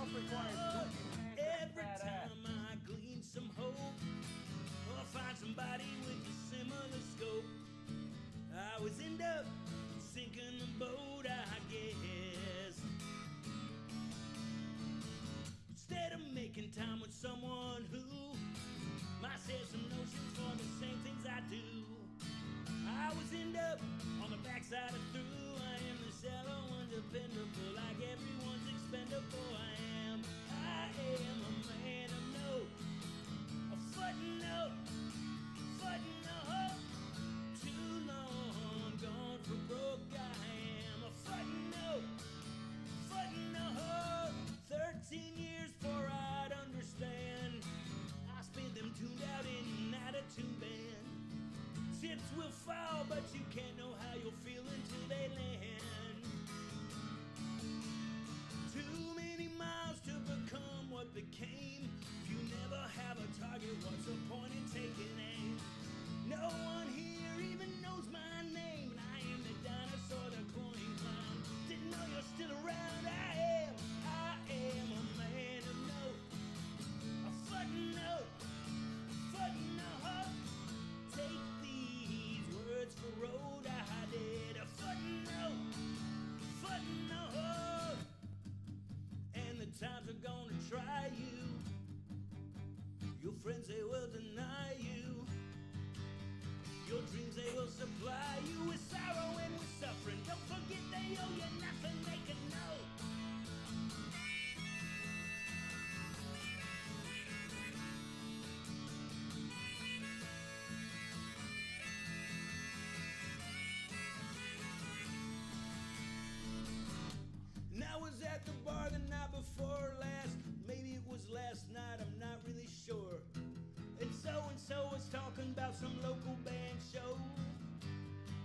Every time I glean some hope or find somebody with a similar scope, I always end up sinking the boat, I guess. Instead of making time with someone who might share some notions for the same things I do, I always end up on the backside of through. I am the shallow, undependable, like everyone's expendable. I am a man of note, a footnote, too long gone for broke. I am a footnote, 13 years before I'd understand. I spent them tuned out in an attitude band. Chips will fall, but you can't know how you'll feel until they land. Too many miles to become what became. If you never have a target, what's the point in taking aim? No one here even knows my name, and I am the dinosaur, the cloning clown. Didn't know you're still around. I am a man of note, a footnote, take these words for road. I did a footnote, and the times are gonna try you. Your friends, they will deny you. Your dreams, they will supply you with sorrow and with suffering. Don't forget they owe you nothing they can know. And I was at the bar the night before last. Maybe it was last night, I'm not really sure. And so was talking about some local band show.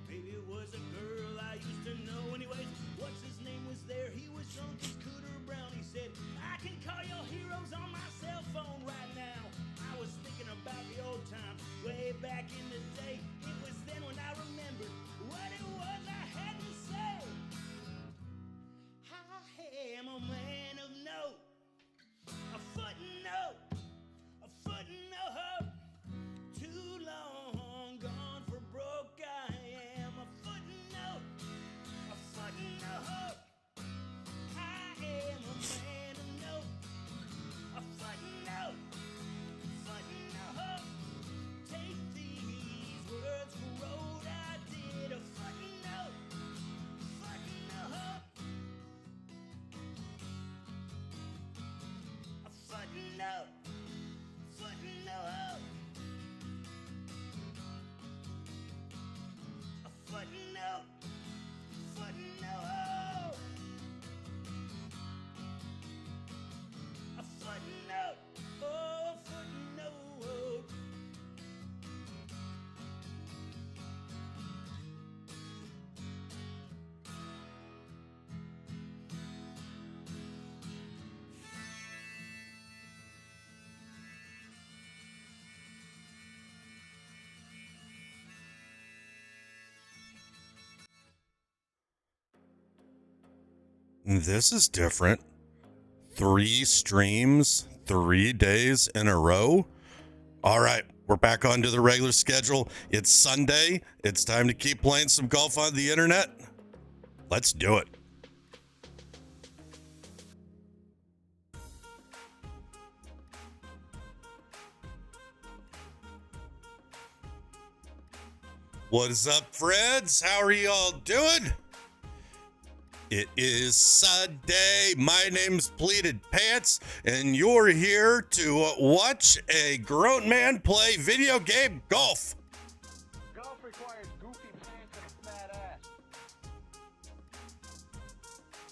Maybe it was a girl I used to know. Anyways, what's his name was there? He was drunk as Cooter Brown. He said, I can call your heroes on my cell phone right now. I was thinking about the old times way back in the day. It was then when I remembered what it was I had to say. I am a man of note, a footnote, too long gone for broke. I am a footnote, I am a man of note, a footnote, take these words for road. I did a footnote, a footnote. This is different. 3 streams, 3 days in a row. All right, we're back onto the regular schedule. It's Sunday. It's time to keep playing some golf on the internet. Let's do it. What is up, friends? How are y'all doing? It is Sunday. My name's Pleated Pants, and you're here to watch a grown man play video game golf. Golf requires goofy pants and a fat ass.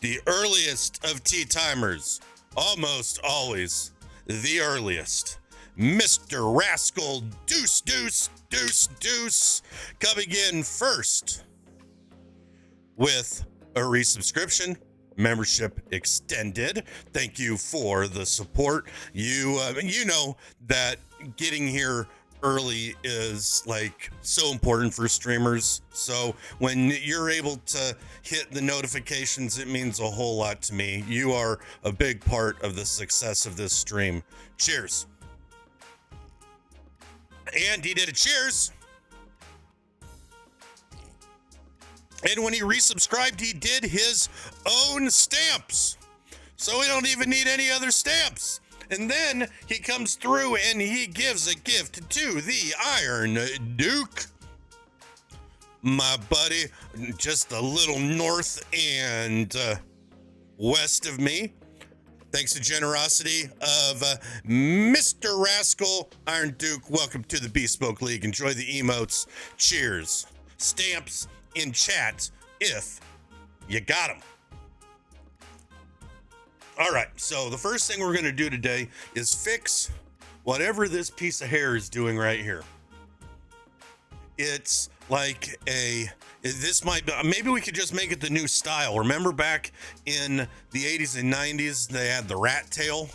The earliest of tea timers, almost always the earliest. Mr. Rascal Deuce, coming in first with a resubscription, membership extended. Thank you for the support. You know that getting here early is like so important for streamers. So when you're able to hit the notifications, it means a whole lot to me. You are a big part of the success of this stream. Cheers. And he did a cheers. And when he resubscribed, he did his own stamps. So we don't even need any other stamps. And then he comes through and he gives a gift to the Iron Duke. My buddy, just a little north and west of me. Thanks to generosity of Mr. Rascal. Iron Duke, welcome to the Bespoke League. Enjoy the emotes. Cheers. Stamps in chat if you got them. All right, so the first thing we're going to do today is fix whatever this piece of hair is doing right here. It's like this might be, maybe we could just make it the new style. Remember back in the 80s and 90s, they had the rat tail?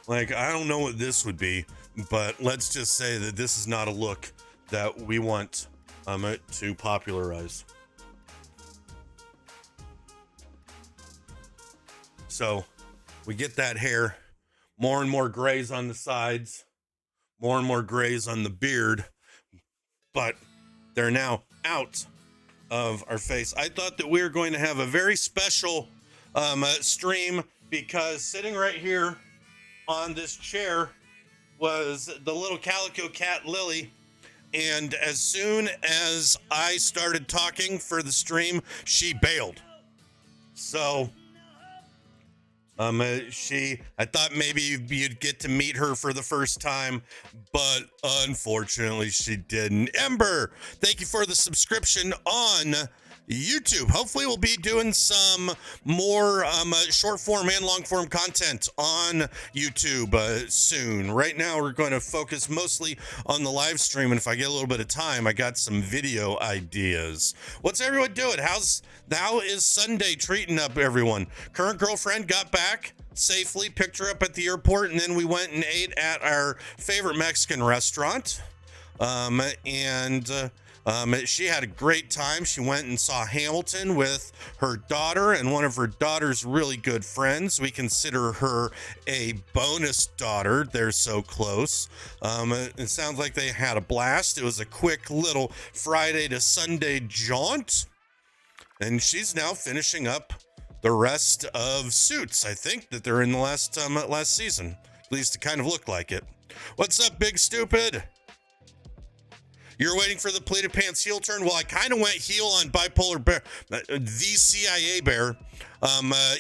Like, I don't know what this would be, but let's just say that this is not a look that we want it to popularize. So we get that hair, more and more grays on the sides, more and more grays on the beard, but they're now out of our face. I thought that we were going to have a very special stream because sitting right here on this chair was the little calico cat Lily. And as soon as I started talking for the stream, she bailed. So I thought maybe you'd get to meet her for the first time, but unfortunately she didn't. Ember, thank you for the subscription on YouTube. Hopefully we'll be doing some more short form and long form content on YouTube soon. Right now we're going to focus mostly on the live stream, and if I get a little bit of time, I got some video ideas. What's everyone doing? How is Sunday treating up everyone? Current girlfriend got back safely, picked her up at the airport, and then we went and ate at our favorite Mexican restaurant. She had a great time. She went and saw Hamilton with her daughter and one of her daughter's really good friends. We consider her a bonus daughter. They're so close. It sounds like they had a blast. It was a quick little Friday to Sunday jaunt. And she's now finishing up the rest of Suits. I think that they're in the last season. At least it kind of looked like it. What's up, Big Stupid? You're waiting for the pleated pants heel turn? Well, I kind of went heel on Bipolar Bear, the CIA Bear,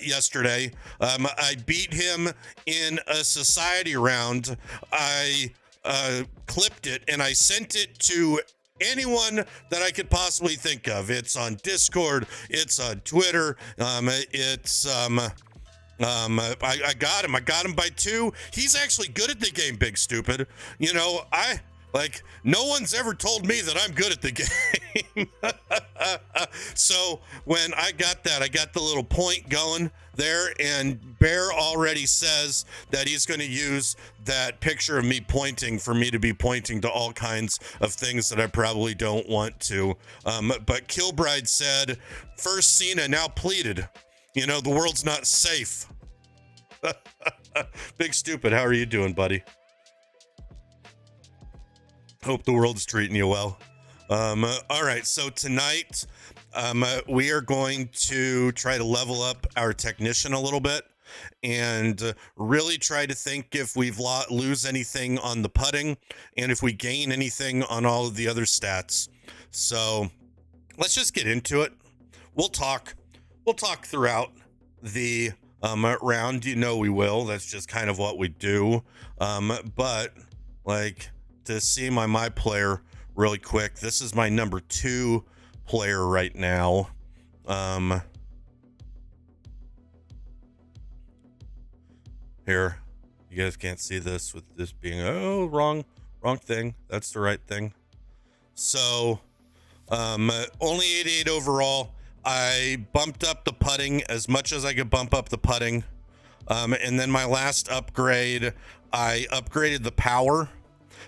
yesterday. I beat him in a society round. I clipped it and I sent it to anyone that I could possibly think of. It's on Discord. It's on Twitter. I got him. I got him by 2. He's actually good at the game, Big Stupid. You know, no one's ever told me that I'm good at the game. So when I got the little point going there, and Bear already says that he's going to use that picture of me pointing for me to be pointing to all kinds of things that I probably don't want to. But Kilbride said, first Cena, now pleated. You know, the world's not safe. Big Stupid, how are you doing, buddy? Hope the world's treating you well. All right, so tonight we are going to try to level up our technician a little bit and really try to think if we've lose anything on the putting and if we gain anything on all of the other stats. So let's just get into it. We'll talk throughout the round. You know we will. That's just kind of what we do. But like, to see my player really quick, this is my number 2 player right now. Here, you guys can't see this with this being wrong thing. That's the right thing. So only 88 overall. I bumped up the putting as much as I could bump up the putting, and then my last upgrade, I upgraded the power.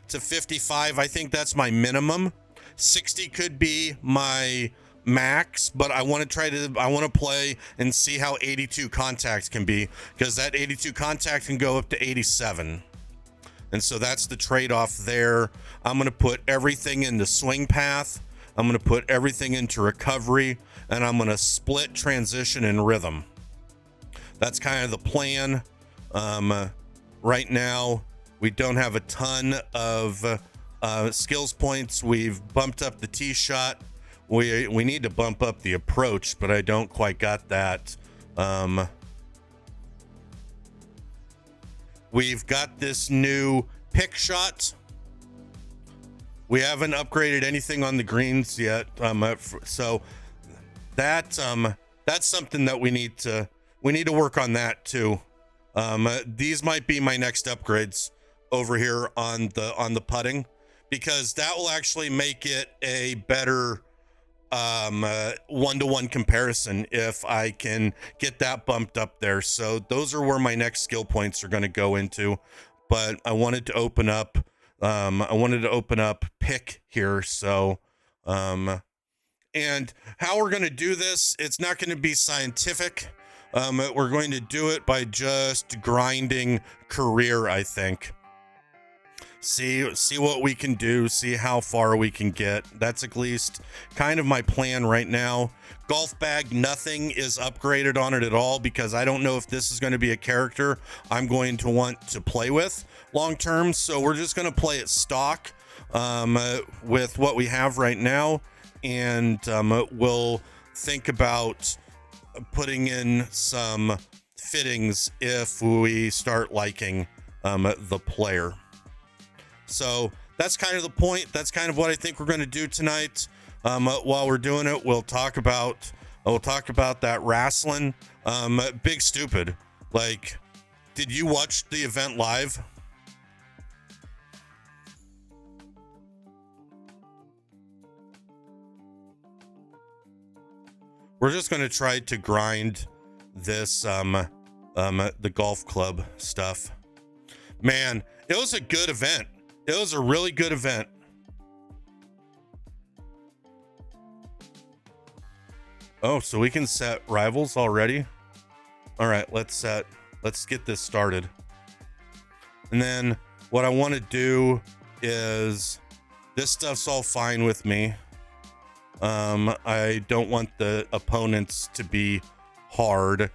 to 55. I think that's my minimum. 60 could be my max, but I want to play and see how 82 contact can be, because that 82 contact can go up to 87. And so that's the trade-off there. I'm going to put everything into swing path. I'm going to put everything into recovery, and I'm going to split transition and rhythm. That's kind of the plan. Right now, we don't have a ton of skills points. We've bumped up the tee shot. We need to bump up the approach, but I don't quite got that. We've got this new pick shot. We haven't upgraded anything on the greens yet, so that's something that we need to work on that too. These might be my next upgrades over here on the putting, because that will actually make it a better one-to-one comparison if I can get that bumped up there. So those are where my next skill points are going to go into. But I wanted to open up pick here. So and how we're going to do this, it's not going to be scientific. We're going to do it by just grinding career, I think. See what we can do, see how far we can get. That's at least kind of my plan right now. Golf bag, nothing is upgraded on it at all, because I don't know if this is going to be a character I'm going to want to play with long term. So we're just going to play it stock with what we have right now, and we'll think about putting in some fittings if we start liking the player. So that's kind of the point. That's kind of what I think we're going to do tonight. While we're doing it, we'll talk about that wrestling. Big Stupid. Like, did you watch the event live? We're just going to try to grind this the golf club stuff. Man, it was a good event. It was a really good event. Oh, so we can set rivals already? All right, let's get this started. And then what I want to do is, this stuff's all fine with me. I don't want the opponents to be hard,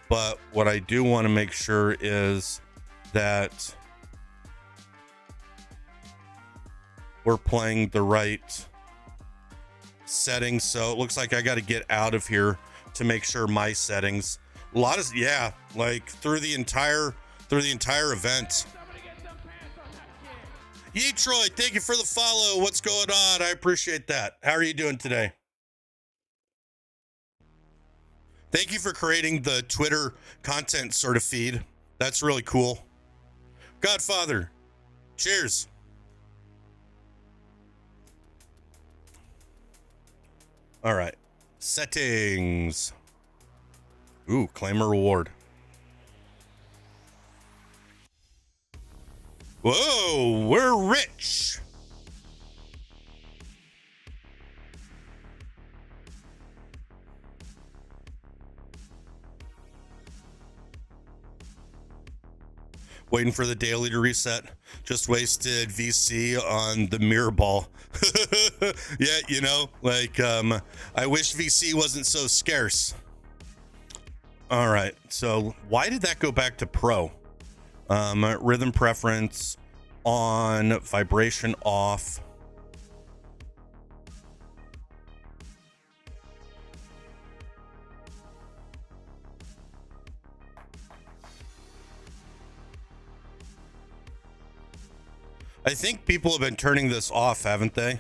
but what I do want to make sure is that we're playing the right settings. So it looks like I got to get out of here to make sure my settings, like through the entire event. Yetroid, thank you for the follow. What's going on? I appreciate that. How are you doing today? Thank you for creating the Twitter content sort of feed. That's really cool. Godfather, cheers. All right, settings. Ooh, claim a reward. Whoa, we're rich. Waiting for the daily to reset. Just wasted VC on the mirror ball. Yeah, you know, like, I wish VC wasn't so scarce. All right, so why did that go back to pro? Rhythm preference on, vibration off. I think people have been turning this off, haven't they?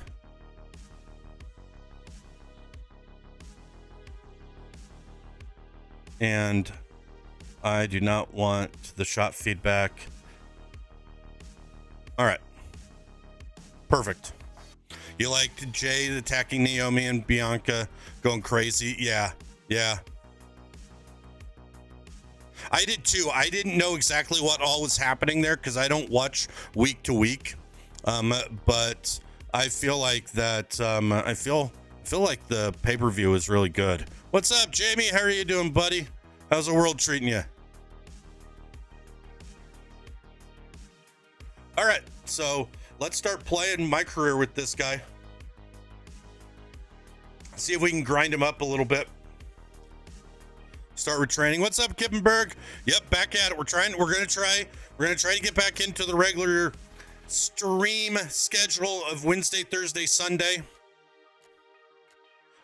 And I do not want the shot feedback. All right. Perfect. You liked Jade attacking Naomi and Bianca going crazy? Yeah. Yeah. I did too. I didn't know exactly what all was happening there because I don't watch week to week. But I feel like that. I feel like the pay-per-view is really good. What's up, Jamie? How are you doing, buddy? How's the world treating you? All right, so let's start playing my career with this guy. See if we can grind him up a little bit. Start retraining. What's up, Kippenberg? Yep, back at it. We're gonna try to get back into the regular stream schedule of Wednesday, Thursday, Sunday.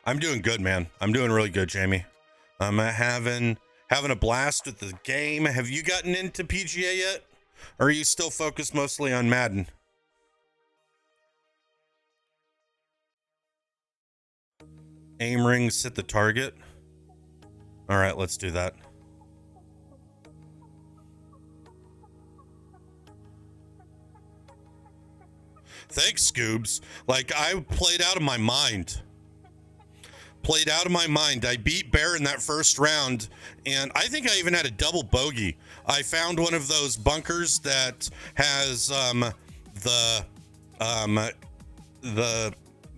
I'm doing good, man. I'm doing really good, Jamie. I'm having a blast with the game. Have you gotten into PGA yet? Or are you still focused mostly on Madden? Aim rings hit the target. All right, let's do that. Thanks, Scoobs. Like, I played out of my mind. I beat Bear in that first round, and I think I even had a double bogey. I found one of those bunkers that has the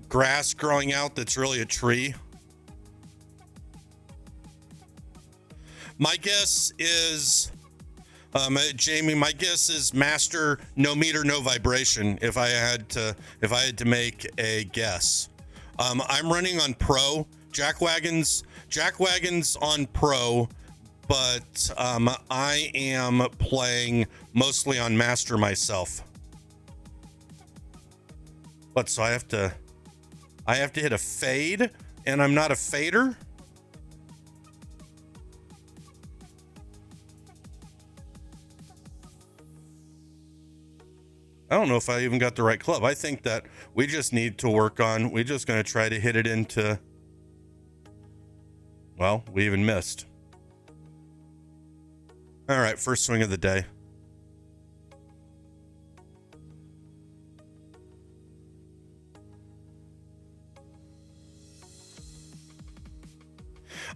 grass growing out that's really a tree. My guess is, Jamie, my guess is master, no meter, no vibration. If I had to make a guess. I'm running on pro, jack wagons on pro, but I am playing mostly on master myself. What? So I have to hit a fade, and I'm not a fader. I don't know if I even got the right club. I think that we just need to work on, we're just going to try to hit it into, well, we even missed. All right, first swing of the day.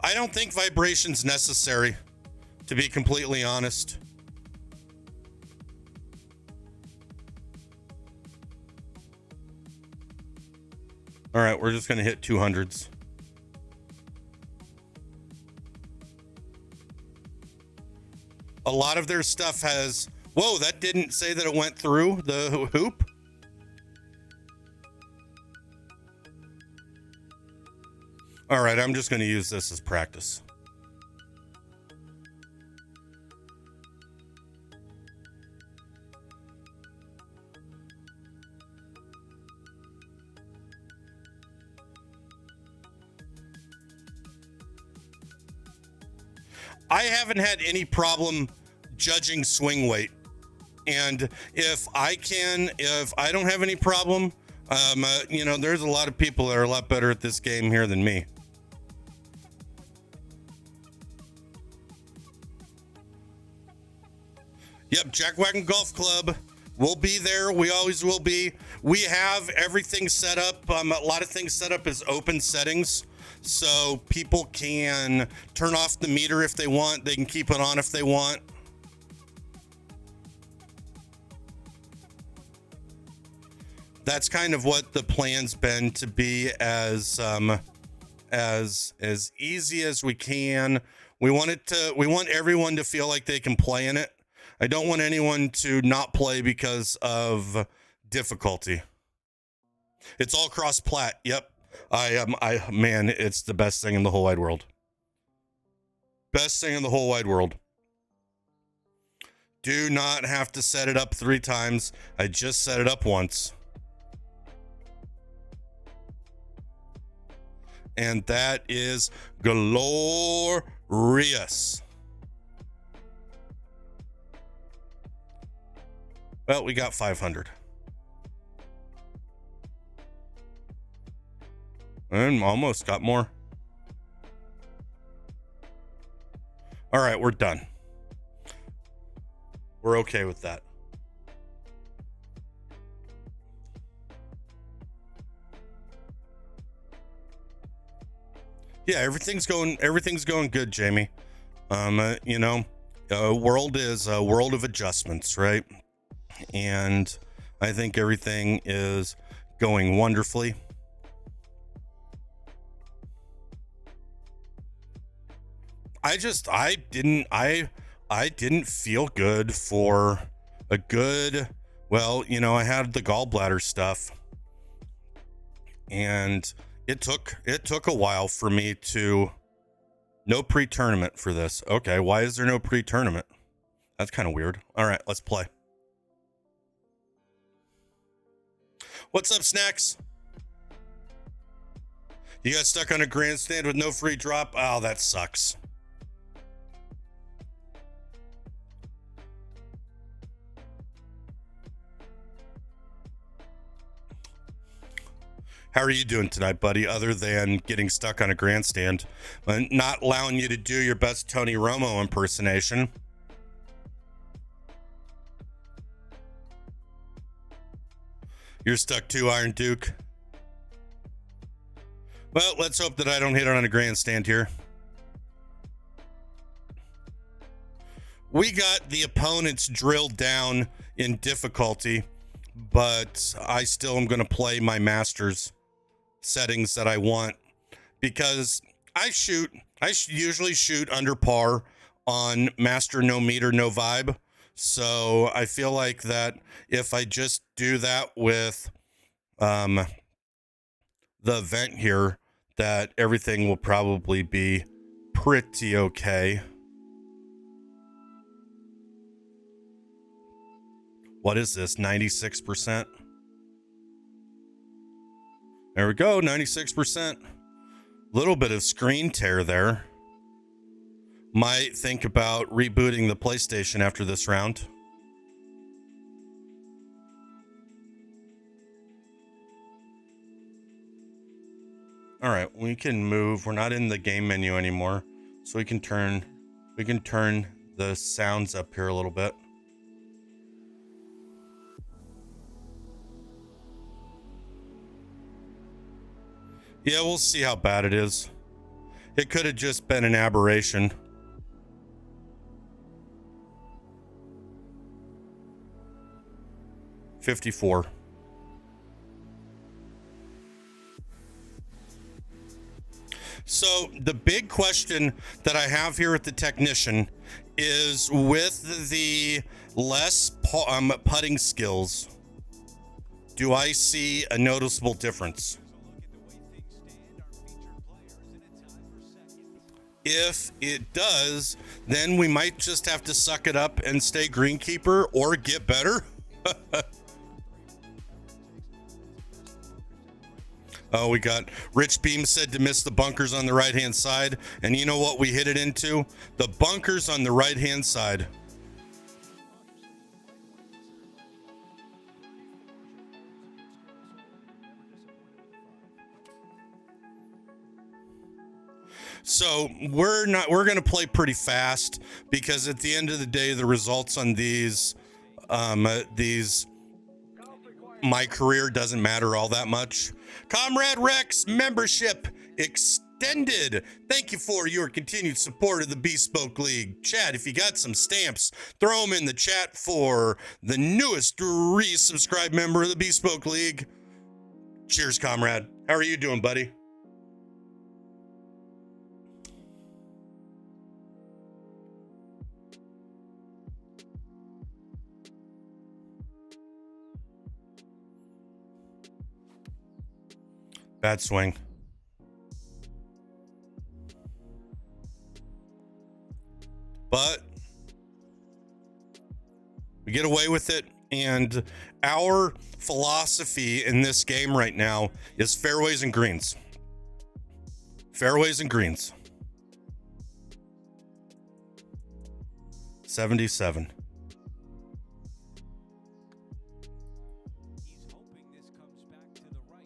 I don't think vibration's necessary, to be completely honest. All right, we're just going to hit 200s. A lot of their stuff has... Whoa, that didn't say that it went through the hoop. All right, I'm just going to use this as practice. I haven't had any problem judging swing weight. And if I don't have any problem, there's a lot of people that are a lot better at this game here than me. Yep, Jackwagon Golf Club. We'll be there. We always will be. We have everything set up. A lot of things set up as open settings. So people can turn off the meter if they want. They can keep it on if they want. That's kind of what the plan's been, to be as easy as we can. We want everyone to feel like they can play in it. I don't want anyone to not play because of difficulty. It's all cross-plat. Yep. Man, it's the best thing in the whole wide world. Best thing in the whole wide world. Do not have to set it up 3 times. I just set it up once. And that is glorious. Well, we got 500. And almost got more. All right, we're done. We're okay with that. Yeah, everything's going good, Jamie. World is a world of adjustments, right? And I think everything is going wonderfully. I didn't feel good for a good, well, you know, I had the gallbladder stuff, and it took a while for me to. No pre-tournament for this. Okay, why is there no pre-tournament? That's kind of weird. All right, let's play. What's up, Snacks? You got stuck on a grandstand with no free drop? Oh, that sucks. How are you doing tonight, buddy, other than getting stuck on a grandstand and not allowing you to do your best Tony Romo impersonation? You're stuck too, Iron Duke. Well, let's hope that I don't hit on a grandstand here. We got the opponents drilled down in difficulty, but I still am going to play my Masters settings that I want, because I usually shoot under par on Master no meter, no vibe. So I feel like that if I just do that with the event here, that everything will probably be pretty okay. What is this? 96%? There we go, 96%. Little bit of screen tear there. Might think about rebooting the PlayStation after this round. All right, we can move. We're not in the game menu anymore, so we can turn the sounds up here a little bit. Yeah, we'll see how bad it is. It could have just been an aberration. $54. So the big question that I have here at the technician is, with the less putting skills, do I see a noticeable difference? If it does, then we might just have to suck it up and stay greenkeeper or get better. Oh, we got Rich Beam said to miss the bunkers on the right-hand side. And you know what we hit it into? The bunkers on the right-hand side. So we're going to play pretty fast, because at the end of the day, the results on these my career doesn't matter all that much. Comrade Rex membership extended. Thank you for your continued support of the Bespoke League. Chad, if you got some stamps, throw them in the chat for the newest resubscribed member of the Bespoke League. Cheers, comrade. How are you doing, buddy? Bad swing. But we get away with it, and our philosophy in this game right now is fairways and greens. Fairways and greens. 77. He's hoping this comes back to the right.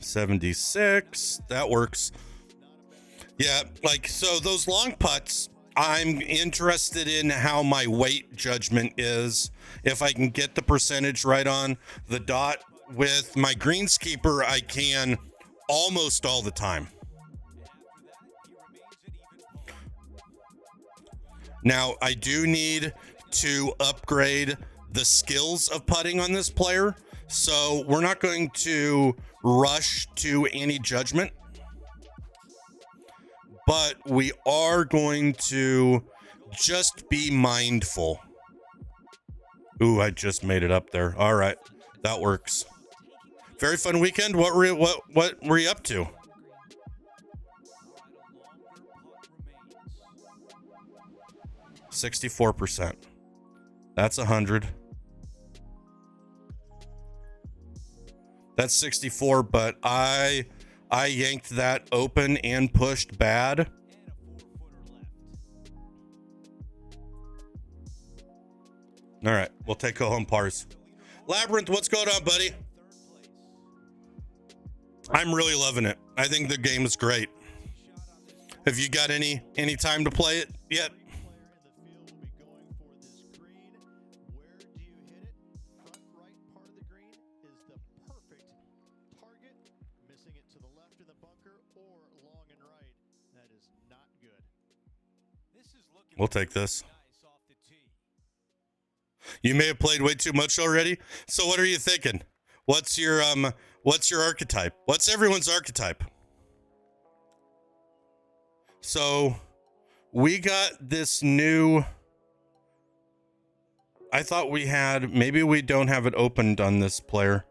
76. That works. Yeah, like, so those long putts, I'm interested in how my weight judgment is. If I can get the percentage right on the dot. With my greenskeeper, I can almost all the time. Now, I do need to upgrade the skills of putting on this player. So we're not going to rush to any judgment, but we are going to just be mindful. Ooh, I just made it up there. All right, that works. Very fun weekend. What were you up to? 64%. That's 100. That's 64, but I yanked that open and pushed bad. All right, we'll take home pars. Labyrinth, what's going on, buddy? I'm really loving it. I think the game is great. Have you got any time to play it yet? We'll take this. You may have played way too much already. So what are you thinking? What's your archetype? What's everyone's archetype? So we got this new, I thought we had, maybe we don't have it opened on this player.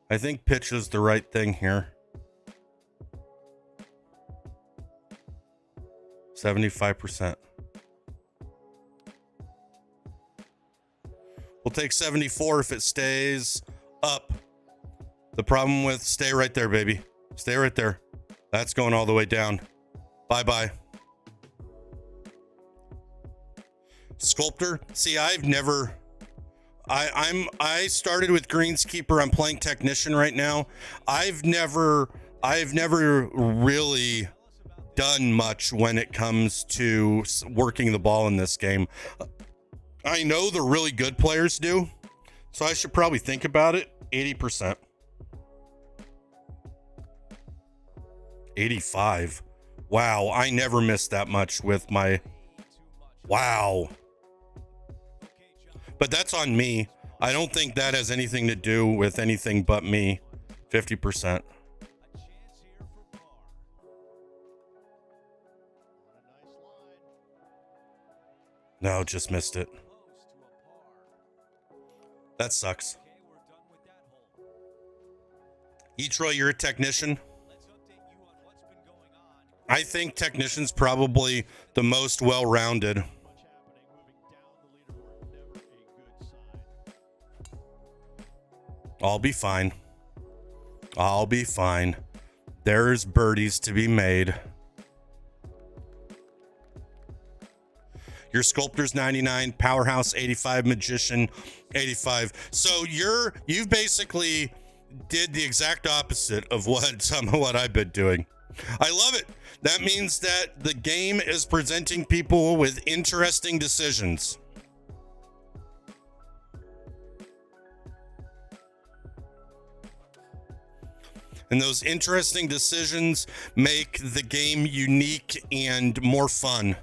I think pitch is the right thing here. 75%. We'll take 74 if it stays up. The problem with stay right there, baby. Stay right there. That's going all the way down. Bye-bye. Sculptor. See, I've never... I started with Greenskeeper. I'm playing Technician right now. I've never really done much when it comes to working the ball in this game. I know the really good players do, so I should probably think about it. 80%. 85. Wow, I never missed that much with my... Wow. But that's on me. I don't think that has anything to do with anything but me. 50%. No, just missed it. That sucks. Etroy, you're a technician. I think technician's probably the most well-rounded. I'll be fine. I'll be fine. There's birdies to be made. Your Sculptor's 99, Powerhouse 85, Magician 85. So you've basically did the exact opposite of what I've been doing. I love it. That means that the game is presenting people with interesting decisions. And those interesting decisions make the game unique and more fun.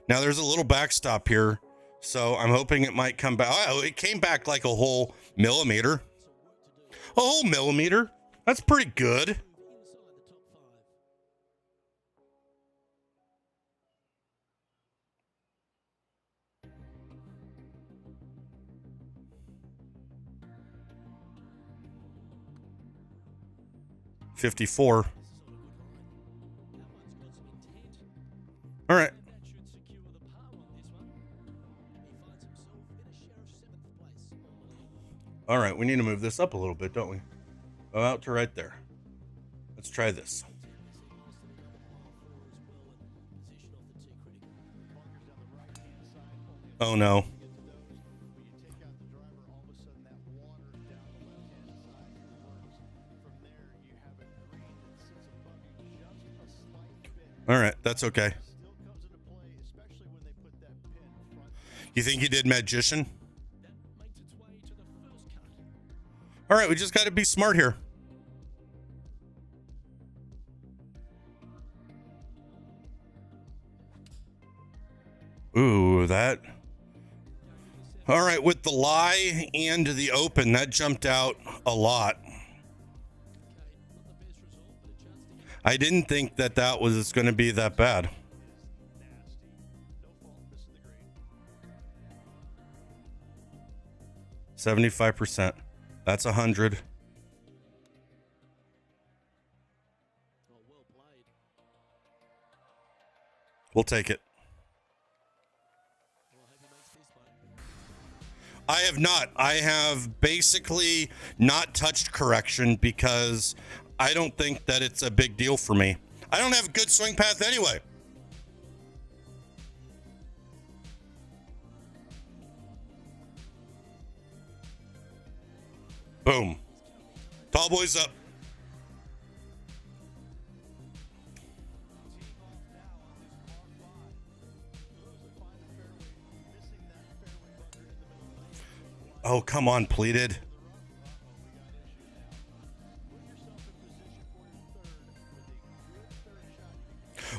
Now there's a little backstop here, so I'm hoping it might come back. Oh, it came back like a whole millimeter. A whole millimeter. That's pretty good. $54. All right. All right, we need to move this up a little bit, don't we? Oh, out to right there. Let's try this. Oh no. All right, that's okay. You think you did Magician? All right, we just got to be smart here. Ooh, that. All right, with the lie and the open, that jumped out a lot. I didn't think that that was going to be that bad. 75%. That's 100. We'll take it. I have not. I have basically not touched correction because I don't think that it's a big deal for me. I don't have a good swing path anyway. Boom. Tall boys up. Oh, come on, pleated.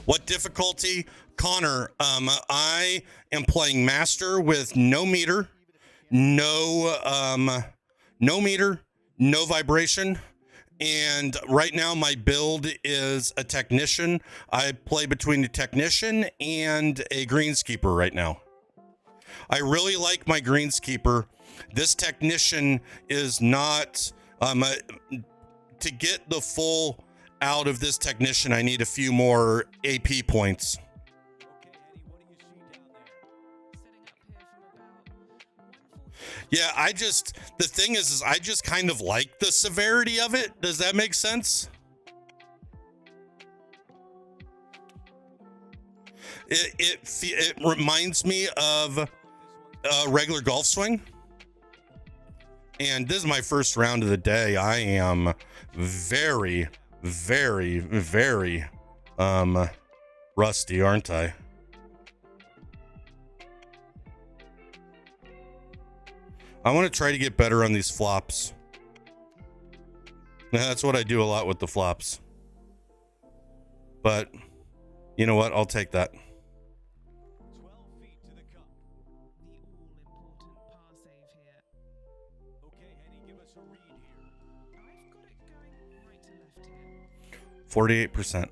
What difficulty? Connor, I am playing master with no meter, no meter, no vibration. And right now my build is a technician. I play between a technician and a greenskeeper right now. I really like my greenskeeper. This technician is not, to get the full out of this technician, I need a few more AP points. Yeah, the thing is I just kind of like the severity of it. Does that make sense? It reminds me of a regular golf swing. And this is my first round of the day. I am very, very, very rusty, aren't I? I want to try to get better on these flops. That's what I do a lot with the flops. But you know what? I'll take that. 12 feet to the cup. The all-important par save here. Okay, Henny, give us a read here. I've got it going right to left here. 48%.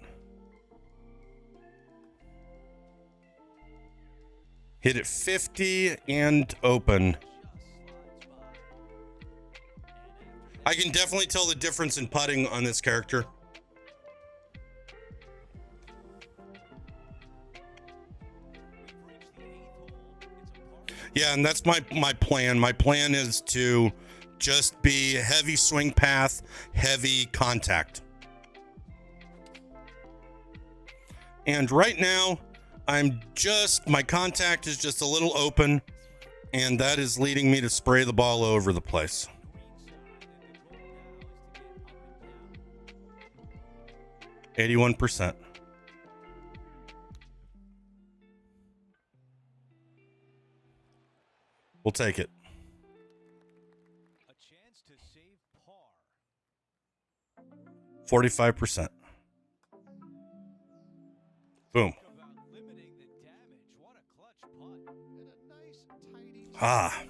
Hit it 50 and open. I can definitely tell the difference in putting on this character. Yeah, and that's my plan. My plan is to just be heavy swing path, heavy contact. And right now, my contact is just a little open, and that is leading me to spray the ball over the place. 81%. We'll take it. A chance to save par. 45%. Boom. Ah,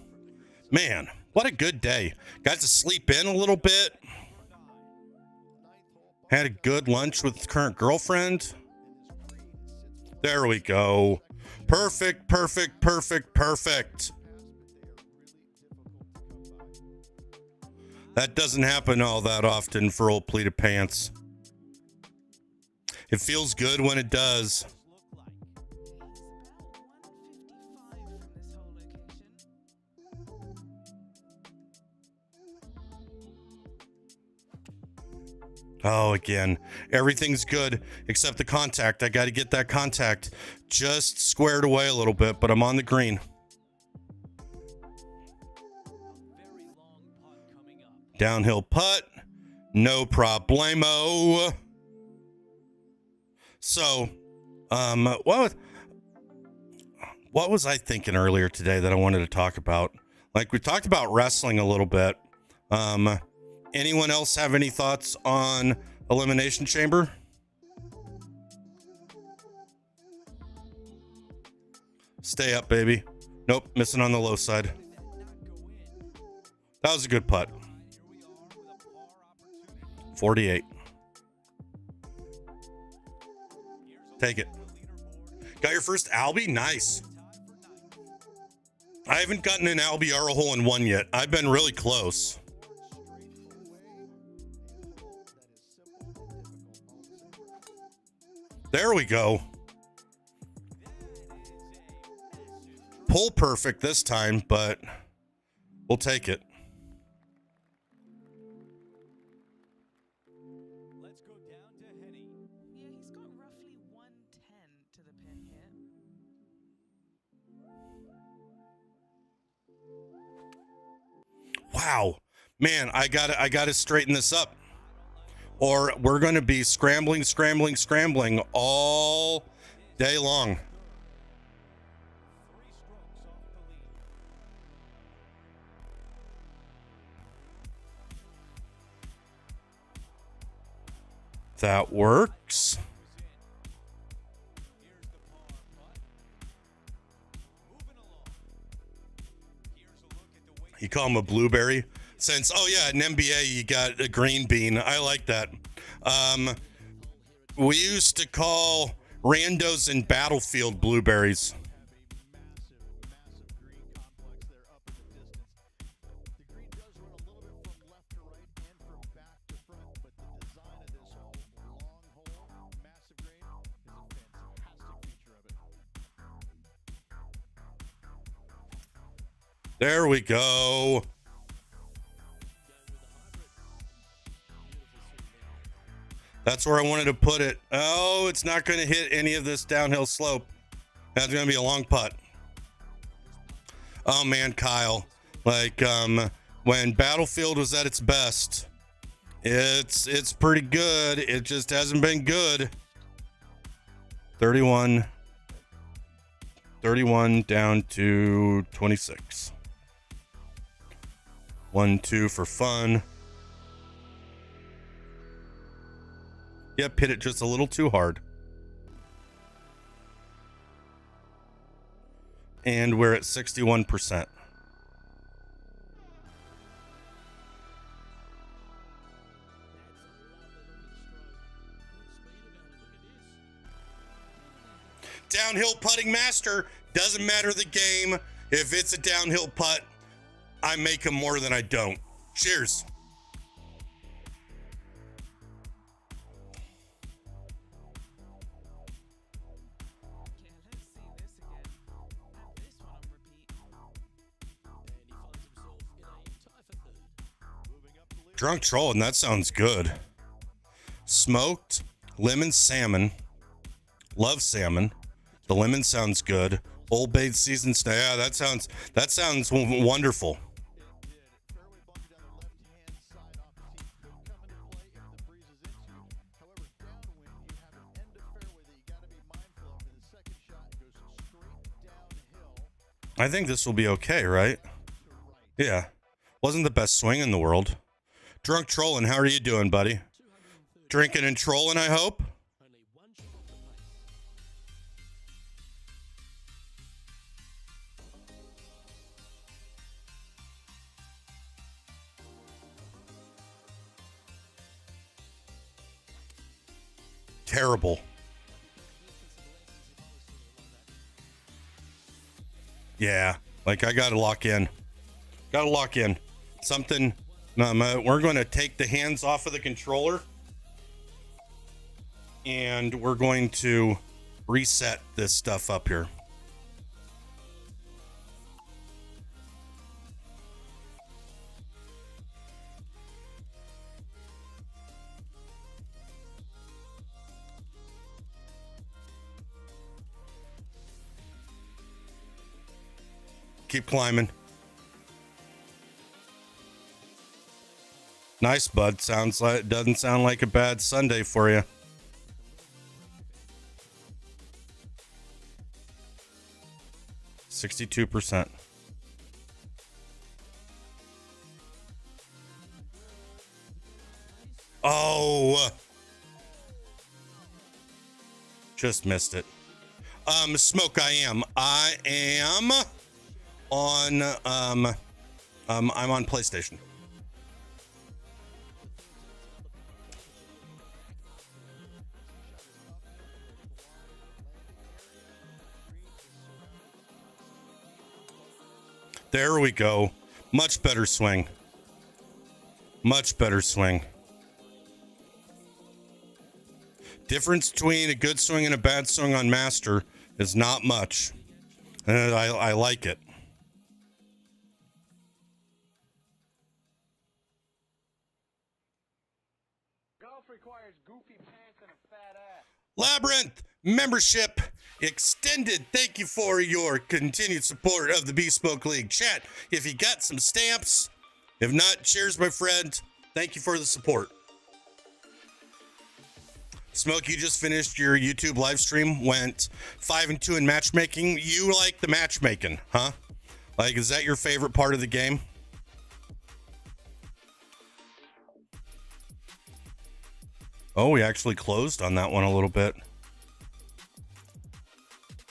man, what a good day. Got to sleep in a little bit. Had a good lunch with current girlfriend. There we go. Perfect, perfect, perfect, perfect. That doesn't happen all that often for old pleated pants. It feels good when it does. Oh, again, everything's good except the contact. I got to get that contact just squared away a little bit, but I'm on the green. Downhill putt, no problemo. So, what was I thinking earlier today that I wanted to talk about? Like, we talked about wrestling a little bit. Anyone else have any thoughts on Elimination Chamber? Stay up, baby. Nope, missing on the low side. That was a good putt. 48. Take it. Got your first Albie? Nice. I haven't gotten an Albiara hole in one yet. I've been really close. There we go. Pull perfect this time, but we'll take it. Let's go down to Henny. Yeah, he's got roughly 110 to the pin here. Wow, man, I gotta straighten this up, or we're gonna be scrambling all day long. 3 strokes off the lead. That works. Here's the par putt. Moving along. Here's a look at the way You call him a blueberry? Since, oh yeah, in NBA you got a green bean. I like that. We used to call randos in Battlefield blueberries. massive green complex there up in the distance. The green does run a little bit from left to right and from back to front, but the design of this hole, long hole, massive green, is a fantastic feature of it. There we go. That's where I wanted to put it. Oh, it's not going to hit any of this downhill slope. That's going to be a long putt. Oh man, Kyle. Like when Battlefield was at its best, it's pretty good. It just hasn't been good. 31 down to 26. 1-2 for fun. Yep, hit it just a little too hard. And we're at 61%. Downhill putting master. Doesn't matter the game. If it's a downhill putt, I make them more than I don't. Cheers. Okay, let's see this again. And this one on repeat. Drunk trolling, that sounds good. Smoked lemon salmon. Love salmon. The lemon sounds good. Old Bay seasoned steak. Yeah, that sounds wonderful. It did. Fairway bumped down the left-hand side off the tee. Could come into play if the breeze is into you. However, downwind, you have an end of fairway that you got to be mindful of. And the second shot goes straight downhill I think this will be okay, right? to right. Yeah. Wasn't the best swing in the world. Drunk trolling, how are you doing, buddy? Drinking and trolling, I hope. Terrible. Yeah, like I gotta lock in. Gotta lock in. Something. We're going to take the hands off of the controller, and we're going to reset this stuff up here. Keep climbing. Nice, bud. Doesn't sound like a bad Sunday for you. %62. Oh, just missed it. Smoke, I am on I'm on PlayStation. There we go. Much better swing. Much better swing. Difference between a good swing and a bad swing on Master is not much. And I like it. Golf requires goofy pants and a fat ass. Labyrinth membership extended. Thank you for your continued support of the Bespoke League. Chat, if you got some stamps, if not, cheers, my friend. Thank you for the support. Smoke, you just finished your YouTube live stream, went 5-2 in matchmaking. You like the matchmaking, huh? Like, is that your favorite part of the game? Oh, we actually closed on that one a little bit.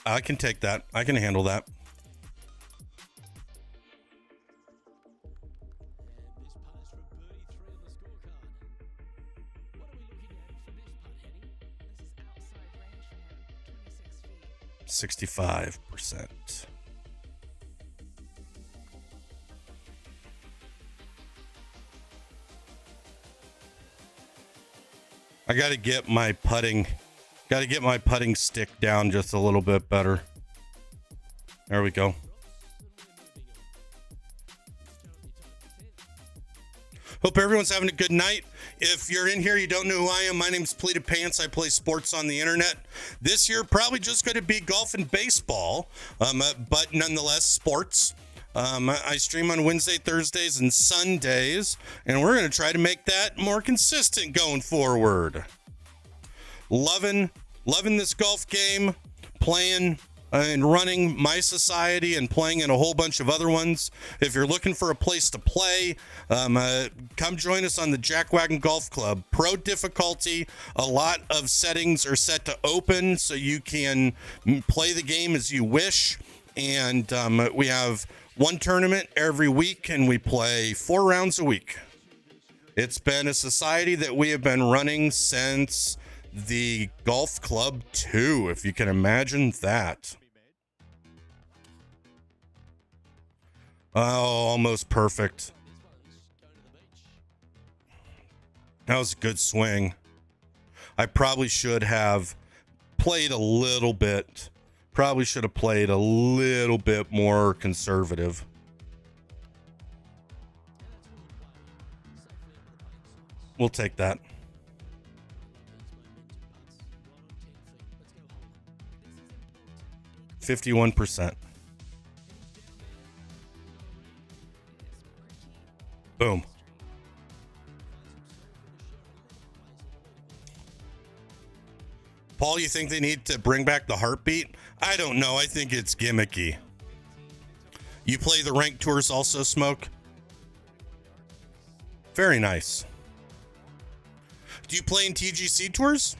I can take that. I can handle that. This is outside range for him. 26 feet. 65%. I got to get my putting stick down just a little bit better. There we go. Hope everyone's having a good night. If you're in here, you don't know who I am. My name's Pleated Pants. I play sports on the internet. This year, probably just going to be golf and baseball, but nonetheless, sports. I stream on Wednesday, Thursdays, and Sundays, and we're going to try to make that more consistent going forward. Loving this golf game, playing and running my society and playing in a whole bunch of other ones. If you're looking for a place to play, come join us on the Jackwagon Golf Club. Pro difficulty, a lot of settings are set to open so you can play the game as you wish. And we have one tournament every week, and we play 4 rounds a week. It's been a society that we have been running since the Golf Club 2, if you can imagine that. Oh, almost perfect. That was a good swing. I probably should have played a little bit. Probably should have played a little bit more conservative. We'll take that. 51%. Boom. Paul, you think they need to bring back the heartbeat? I don't know. I think it's gimmicky. You play the ranked tours also, Smoke? Very nice. Do you play in TGC tours?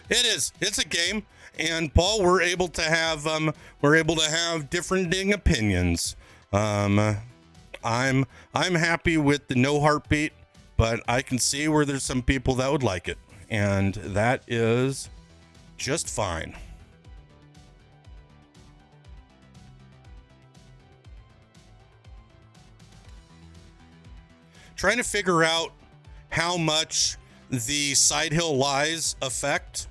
It is. It's a game, and Paul, we're able to have differing opinions. I'm happy with the no heartbeat, but I can see where there's some people that would like it, and that is just fine. Trying to figure out how much the side hill lies affect.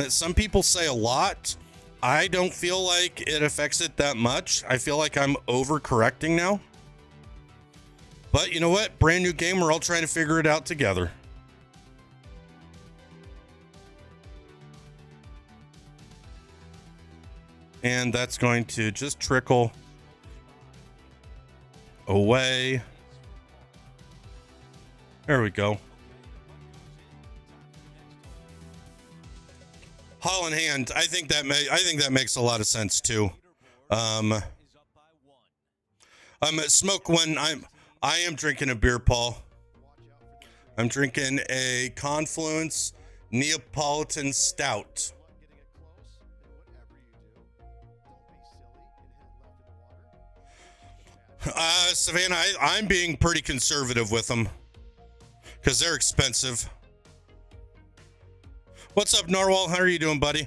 Some people say a lot. I don't feel like it affects it that much. I feel like I'm overcorrecting now. But you know what? Brand new game. We're all trying to figure it out together. And that's going to just trickle away. There we go. Hall in hand. I think that makes a lot of sense too. Smoke, when I am drinking a beer, Paul. I'm drinking a Confluence Neapolitan Stout. Savannah, I'm being pretty conservative with them because they're expensive. What's up, Narwhal? How are you doing, buddy?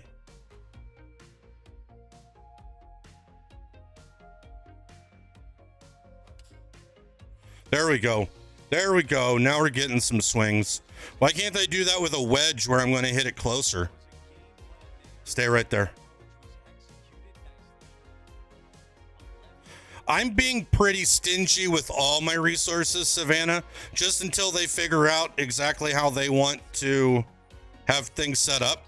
There we go. There we go. Now we're getting some swings. Why can't I do that with a wedge where I'm going to hit it closer? Stay right there. I'm being pretty stingy with all my resources, Savannah, just until they figure out exactly how they want to have things set up.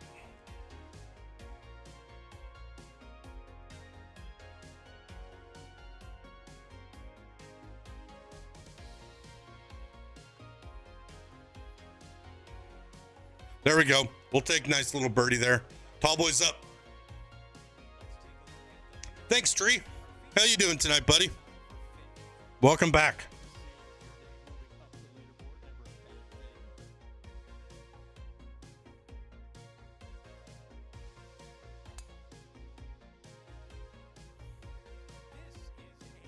There we go. We'll take a nice little birdie there. Tall boys up. Thanks, Tree. How you doing tonight, buddy? Welcome back.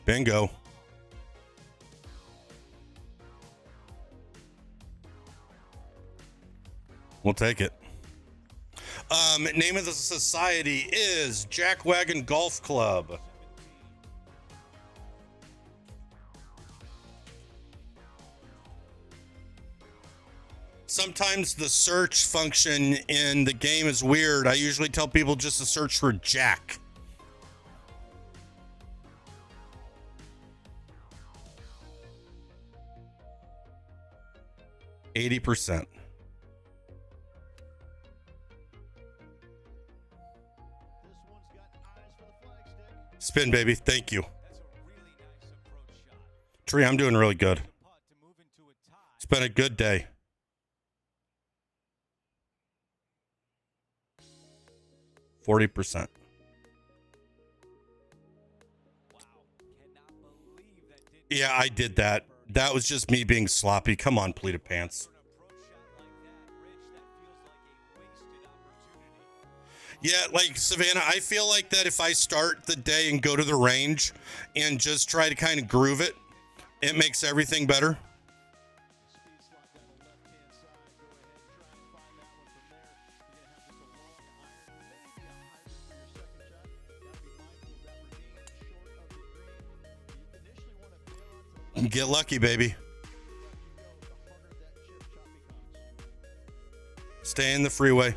Bingo. We'll take it. Name of the society is Jackwagon Golf Club. Sometimes the search function in the game is weird. I usually tell people just to search for Jack. %. Spin, baby. Thank you. Tree, I'm doing really good. It's been a good day. %. Yeah, I did that. That was just me being sloppy. Come on, pleated pants. Yeah, like Savannah, I feel like that if I start the day and go to the range and just try to kind of groove it, it makes everything better. Get lucky, baby. Stay in the freeway.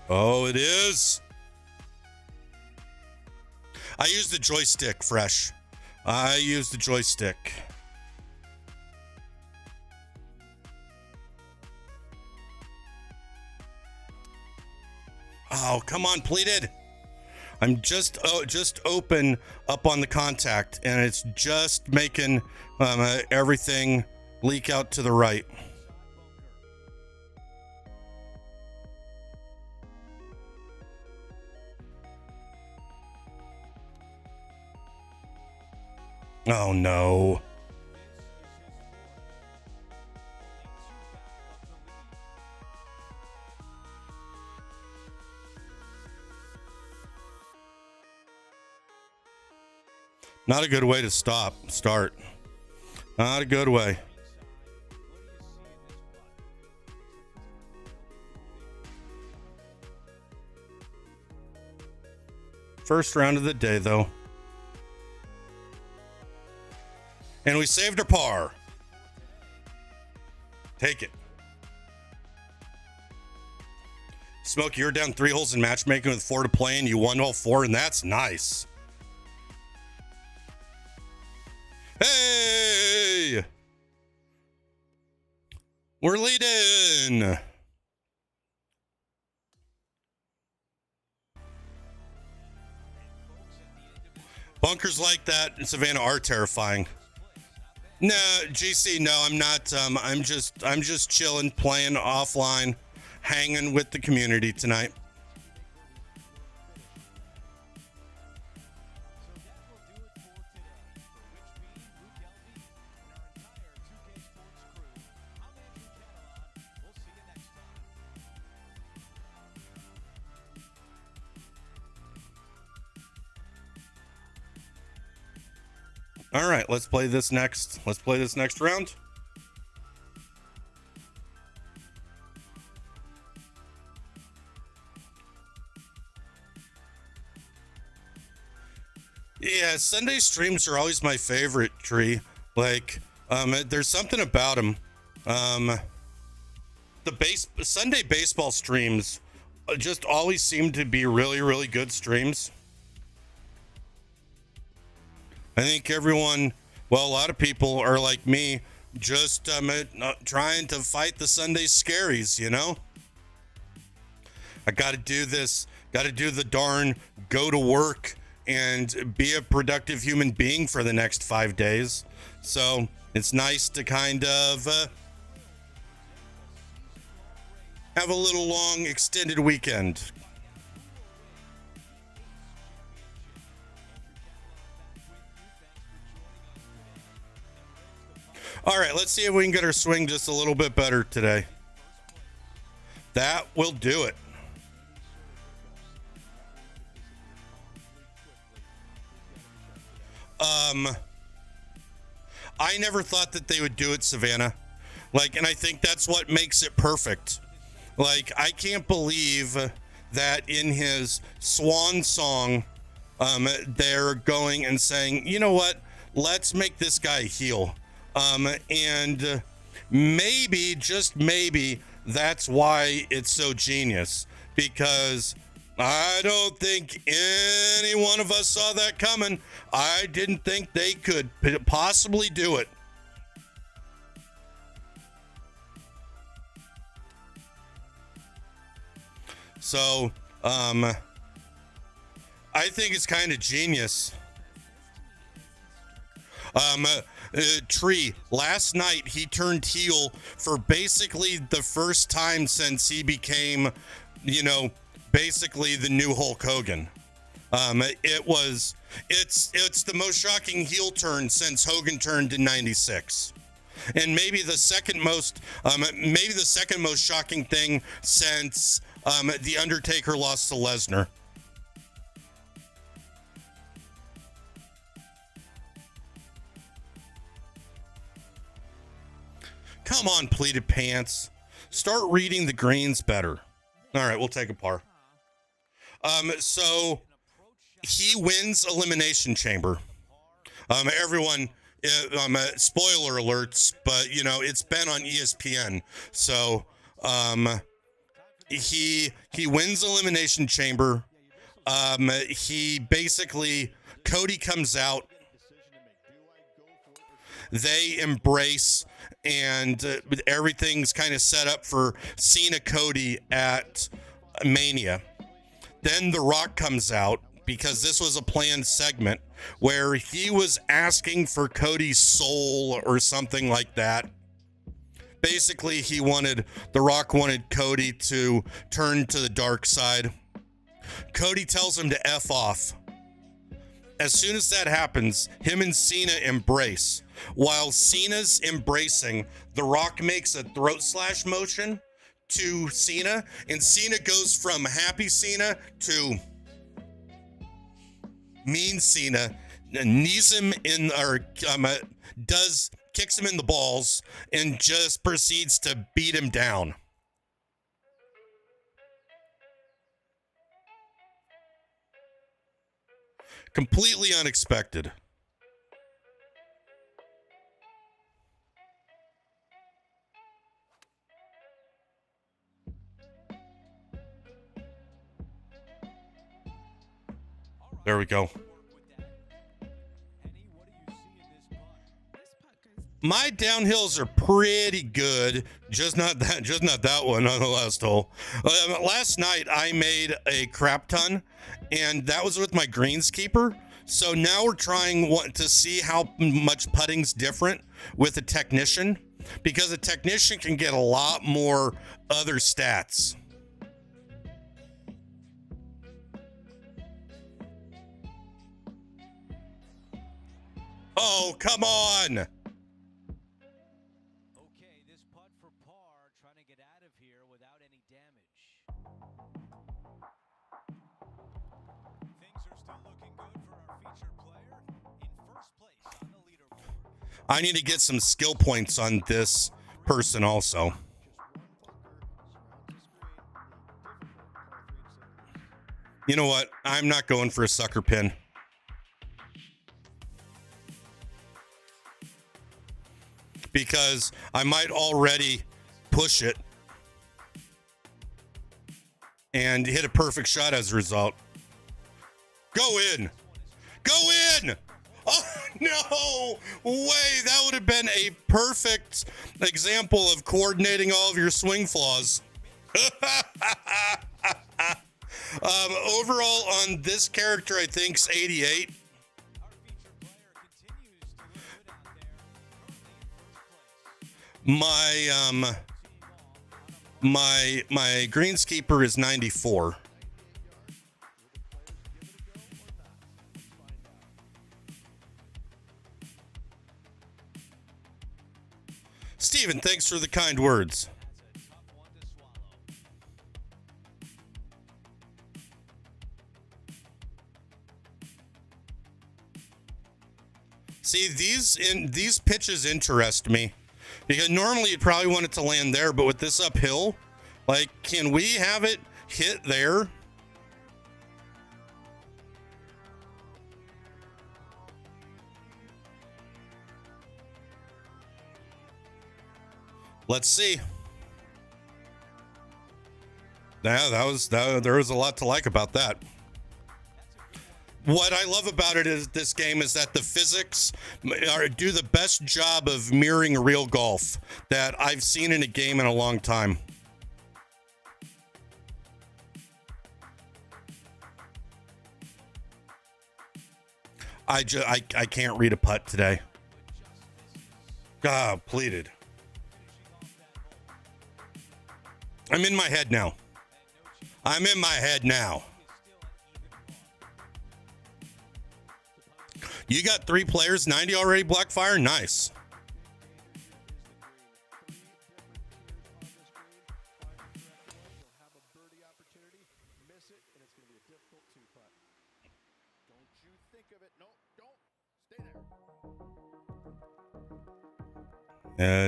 Oh, it is. I use the joystick, Fresh. I use the joystick. Oh, come on, pleated. I'm just open up on the contact, and it's just making everything leak out to the right. Oh, no. Not a good way to start. Not a good way. First round of the day, though. And we saved our par. Take it. Smokey, you're down 3 holes in matchmaking with 4 to play, and you won all 4, and that's nice. Hey! We're leading. Bunkers like that in Savannah are terrifying. No, GC, no, I'm not. I'm just chilling, playing offline, hanging with the community tonight. All right, let's play this next. Let's play this next round. Yeah, Sunday streams are always my favorite, Tree. Like, there's something about them. Sunday baseball streams just always seem to be really, really good streams. I think everyone, well, a lot of people are like me, just trying to fight the Sunday scaries, you know? I got to do this, got to do the darn go to work and be a productive human being for the next 5 days. So it's nice to kind of have a little long extended weekend. All right, let's see if we can get our swing just a little bit better today. That will do it. I never thought that they would do it, Savannah. Like, and I think that's what makes it perfect. Like, I can't believe that in his swan song, they're going and saying, you know what? Let's make this guy heel. And maybe, just maybe, that's why it's so genius. Because I don't think any one of us saw that coming. I didn't think they could possibly do it. So, I think it's kind of genius. Tree, last night he turned heel for basically the first time since he became, you know, basically the new Hulk Hogan. It's the most shocking heel turn since Hogan turned in '96. And maybe the second most shocking thing since The Undertaker lost to Lesnar. Come on, pleated pants. Start reading the greens better. All right, we'll take a par. So he wins Elimination Chamber. Everyone, spoiler alerts, but you know, it's been on ESPN. So, he wins Elimination Chamber. He basically, Cody comes out. They embrace, and everything's kind of set up for Cena Cody at Mania. Then The Rock comes out because this was a planned segment where he was asking for Cody's soul or something like that. Basically, The Rock wanted Cody to turn to the dark side. Cody tells him to F off. As soon as that happens, him and Cena embrace. While Cena's embracing, The Rock makes a throat slash motion to Cena, and Cena goes from happy Cena to mean Cena, knees him in, or kicks him in the balls, and just proceeds to beat him down. Completely unexpected. There we go. My downhills are pretty good, just not that one on the last hole. Last night I made a crap ton, and that was with my greenskeeper. So now we're trying to see how much putting's different with a technician, because a technician can get a lot more other stats. Oh, come on. Okay, this putt for par, trying to get out of here without any damage. Things are still looking good for our featured player in first place on the leaderboard. I need to get some skill points on this person also. You know what? I'm not going for a sucker pin. Because I might already push it and hit a perfect shot as a result. Go in. Go in. Oh, no way. That would have been a perfect example of coordinating all of your swing flaws. Overall on this character, I think it's 88. My greenskeeper is 94. Steven, thanks for the kind words. See, these pitches interest me. Because normally you'd probably want it to land there, but with this uphill, like, can we have it hit there? Let's see. Yeah, there was a lot to like about that. What I love about it is this game is that the physics do the best job of mirroring real golf that I've seen in a game in a long time. I can't read a putt today. God, pleated. I'm in my head now. I'm in my head now. You got 3 players, 90 already, Blackfire? Nice.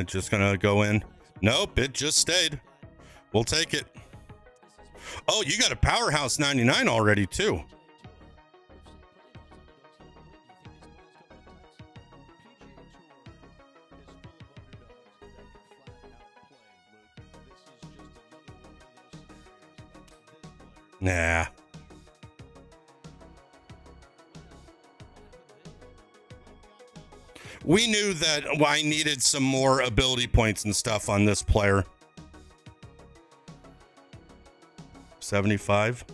Just gonna go in. Nope, it just stayed. We'll take it. Oh, you got a powerhouse 99 already, too. Nah. We knew that I needed some more ability points and stuff on this player. 75.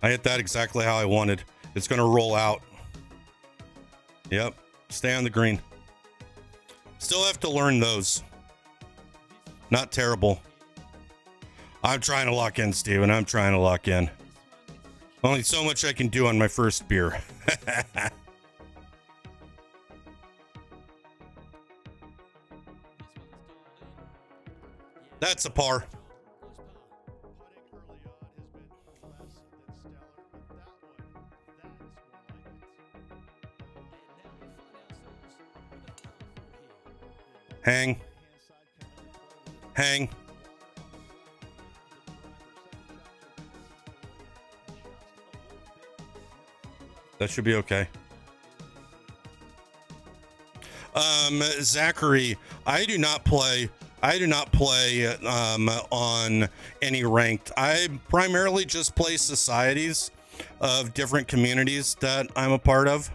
I hit that exactly how I wanted. It's going to roll out. Yep. Stay on the green. Still have to learn those. Not terrible. I'm trying to lock in, Steven. I'm trying to lock in. Only so much I can do on my first beer. That's a par. Hang. Hang. That should be okay. Zachary, I do not play on any ranked. I primarily just play societies of different communities that I'm a part of.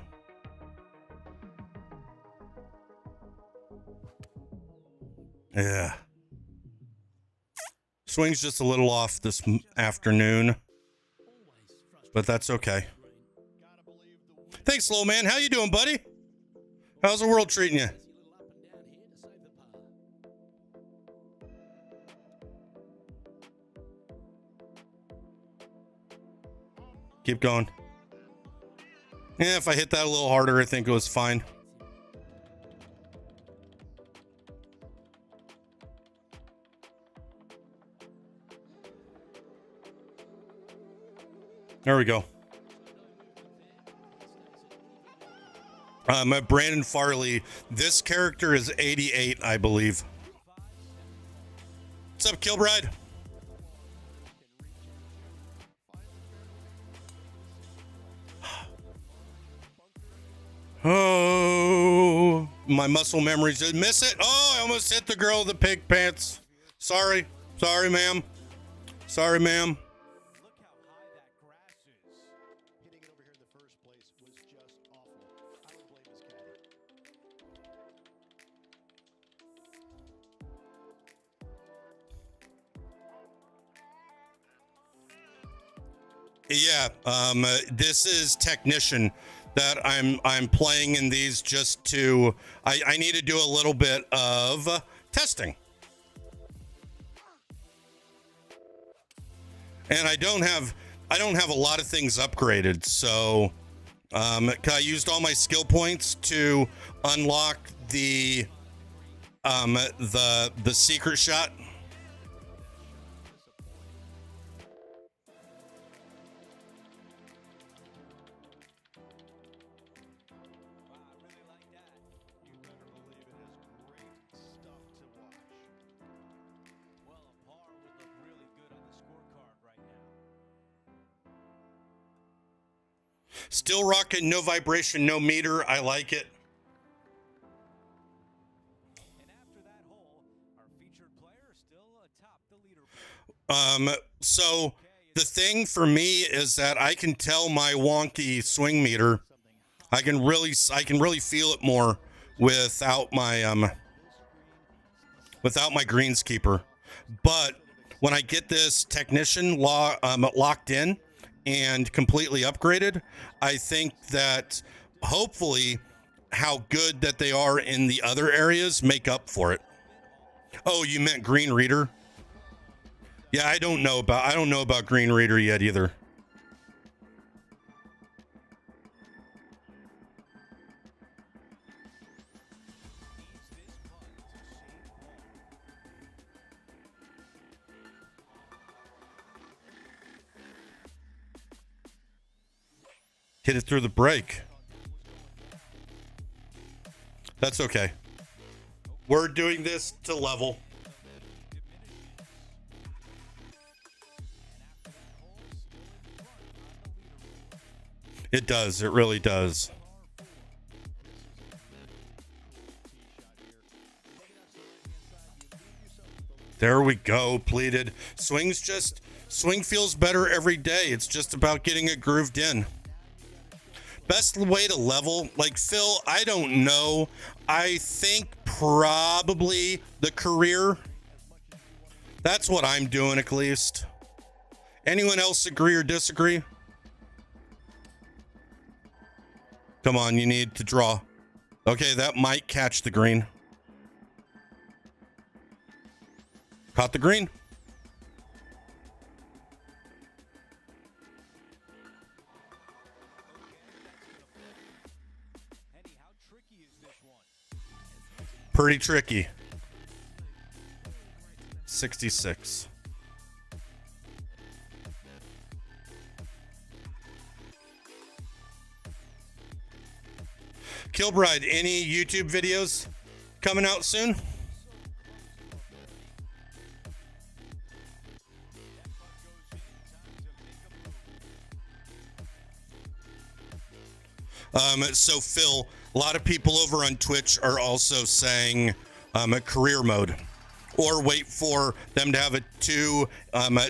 Yeah. Swing's just a little off this afternoon, but that's okay. Thanks, Slow Man. How you doing, buddy? How's the world treating you? Keep going. Yeah, if I hit that a little harder, I think it was fine. There we go. Brandon Farley. This character is 88, I believe. What's up, Kilbride? Oh, my muscle memories did miss it. Oh, I almost hit the girl with the pig pants. Sorry. Sorry, ma'am. Sorry, ma'am. Look how high that grass is. Hitting it over here in the first place was just awful. I would blame his caddy. Yeah, this is Technician that I'm playing in these just to I need to do a little bit of testing. And I don't have a lot of things upgraded, so I used all my skill points to unlock the secret shot. You better believe it is great stuff to watch. Well, a par would look really good on the scorecard right now. Still rocking no vibration, no meter. I like it. And after that hole, our featured player still atop the leaderboard. So the thing for me is that I can tell my wonky swing meter. I can really feel it more without my greenskeeper. But when I get this Technician locked in and completely upgraded, I think that hopefully how good that they are in the other areas make up for it. Oh, you meant Green Reader? Yeah, I don't know about Green Reader yet either. Hit it through the break. That's okay. We're doing this to level. It does. It really does. There we go. Pleated. Swing feels better every day. It's just about getting it grooved in. Best way to level, like Phil, I don't know. I think probably the career. That's what I'm doing at least. Anyone else agree or disagree? Come on, you need to draw. Okay, that might catch the green. Caught the green. Pretty tricky. 66. Kilbride, any YouTube videos coming out soon? So Phil, a lot of people over on Twitch are also saying a career mode, or wait for them to have a 2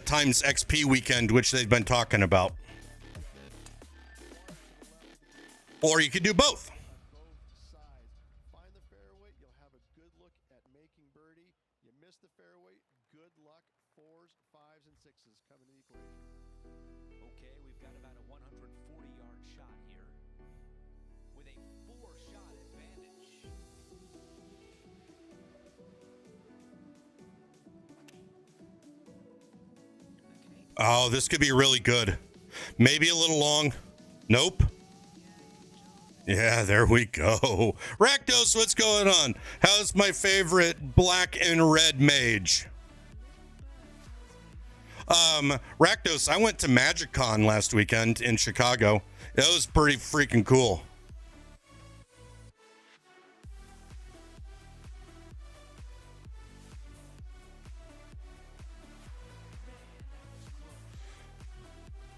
times XP weekend, which they've been talking about. Or you could do both. Find the fairway, you'll have a good look at making birdie. You miss the fairway, good luck. 4s, 5s, and 6s coming to the equation. Okay, we've got about a 140-yard shot here with a 4-shot advantage. Oh, this could be really good. Maybe a little long. Nope. Yeah, there we go. Rakdos, what's going on? How's my favorite black and red mage? Rakdos, I went to MagicCon last weekend in Chicago. It was pretty freaking cool.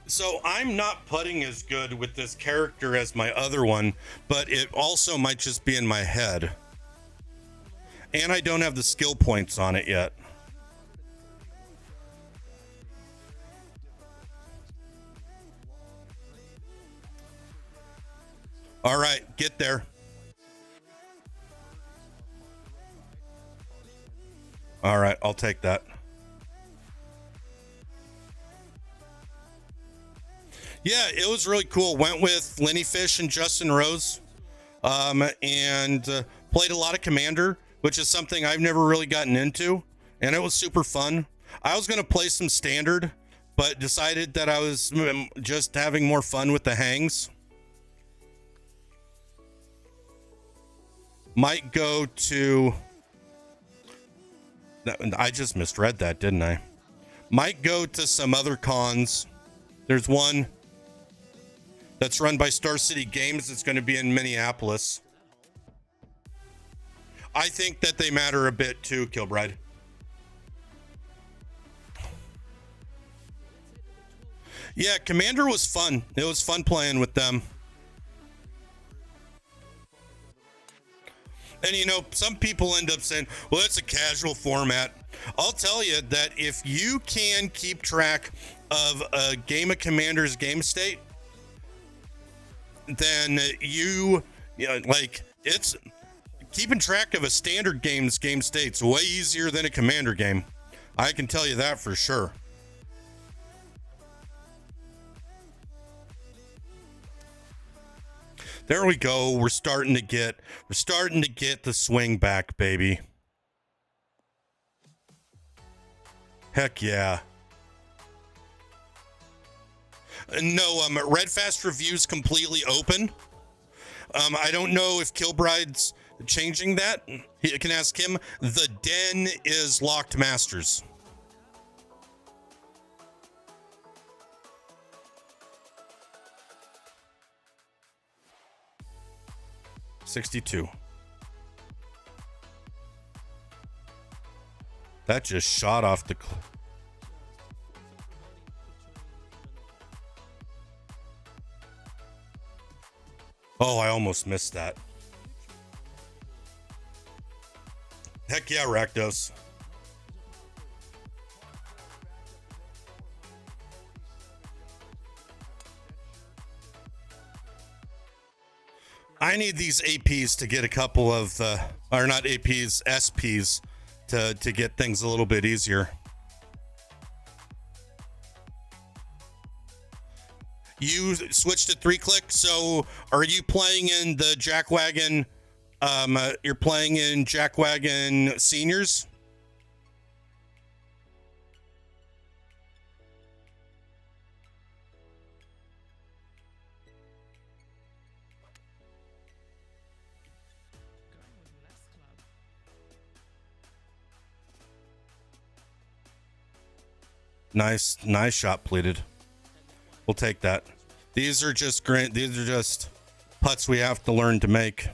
So I'm not putting as good with this character as my other one, but it also might just be in my head. And I don't have the skill points on it yet. All right, get there. All right, I'll take that. Yeah, it was really cool. Went with Lenny Fish and Justin Rose, and played a lot of Commander, which is something I've never really gotten into, and it was super fun. I was going to play some Standard, but decided that I was just having more fun with the hangs. Might go to... I just misread that, didn't I? Might go to some other cons. There's one that's run by Star City Games. It's going to be in Minneapolis. I think that they matter a bit too, Kilbride. Yeah, Commander was fun. It was fun playing with them. And you know, some people end up saying, well, it's a casual format. I'll tell you that if you can keep track of a game of Commander's game state, then you know, like, it's keeping track of a Standard game's game state's way easier than a Commander game. I can tell you that for sure. There we go. We're starting to get the swing back, baby. Heck yeah. No, Red Fast Review's completely open. I don't know if Kilbride's changing that. You can ask him. The Den is locked masters. $62. That just shot off the Oh, I almost missed that. Heck yeah, Rakdos. I need these APs to get a couple of, or not APs, SPs to get things a little bit easier. You switched to 3-click, so are you playing in the Jackwagon? You're playing in Jackwagon Seniors? Nice shot, Pleated. We'll take that. These are just putts we have to learn to make.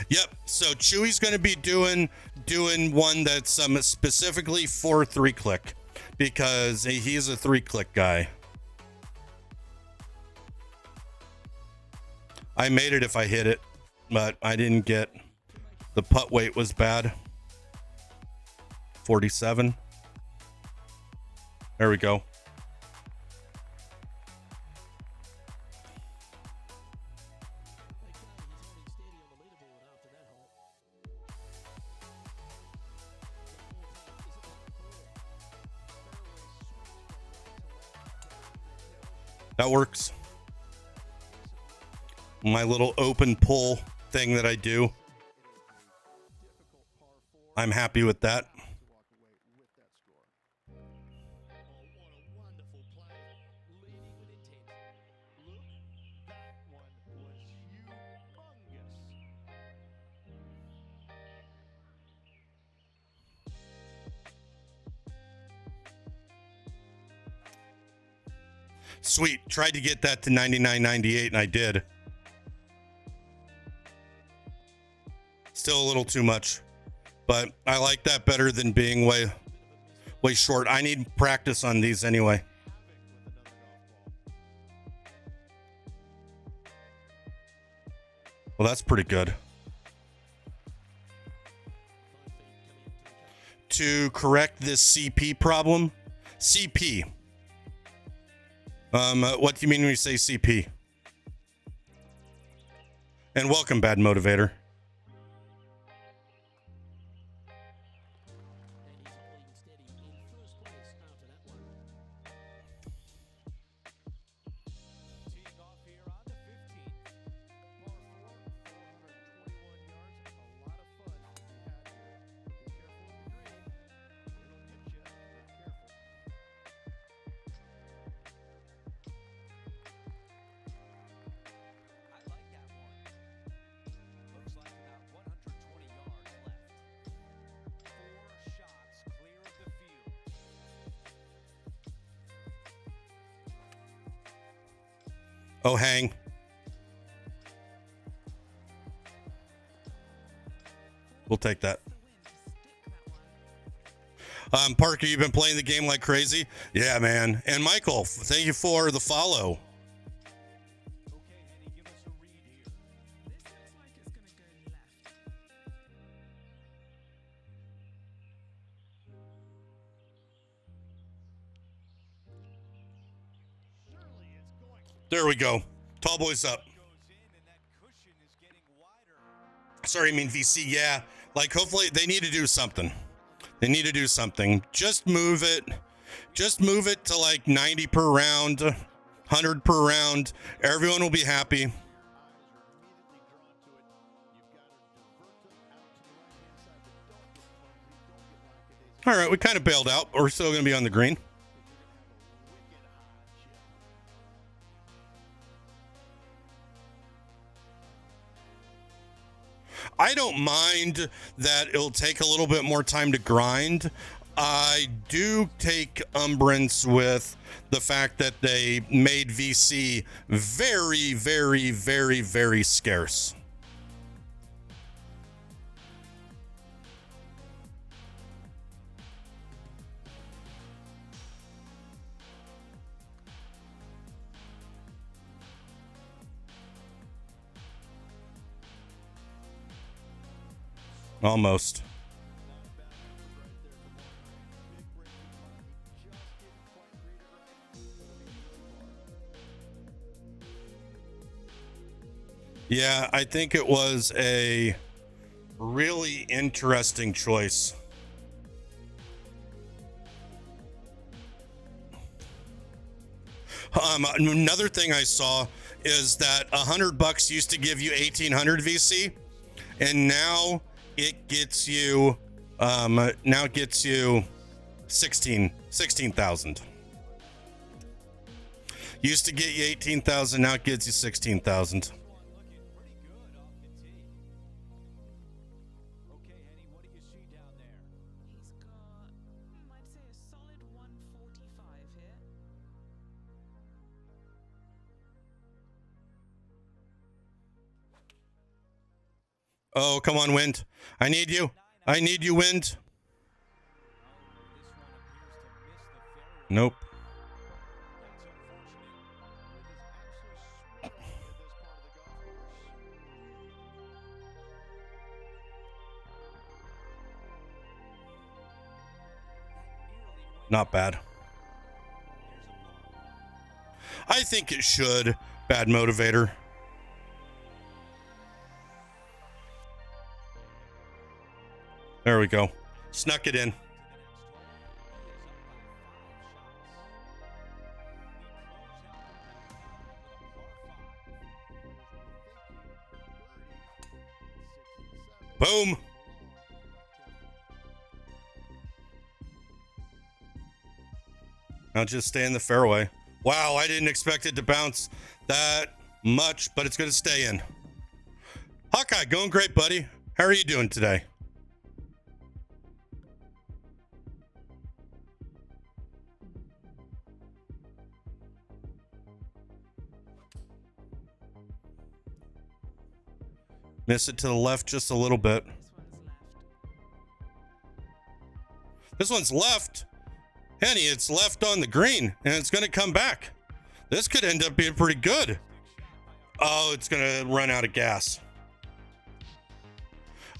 Yep. So Chewy's going to be doing one that's specifically for 3-click because he's a 3-click guy. I made it if I hit it, but I didn't get the putt weight was bad. 47. There we go. That works. My little open pull thing that I do. I'm happy with that. Sweet. Tried to get that to 99.98 and I did. Still a little too much, but I like that better than being way short. I need practice on these anyway. Well, that's pretty good. To correct this CP problem. CP. What do you mean when you say CP? And welcome, Bad Motivator. Teeing off here on the 15th. Par 4, 421 yards. A lot of fun to be had here. Be careful with the green. It'll get you if you're not careful. I like that one. Looks like about 120 yards left. 4 shots clear of the field. Oh, hang. We'll take that. The win to stick that one. Parker, you've been playing the game like crazy? Yeah, man. And Michael, thank you for the follow. Okay, Henny, give us a read here. This looks like it's going to go left. Surely it's going to There we go. Tall boys up. goes in, and that cushion is getting wider. Sorry, I mean VC. Yeah, like hopefully they need to do something. They need to do something. Just move it. Just move it to like 90 per round, 100 per round. Everyone will be happy. Eyes are immediately drawn to it. You've got to divert them out to the right-hand side, but don't get clumsy, don't get lackadaisical. All right, we kind of bailed out. We're still going to be on the green. You're going to have a wicked high chip. I don't mind that it'll take a little bit more time to grind. I do take umbrance with the fact that they made VC very, very, very, very scarce. Almost. Yeah, I think it was a really interesting choice. Another thing I saw is that $100 used to give you 1800 VC, and now it gets you now it gets you 16,000. Used to get you 18,000, now it gets you 16,000. Looking pretty good off the tee. Okay, Henny, what do you see down there? He's got, I'd say a solid 145 here. Oh, come on, wind. I need you. I need you, wind. This one appears to miss the fairway. Nope. That's unfortunate. It is actually swirling in this part of the golf course. Not bad. I think it should. Bad motivator. There we go. Snuck it in. Boom. Now just stay in the fairway. Wow, I didn't expect it to bounce that much, but it's going to stay in. Hawkeye, going great, buddy. How are you doing today? Miss it to the left just a little bit. This one's left. This one's left. Henny, it's left on the green, and it's going to come back. This could end up being pretty good. Oh, it's going to run out of gas.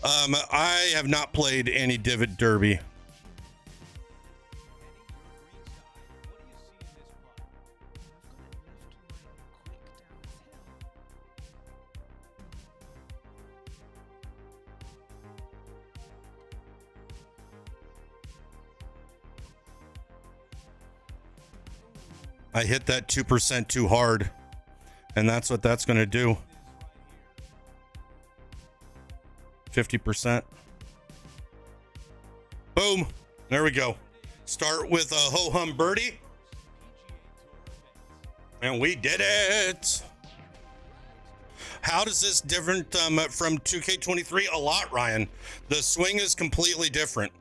I have not played any Divot Derby. I hit that 2% too hard, and that's what that's going to do. 50%. Boom. There we go. Start with a ho-hum birdie. And we did it. How does this different from 2K23? A lot, Ryan. The swing is completely different.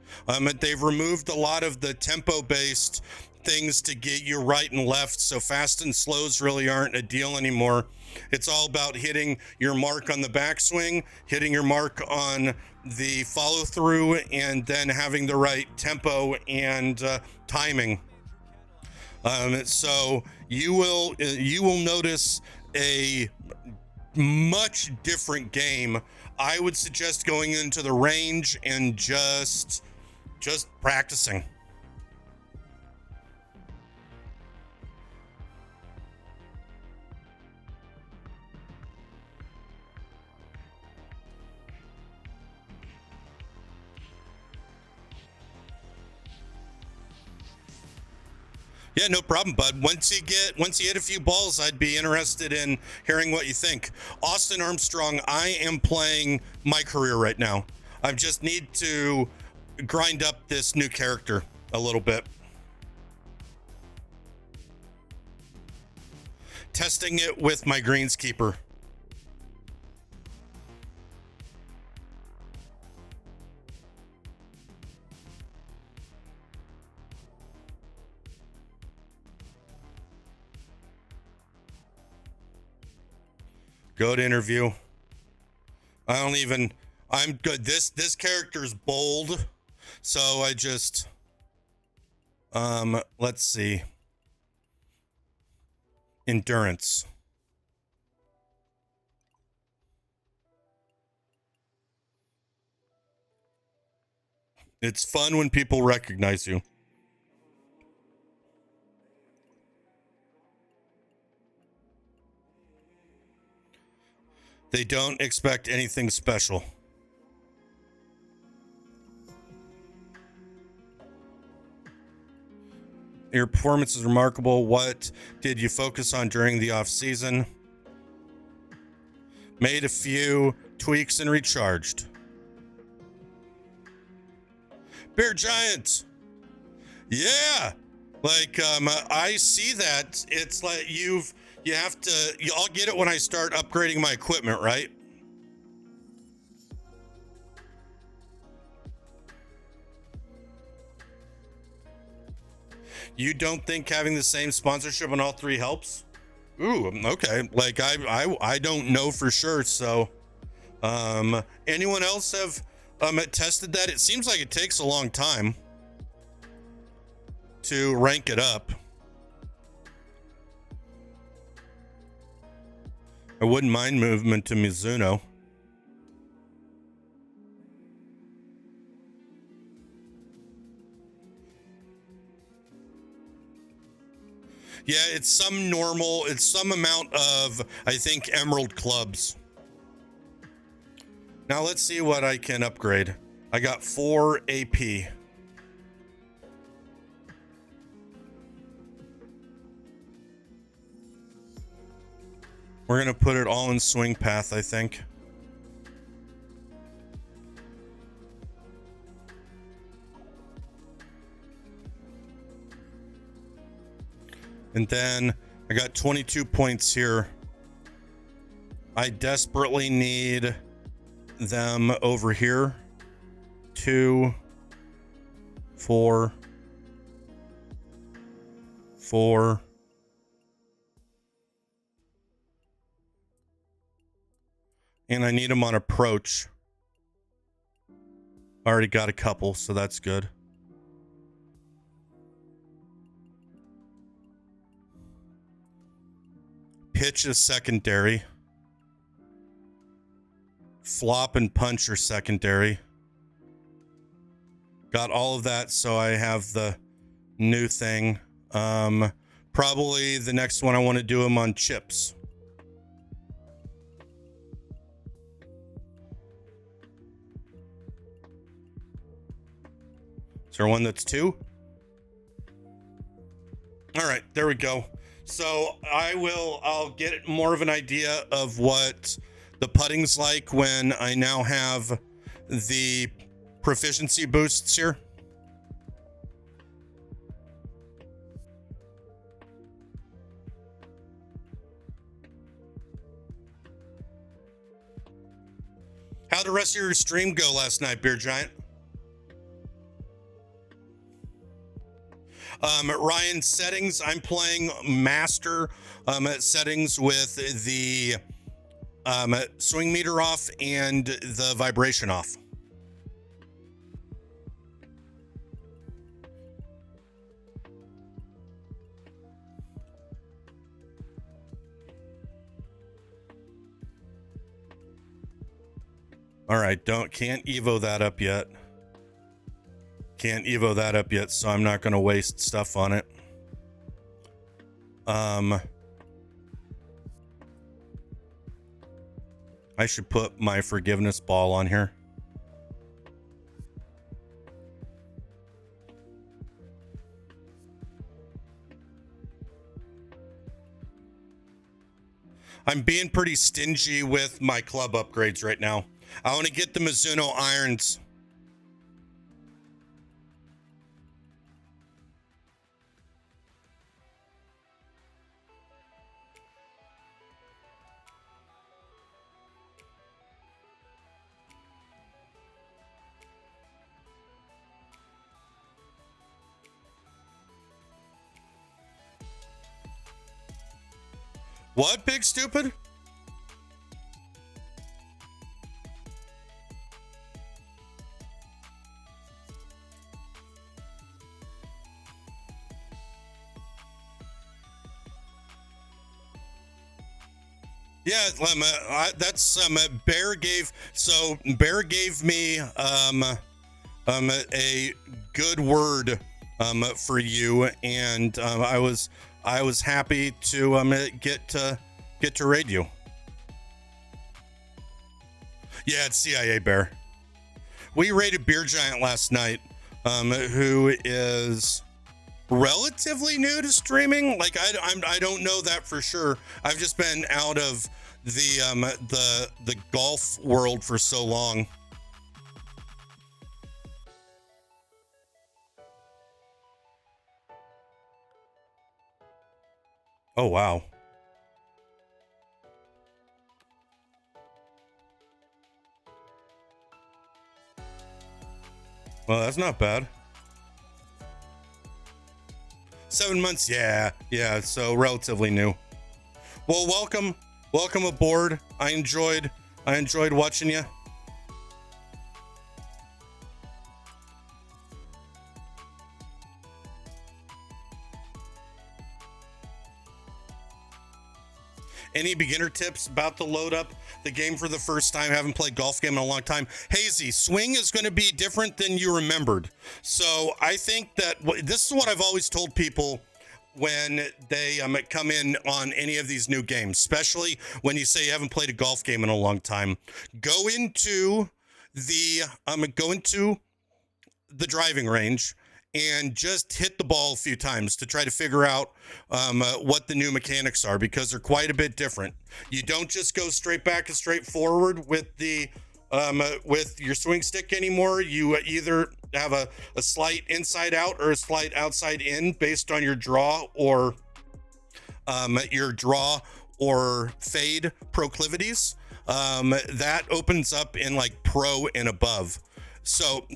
They've removed a lot of the tempo-based things to get you right and left, so fast and slows really aren't a deal anymore. It's all about hitting your mark on the backswing, hitting your mark on the follow through, and then having the right tempo and timing. So you will notice a much different game. I would suggest going into the range and just practicing. Yeah, no problem, bud. Once you hit a few balls, I'd be interested in hearing what you think. Austin Armstrong, I am playing my career right now. I just need to grind up this new character a little bit. Testing it with my greenskeeper. Good interview. I'm good. This character's bold. So I just, let's see. Endurance. It's fun when people recognize you. They don't expect anything special. Your performance is remarkable. What did you focus on during the off season? Made a few tweaks and recharged. Bear Giant. Yeah. Like, I see that. It's like I'll get it when I start upgrading my equipment, right? You don't think having the same sponsorship on all three helps? Ooh, okay. Like I don't know for sure. So, anyone else have tested that? It seems like it takes a long time to rank it up. I wouldn't mind movement to Mizuno. Yeah, it's some amount of, I think, emerald clubs. Now let's see what I can upgrade. I got 4 AP. We're going to put it all in swing path, I think. And then I got 22 points here. I desperately need them over here. 2, 4, 4. And I need them on approach. I already got a couple, so that's good. Pitch is secondary. flop and punch are secondary. Got all of that, so I have the new thing. Probably the next one I want to do them on chips. Is there one that's 2? All right, there we go. So I'll get more of an idea of what the putting's like when I now have the proficiency boosts here. How'd the rest of your stream go last night, Beer Giant? Ryan, settings, I'm playing master settings with the swing meter off and the vibration off. All right, can't Evo that up yet. Can't Evo that up yet, so I'm not going to waste stuff on it. I should put my forgiveness ball on here. I'm being pretty stingy with my club upgrades right now. I want to get the Mizuno irons. What, Big Stupid? Yeah, that's Bear gave me a good word for you, and I was happy to get to raid you. Yeah, it's CIA Bear. We raided Beer Giant last night, who is relatively new to streaming. Like I don't know that for sure. I've just been out of the golf world for so long. Oh wow. Well, that's not bad. 7 months, yeah, so relatively new. Well, welcome aboard. I enjoyed watching you. Any beginner tips about to load up the game for the first time? Haven't played golf game in a long time. Hazy, swing is going to be different than you remembered. So I think that this is what I've always told people when they come in on any of these new games, especially when you say you haven't played a golf game in a long time. Go into the driving range and just hit the ball a few times to try to figure out what the new mechanics are, because they're quite a bit different. You don't just go straight back and straight forward with the with your swing stick anymore. You either have a slight inside out or a slight outside in based on your draw or fade proclivities. That opens up in like pro and above. So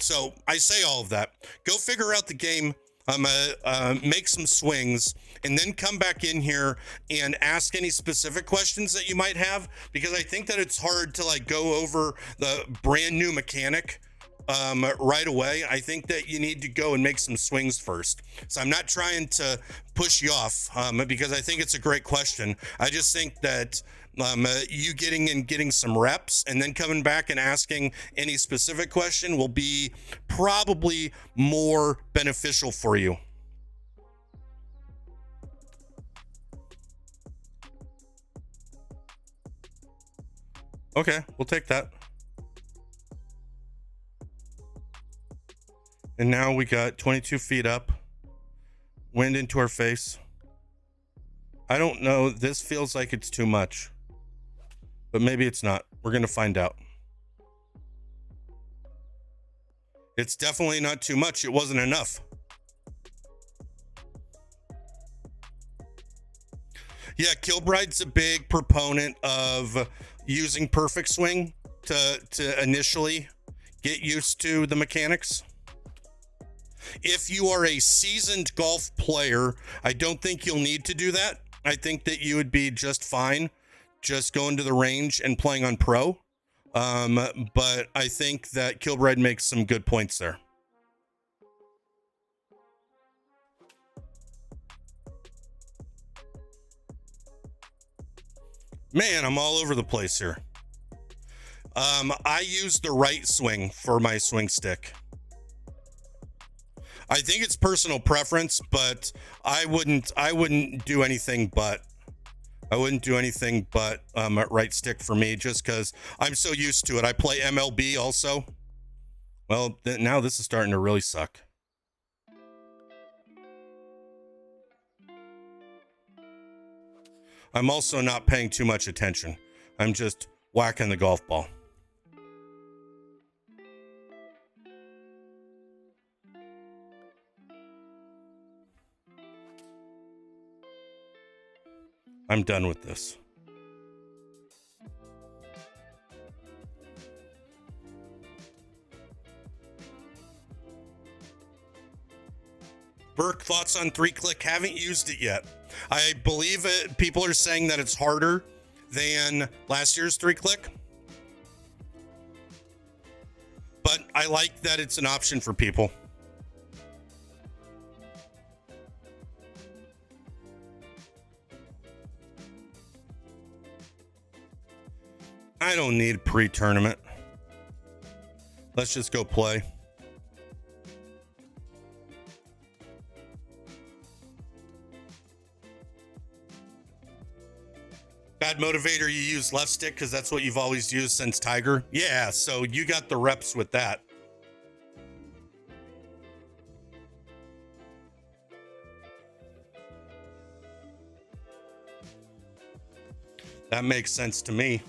I say all of that. Go figure out the game, make some swings, and then come back in here and ask any specific questions that you might have, because I think that it's hard to like go over the brand new mechanic right away. I think that you need to go and make some swings first. So I'm not trying to push you off because I think it's a great question. I just think that you getting some reps and then coming back and asking any specific question will be probably more beneficial for you. Okay, we'll take that. And now we got 22 feet up, wind into our face. I don't know. This feels like it's too much, but maybe it's not. We're going to find out. It's definitely not too much. It wasn't enough. Yeah, Kilbride's a big proponent of using perfect swing to initially get used to the mechanics. If you are a seasoned golf player, I don't think you'll need to do that. I think that you would be just fine just going to the range and playing on pro. But I think that Kilbride makes some good points there. Man, I'm all over the place here. I use the right swing for my swing stick. I think it's personal preference, but I wouldn't do anything but right stick for me just because I'm so used to it. I play MLB also. Well, now this is starting to really suck. I'm also not paying too much attention. I'm just whacking the golf ball. I'm done with this. Burke, thoughts on 3-click? Haven't used it yet. I believe it. People are saying that it's harder than last year's 3-click. But I like that it's an option for people. I don't need pre-tournament. Let's just go play. Bad motivator, you use left stick because that's what you've always used since Tiger? Yeah, so you got the reps with that. That makes sense to me.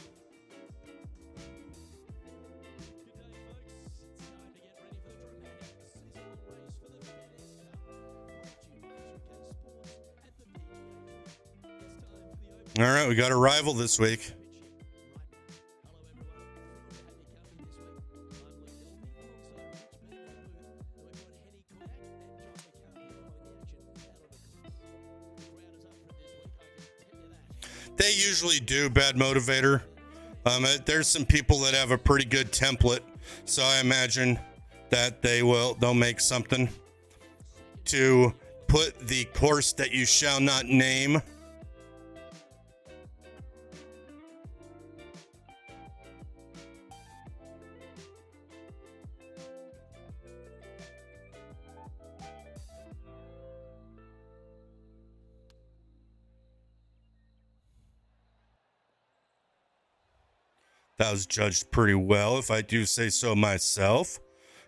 All right, we got a rival this week. They usually do, Bad Motivator. There's some people that have a pretty good template, so I imagine that they'll make something to put the course that you shall not name. That was judged pretty well, if I do say so myself.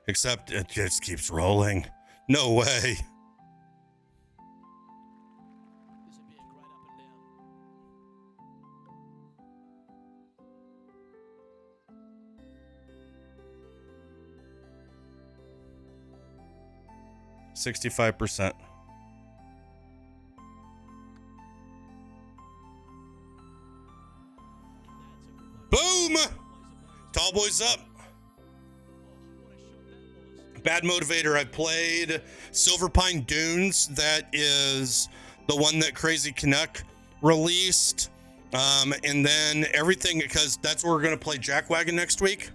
Except it just keeps rolling. No way. $65%. Boom! Tall boys up. Bad Motivator, I played Silver Pine Dunes. That is the one that Crazy Canuck released. And then everything, because that's where we're going to play Jackwagon next week.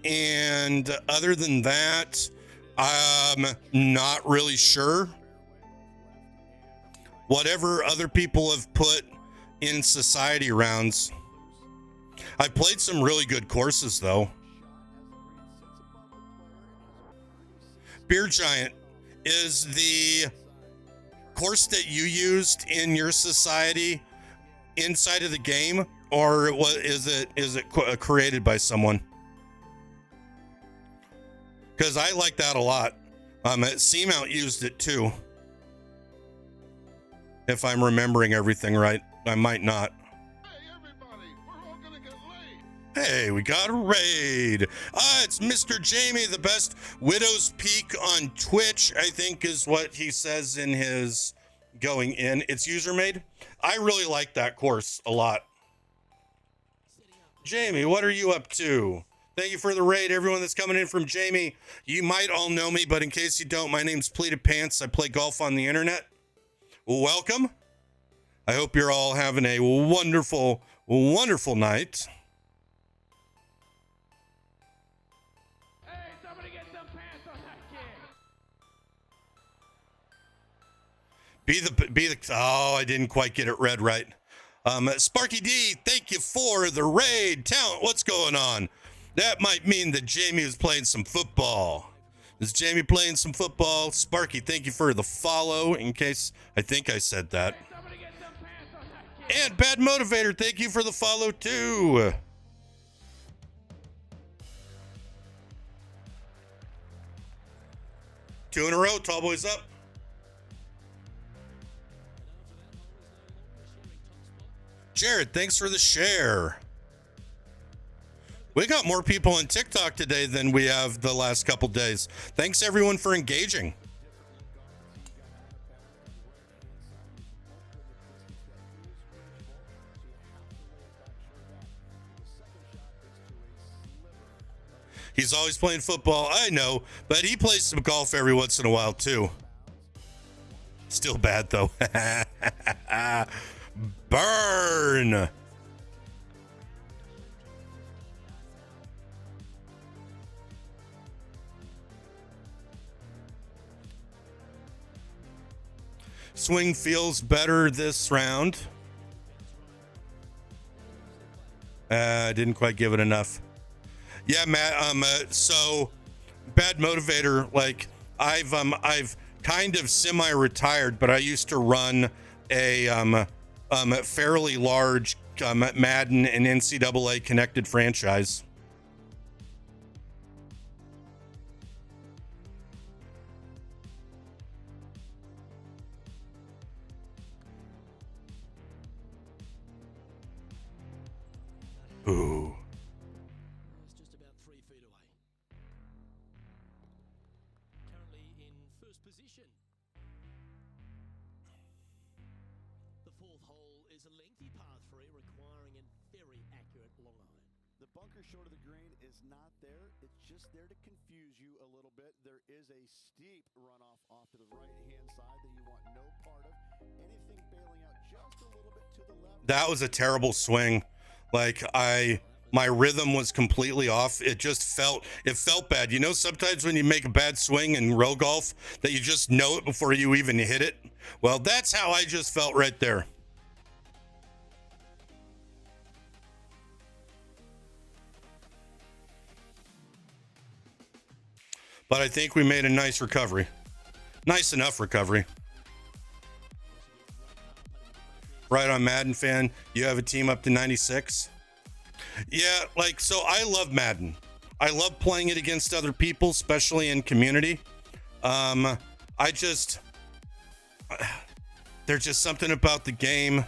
And other than that, I'm not really sure. Whatever other people have put in society rounds. I played some really good courses though. Beer Giant, is the course that you used in your society inside of the game, or what is it created by someone? Because I like that a lot. Seamount used it too. If I'm remembering everything right. I might not. Hey, everybody, we're all gonna get laid. Hey, we got a raid. It's Mr. Jamie, the best Widow's Peak on Twitch, I think is what he says in his going in. It's user made. I really like that course a lot. Jamie, what are you up to? Thank you for the raid, everyone that's coming in from Jamie. You might all know me, but in case you don't, my name's Pleated Pants. I play golf on the internet. Welcome. I hope you're all having a wonderful, wonderful night. Hey, somebody get some pants on that kid. Oh, I didn't quite get it read right. Sparky D, thank you for the raid. Talent, what's going on? That might mean that Jamie is playing some football. Is Jamie playing some football? Sparky, thank you for the follow, in case I think I said that. Hey, somebody get some pants on that kid. And Bad Motivator, thank you for the follow too. Two in a row, tall boys up. Jared, thanks for the share. We got more people on TikTok today than we have the last couple days. Thanks everyone for engaging. He's always playing football, I know, but he plays some golf every once in a while too. Still bad though. Burn. Swing feels better this round. I didn't quite give it enough. Yeah, Matt. So Bad Motivator. Like I've kind of semi-retired, but I used to run a fairly large Madden and NCAA connected franchise. Ooh. It's just about 3 feet away. Currently in first position. The fourth hole is a lengthy par 3 requiring a very accurate long iron. The bunker short of the green is not there. It's just there to confuse you a little bit. There is a steep runoff off to the right-hand side that you want no part of. Anything bailing out just a little bit to the left. That was a terrible swing. Like my rhythm was completely off. It felt bad. You know, sometimes when you make a bad swing in row golf that you just know it before you even hit it. Well, that's how I just felt right there. But I think we made a nice recovery. Nice enough recovery. Right on, Madden fan. You have a team up to 96. Yeah, like, so I love Madden. I love playing it against other people, especially in community. There's just something about the game.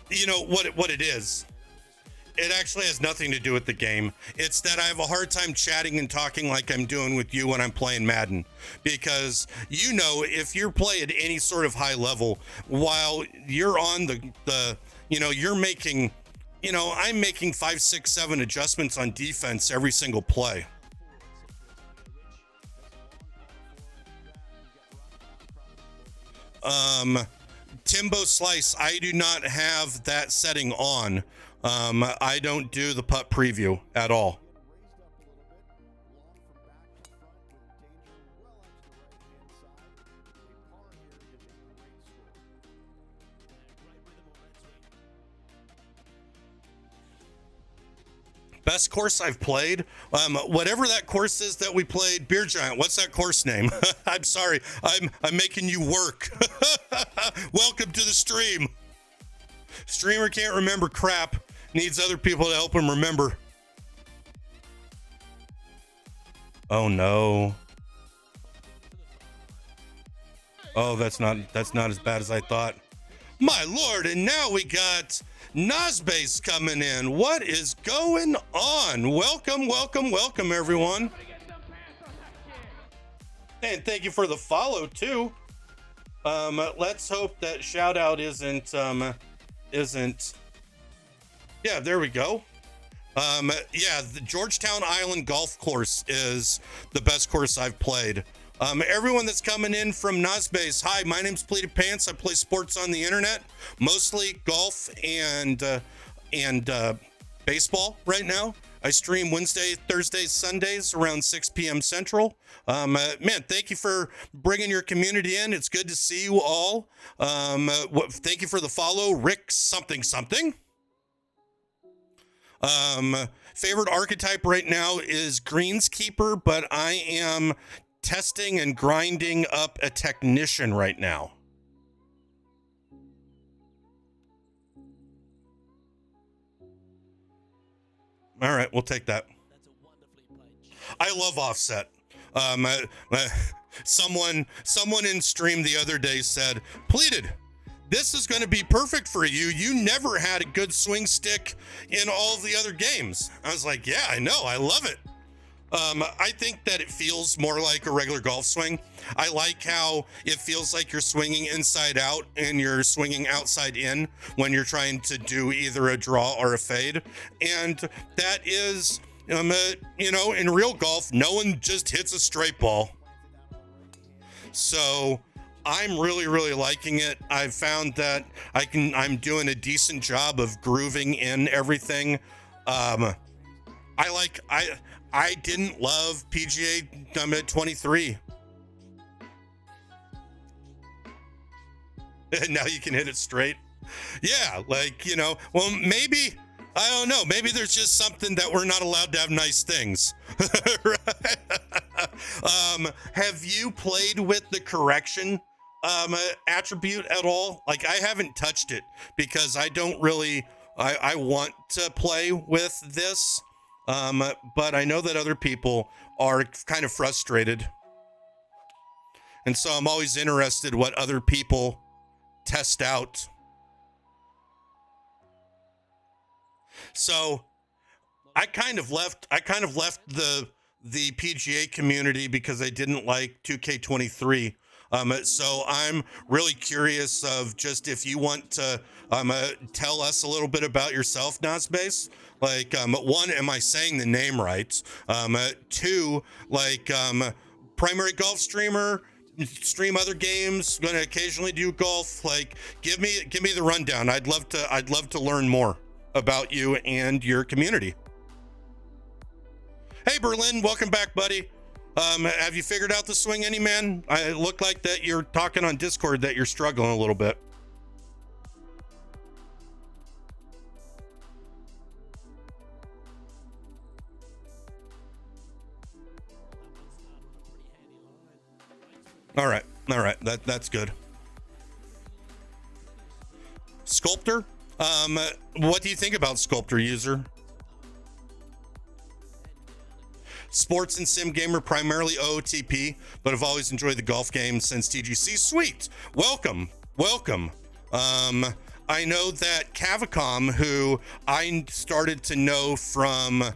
You know what it is? It actually has nothing to do with the game. It's that I have a hard time chatting and talking like I'm doing with you when I'm playing Madden. Because, you know, if you're playing at any sort of high level, while you're on you're making, I'm making 5, 6, 7 adjustments on defense every single play. Timbo Slice, I do not have that setting on. I don't do the putt preview at all. Best course I've played, whatever that course is that we played, Beer Giant. What's that course name? I'm sorry, I'm making you work. Welcome to the stream. Streamer can't remember crap. Needs other people to help him remember. Oh no. Oh, that's not as bad as I thought. My lord, and now we got Nosbase coming in. What is going on? Welcome, welcome, welcome, everyone. And thank you for the follow too. Let's hope that shout out isn't. Yeah, there we go. Yeah, the Georgetown Island Golf Course is the best course I've played. Everyone that's coming in from Nosbase, hi, my name's Pleated Pants. I play sports on the internet, mostly golf and baseball right now. I stream Wednesday, Thursdays, Sundays around 6 p.m. Central. Man, thank you for bringing your community in. It's good to see you all. Thank you for the follow, Rick something. Favorite archetype right now is Greenskeeper, but I am testing and grinding up a technician right now. All right, we'll take that. I love Offset. Someone in stream the other day said, Pleated, this is going to be perfect for you. You never had a good swing stick in all the other games. I was like, yeah, I know. I love it. I think that it feels more like a regular golf swing. I like how it feels like you're swinging inside out and you're swinging outside in when you're trying to do either a draw or a fade. And that is, you know, in real golf, no one just hits a straight ball. So I'm really liking it. I've found that I'm doing a decent job of grooving in everything. I didn't love PGA 23. And now you can hit it straight. Yeah, like, you know, well, maybe, I don't know, maybe there's just something that we're not allowed to have nice things. Right? Have you played with the correction attribute at all? Like, I haven't touched it because I don't really, I want to play with this. But I know that other people are kind of frustrated. And so I'm always interested what other people test out. So I kind of left the PGA community because I didn't like 2K23. So I'm really curious of just if you want to tell us a little bit about yourself, Nosbase. Like, one, am I saying the name right? Two, like, primary golf streamer, stream other games, gonna occasionally do golf. Like, give me the rundown. I'd love to learn more about you and your community. Hey, Berlin, welcome back, buddy. Have you figured out the swing any, man? It looked like that you're talking on Discord that you're struggling a little bit. All right. That's good. Sculptor? What do you think about Sculptor, user? Sports and sim gamer, primarily OOTP, but I've always enjoyed the golf game since TGC. Sweet. Welcome. I know that Cavicom, who I started to know from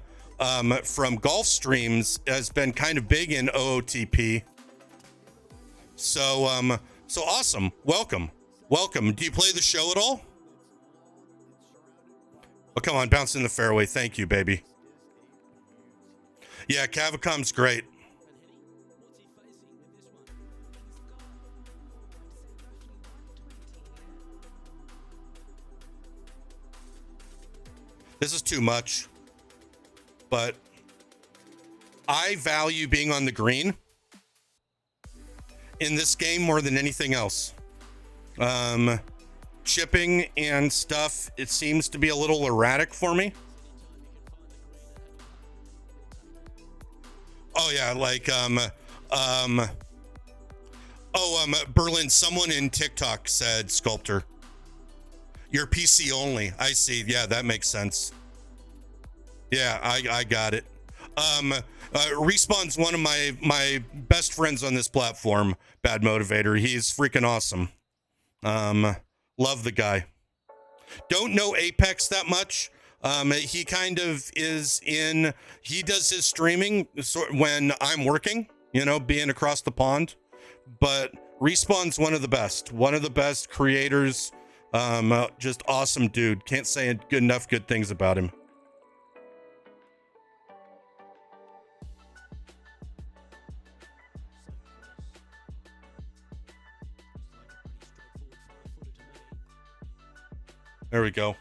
golf streams, has been kind of big in OOTP. So awesome. Welcome. Do you play the show at all? Oh, come on, bounce in the fairway. Thank you, baby. Yeah, Cavicom's great. This is too much. But I value being on the green in this game more than anything else. Chipping and stuff, it seems to be a little erratic for me. Oh yeah, like Berlin, someone in TikTok said Sculptor. You're PC only. I see. Yeah, that makes sense. Yeah, I got it. Respawn's one of my best friends on this platform, Bad Motivator. He's freaking awesome. Love the guy. Don't know Apex that much. He kind of is in, he does his streaming when I'm working, you know, being across the pond. But Respawn's one of the best creators. Just awesome dude. Can't say good things about him. There we go.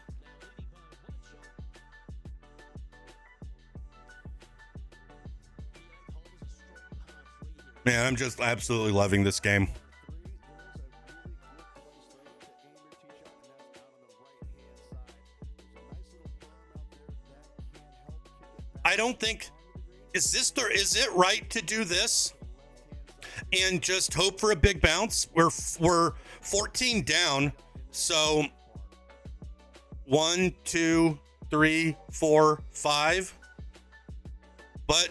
Man, I'm just absolutely loving this game. I don't think, is it right to do this and just hope for a big bounce? We're 14 down, so 1, 2, 3, 4, 5. But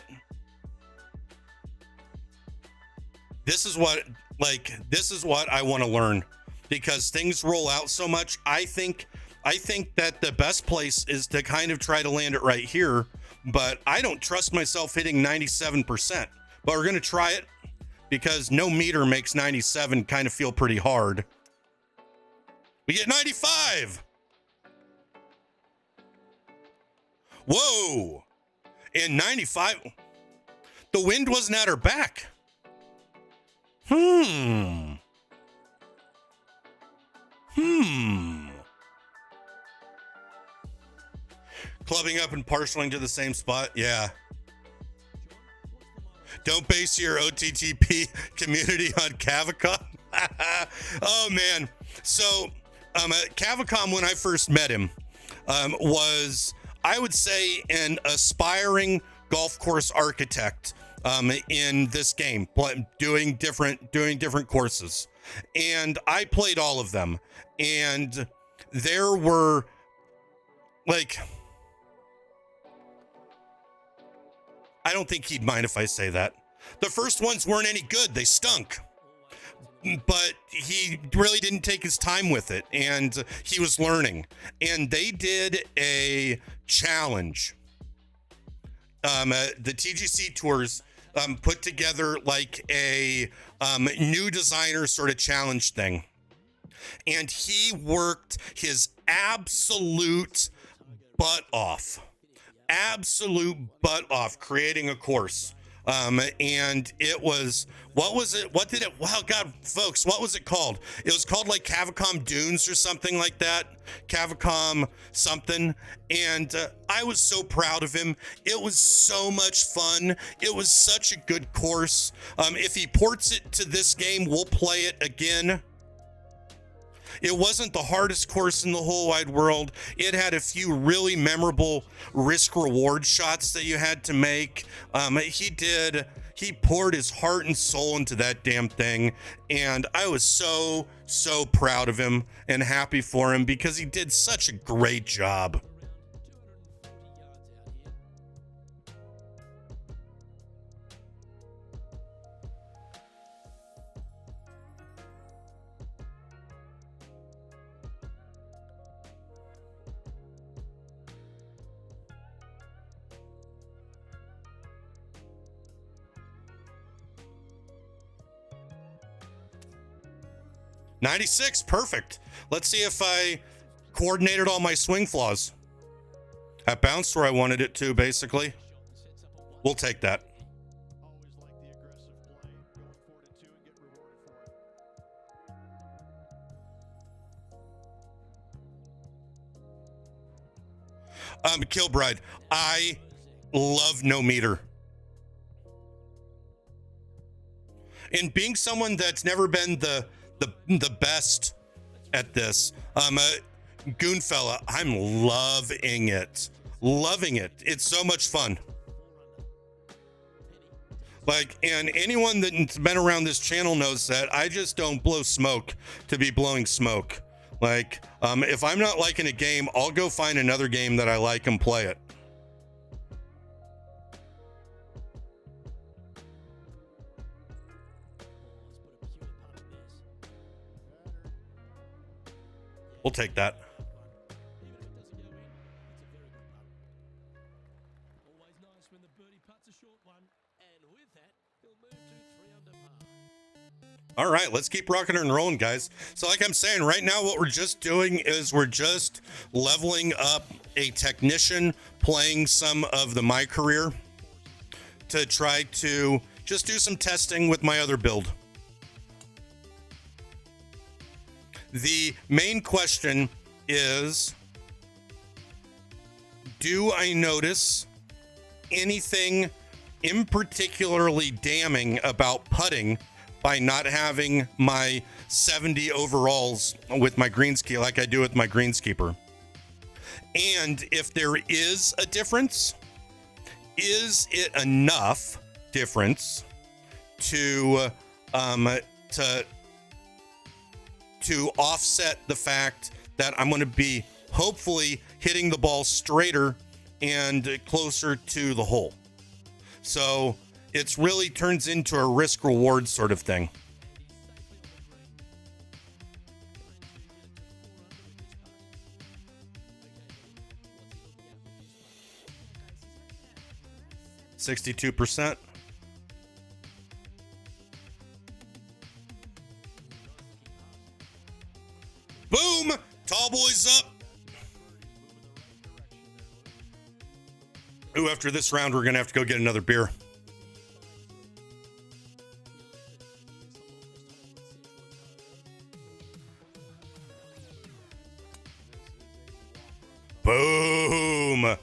this is what I want to learn, because things roll out so much. I think that the best place is to kind of try to land it right here, but I don't trust myself hitting 97%. But we're going to try it, because no meter makes 97 kind of feel pretty hard. We get 95. Whoa. And 95. The wind wasn't at her back. Clubbing up and parceling to the same spot. Yeah. Don't base your OTTP community on Cavicom. Oh man. So, Cavicom, when I first met him, was, I would say, an aspiring golf course architect in this game, doing different courses. And I played all of them. And there were, like, I don't think he'd mind if I say that. The first ones weren't any good. They stunk. But he really didn't take his time with it, and he was learning. And they did a challenge. The TGC Tours put together like a new designer sort of challenge thing. And he worked his absolute butt off creating a course. And it was, wow, God, folks, what was it called? It was called like Cavicom Dunes or something like that. Cavicom something. And I was so proud of him. It was so much fun. It was such a good course. If he ports it to this game, we'll play it again. It wasn't the hardest course in the whole wide world. It had a few really memorable risk-reward shots that you had to make. He poured his heart and soul into that damn thing. And I was so proud of him and happy for him, because he did such a great job. 96, perfect. Let's see if I coordinated all my swing flaws. That bounced where I wanted it to, basically. We'll take that. Always like the aggressive play. Going for it at 2 and get rewarded for it. Kilbride, I love no meter. And being someone that's never been the best at this, Goonfella, I'm loving it. Loving it. It's so much fun. Like, and anyone that's been around this channel knows that I just don't blow smoke to be blowing smoke. Like, if I'm not liking a game, I'll go find another game that I like and play it. We'll take that. Always nice when the birdie putt's a short one. And with that, he'll move to 3 under par. All right, let's keep rocking and rolling, guys. So like I'm saying, right now what we're just doing is we're just leveling up a technician, playing some of the My Career to try to just do some testing with my other build. The main question is, do I notice anything in particularly damning about putting by not having my 70 overalls with my greenskeeper like I do with my greenskeeper? And if there is a difference, is it enough difference to offset the fact that I'm going to be hopefully hitting the ball straighter and closer to the hole? So it's really turns into a risk reward sort of thing. Guys, he's only at 62%. Boom! Tall boys up. Ooh, after this round, we're going to have to go get another beer. Boom!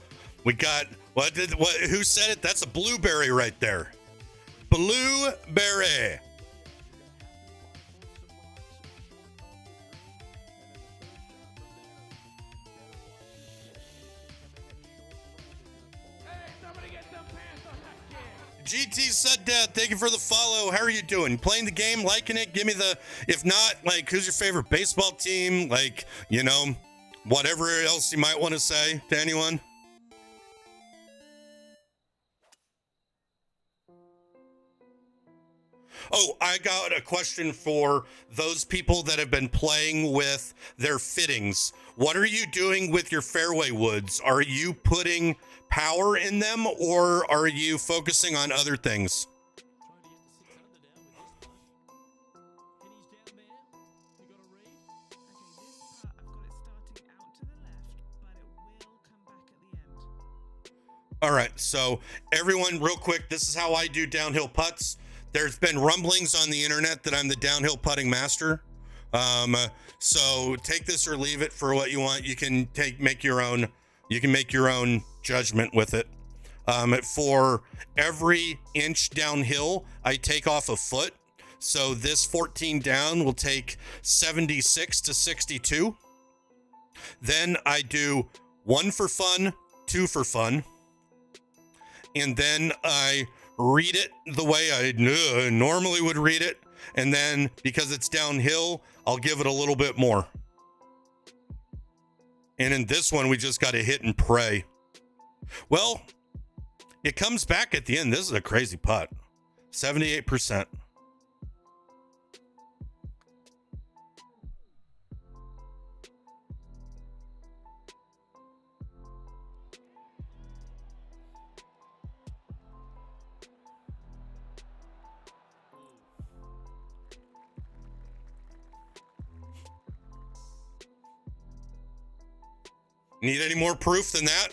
We got, who said it? That's a blueberry right there. Blueberry. GT Suddeath, thank you for the follow. How are you doing? Playing the game, liking it? Give me the, if not, like, who's your favorite baseball team? Like, you know, whatever else you might want to say to anyone. Oh, I got a question for those people that have been playing with their fittings. What are you doing with your fairway woods? Are you putting power in them, or are you focusing on other things? Okay, this putt, I've got it starting out to the left, but it will come back at the end. All right, so everyone, real quick, this is how I do downhill putts. There's been rumblings on the internet that I'm the downhill putting master. So take this or leave it for what you want. You can make your own judgment with it. For every inch downhill, I take off a foot. So this 14 down will take 76 to 62. Then I do 1 for fun, 2 for fun. And then I read it the way I normally would read it. And then because it's downhill, I'll give it a little bit more. And in this one, we just got to hit and pray. Well, it comes back at the end. This is a crazy putt. 78%. Need any more proof than that?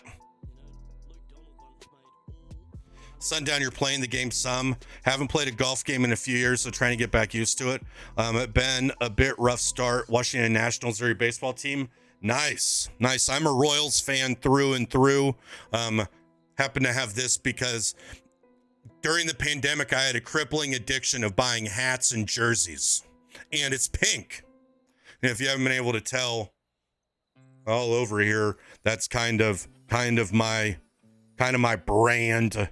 Sundown, you're playing the game some. Haven't played a golf game in a few years, so trying to get back used to it. It's been a bit rough start. Washington Nationals are your baseball team. Nice. Nice. I'm a Royals fan through and through. Happen to have this because during the pandemic, I had a crippling addiction of buying hats and jerseys. And it's pink. And if you haven't been able to tell all over here, that's kind of my brand.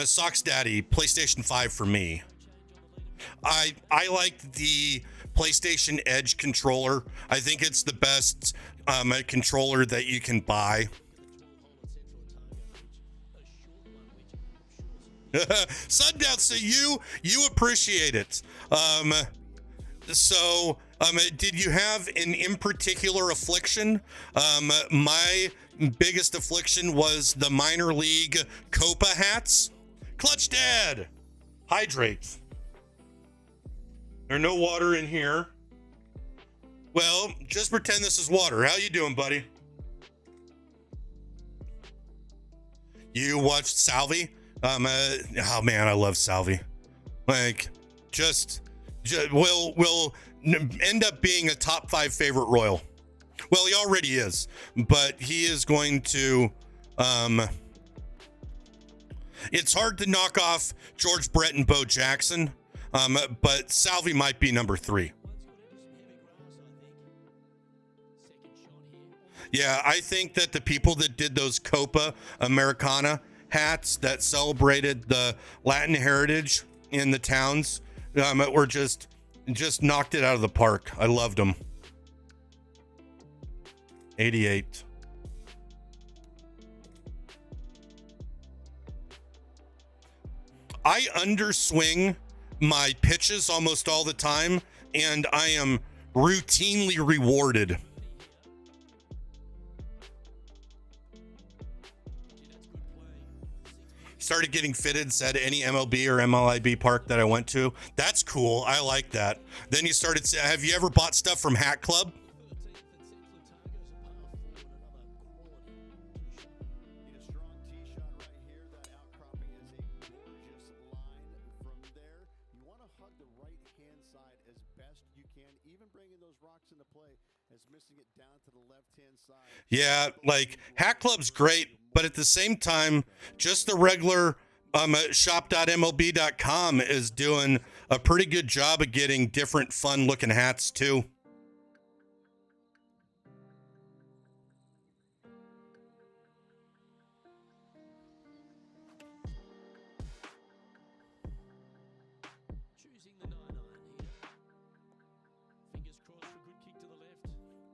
Sox Daddy, PlayStation 5 for me. I like the PlayStation Edge controller. I think it's the best controller that you can buy. Sundown, so you appreciate it. Did you have an in particular affliction? My biggest affliction was the minor league Copa hats. Clutch Dad, hydrate. There's no water in here. Well, just pretend this is water. How you doing, buddy? You watched Salvi? Oh man, I love Salvi. Like, will end up being a top 5 favorite Royal. Well, he already is, but he is going to. It's hard to knock off George Brett and Bo Jackson, but Salvi might be number 3. Yeah, I think that the people that did those Copa Americana hats that celebrated the Latin heritage in the towns were just knocked it out of the park. I loved them. 88. I underswing my pitches almost all the time, and I am routinely rewarded. Started getting fitted at any MLB or MLIB park that I went to. That's cool. I like that. Then you started. Have you ever bought stuff from Hat Club? Yeah, like Hat Club's great, but at the same time, just the regular shop.mlb.com is doing a pretty good job of getting different fun looking hats too.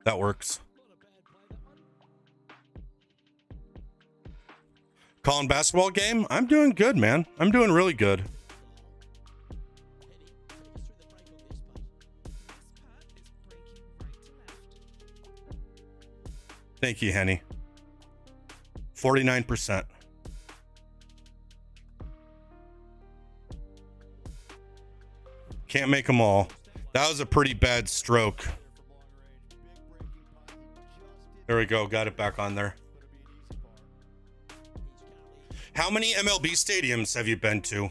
That works. Calling basketball game? I'm doing good, man. I'm doing really good. Thank you, Henny. 49%. Can't make them all. That was a pretty bad stroke. There we go. Got it back on there. How many MLB stadiums have you been to?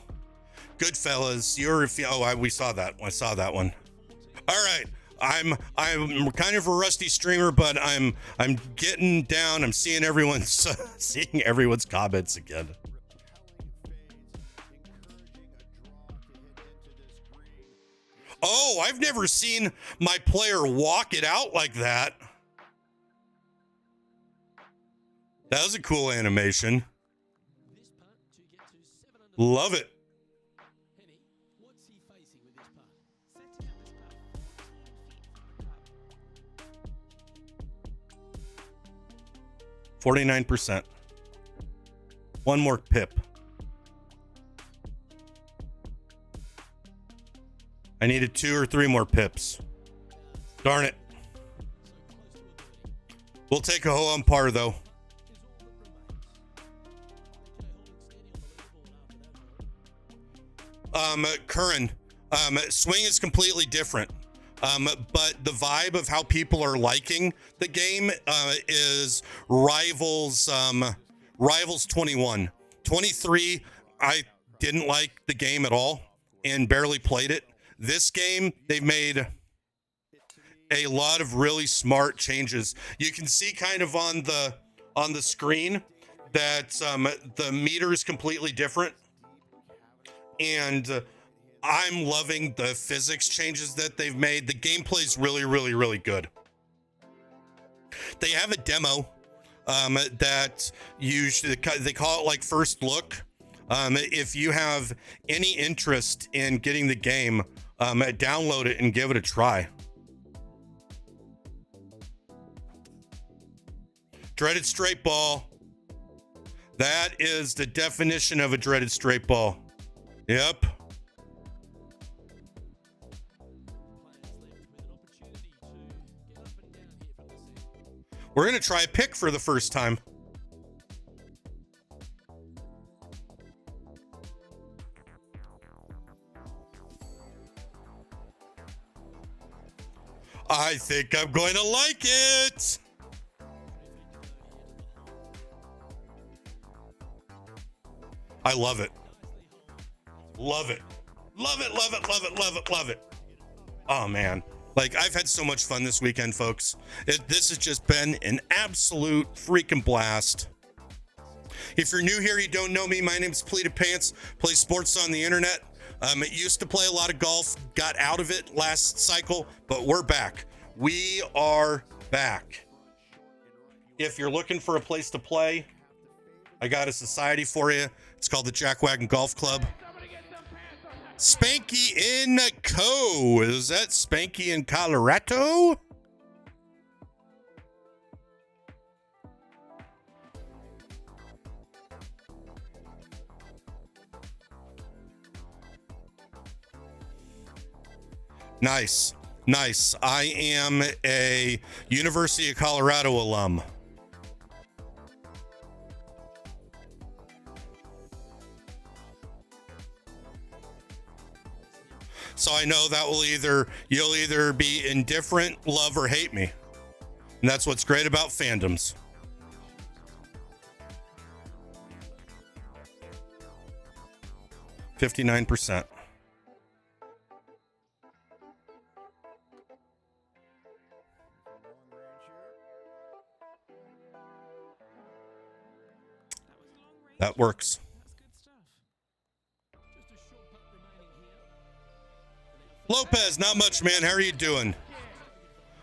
Goodfellas, we saw that. I saw that one. All right. I'm kind of a rusty streamer, but I'm getting down. I'm seeing everyone's comments again. Oh, I've never seen my player walk it out like that. That was a cool animation. Love it. Henny, what's he facing with this putt? Setting up his putt 14 feet from the cup. 49%. One more pip. I needed 2 or 3 more pips. Darn it. We'll take a hole on par though. Curran, swing is completely different. But the vibe of how people are liking the game is Rivals 21. 23, didn't like the game at all and barely played it. This game, they've made a lot of really smart changes. You can see kind of on the screen that the meter is completely different, and I'm loving the physics changes that they've made. The gameplay's really, really, really good. They have a demo that usually they call it like first look. If you have any interest in getting the game, download it and give it a try. Dreaded straight ball. That is the definition of a dreaded straight ball. Yep. We're going to try a pick for the first time. I think I'm going to like it. I love it. Love it. Love it, love it, love it, love it, love it. Oh, man. Like, I've had so much fun this weekend, folks. This has just been an absolute freaking blast. If you're new here, you don't know me, my name's Pleated Pants, play sports on the internet. Used to play a lot of golf, got out of it last cycle, but we're back. We are back. If you're looking for a place to play, I got a society for you. It's called the Jackwagon Golf Club. Spanky in Co. Is that Spanky in Colorado? Nice. Nice. I am a University of Colorado alum. So I know that you'll either be indifferent, love, or hate me. And that's what's great about fandoms. $59%. That works. Lopez, not much, man. How are you doing?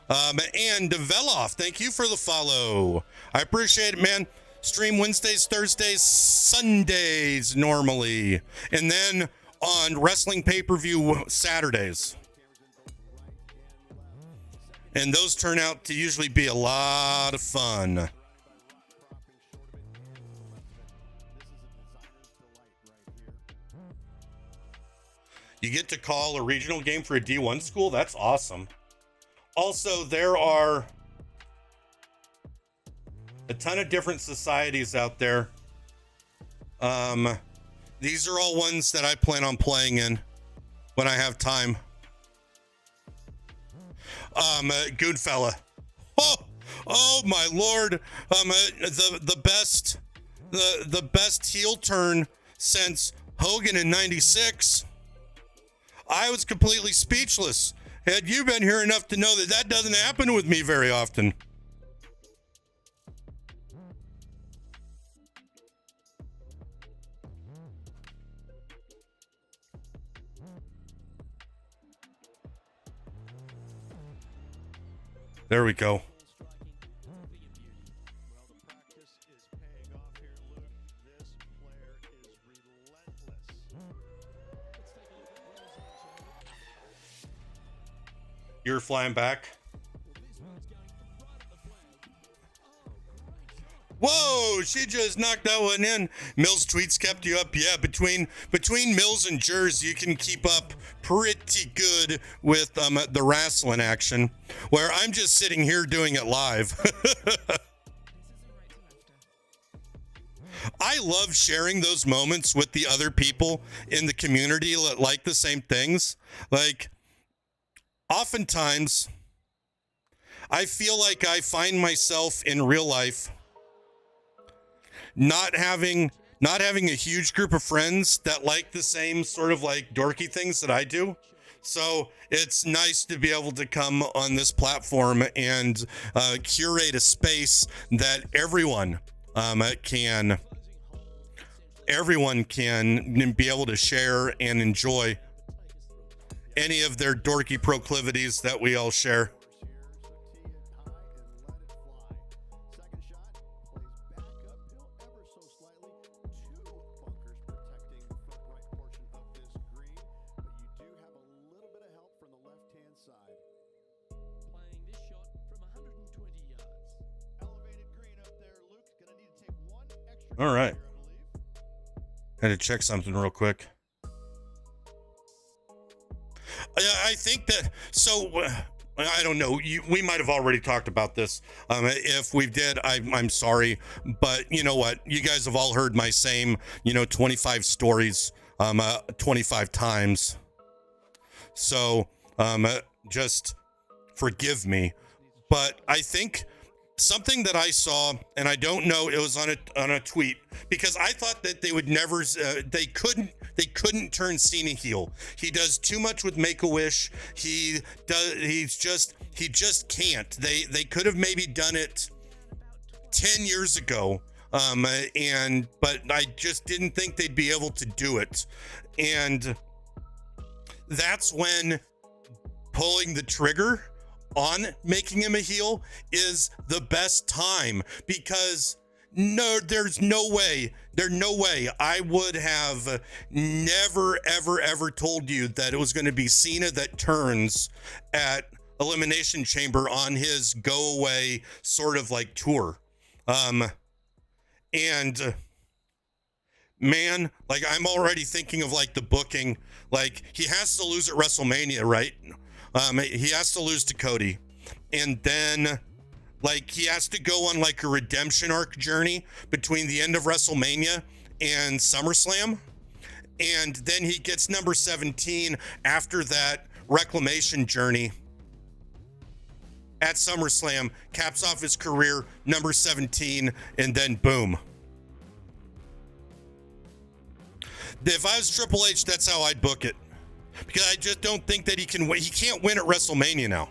And Veloff, thank you for the follow. I appreciate it, man. Stream Wednesdays, Thursdays, Sundays normally. And then on wrestling pay-per-view Saturdays. And those turn out to usually be a lot of fun. You get to call a regional game for a D1 school? That's awesome. Also, there are a ton of different societies out there. These are all ones that I plan on playing in when I have time. Goodfella. Oh my lord. The best heel turn since Hogan in '96. I was completely speechless. Had you been here enough to know that that doesn't happen with me very often. There we go. You're flying back. Whoa, she just knocked that one in. Mills tweets kept you up. Yeah, between Mills and Jers, you can keep up pretty good with the wrestling action, where I'm just sitting here doing it live. I love sharing those moments with the other people in the community that like the same things. Like, oftentimes, I feel like I find myself in real life not having not having a huge group of friends that like the same sort of like dorky things that I do. So it's nice to be able to come on this platform and curate a space that everyone can be able to share and enjoy any of their dorky proclivities that we all share. Playing this shot from 120 yards. Elevated green up there, Luke. Gonna need to take one extra. All right. here, I believe. Had to check something real quick. I think that, so I don't know. We might have already talked about this. If we did, I'm sorry. But you know what? You guys have all heard my same, 25 stories 25 times. So just forgive me. But I think something that I saw, and I don't know, it was on a tweet, because I thought that they would never, they couldn't turn Cena heel. He does too much with Make-A-Wish. He just can't. They could have maybe done it 10 years ago. But I just didn't think they'd be able to do it. And that's when pulling the trigger on making him a heel is the best time, because there's no way I would have never ever told you that it was going to be Cena that turns at Elimination Chamber on his go away sort of like tour. And man, like, I'm already thinking of like the booking. Like, he has to lose at WrestleMania, right? He has to lose to Cody, and then like he has to go on like a redemption arc journey between the end of WrestleMania and SummerSlam, and then he gets number 17 after that reclamation journey at SummerSlam, caps off his career, number 17, and then boom. If I was Triple H, that's how I'd book it. Because I just don't think that he can win. He can't win at WrestleMania now.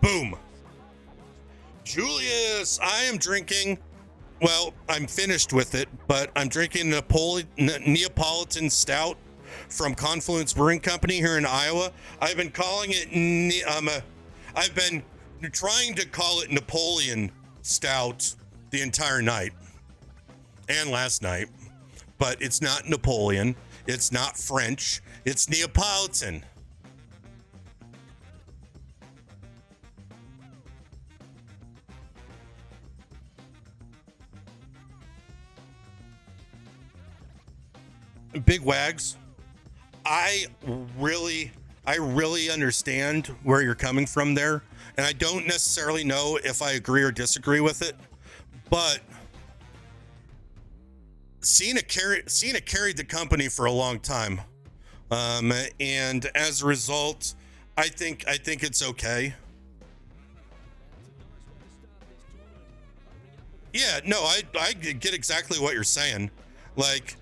Boom. Julius, I am drinking. Well, I'm finished with it, but I'm drinking Neapolitan Stout from Confluence Brewing Company here in Iowa. I've been calling it. I've been trying to call it Napoleon Stout the entire night and last night, but it's not Napoleon. It's not French. It's Neapolitan. Big Wags, I really understand where you're coming from there, and I don't necessarily know if I agree or disagree with it, but Cena carried the company for a long time, and as a result, I think it's okay. Yeah, no, I get exactly what you're saying. Like,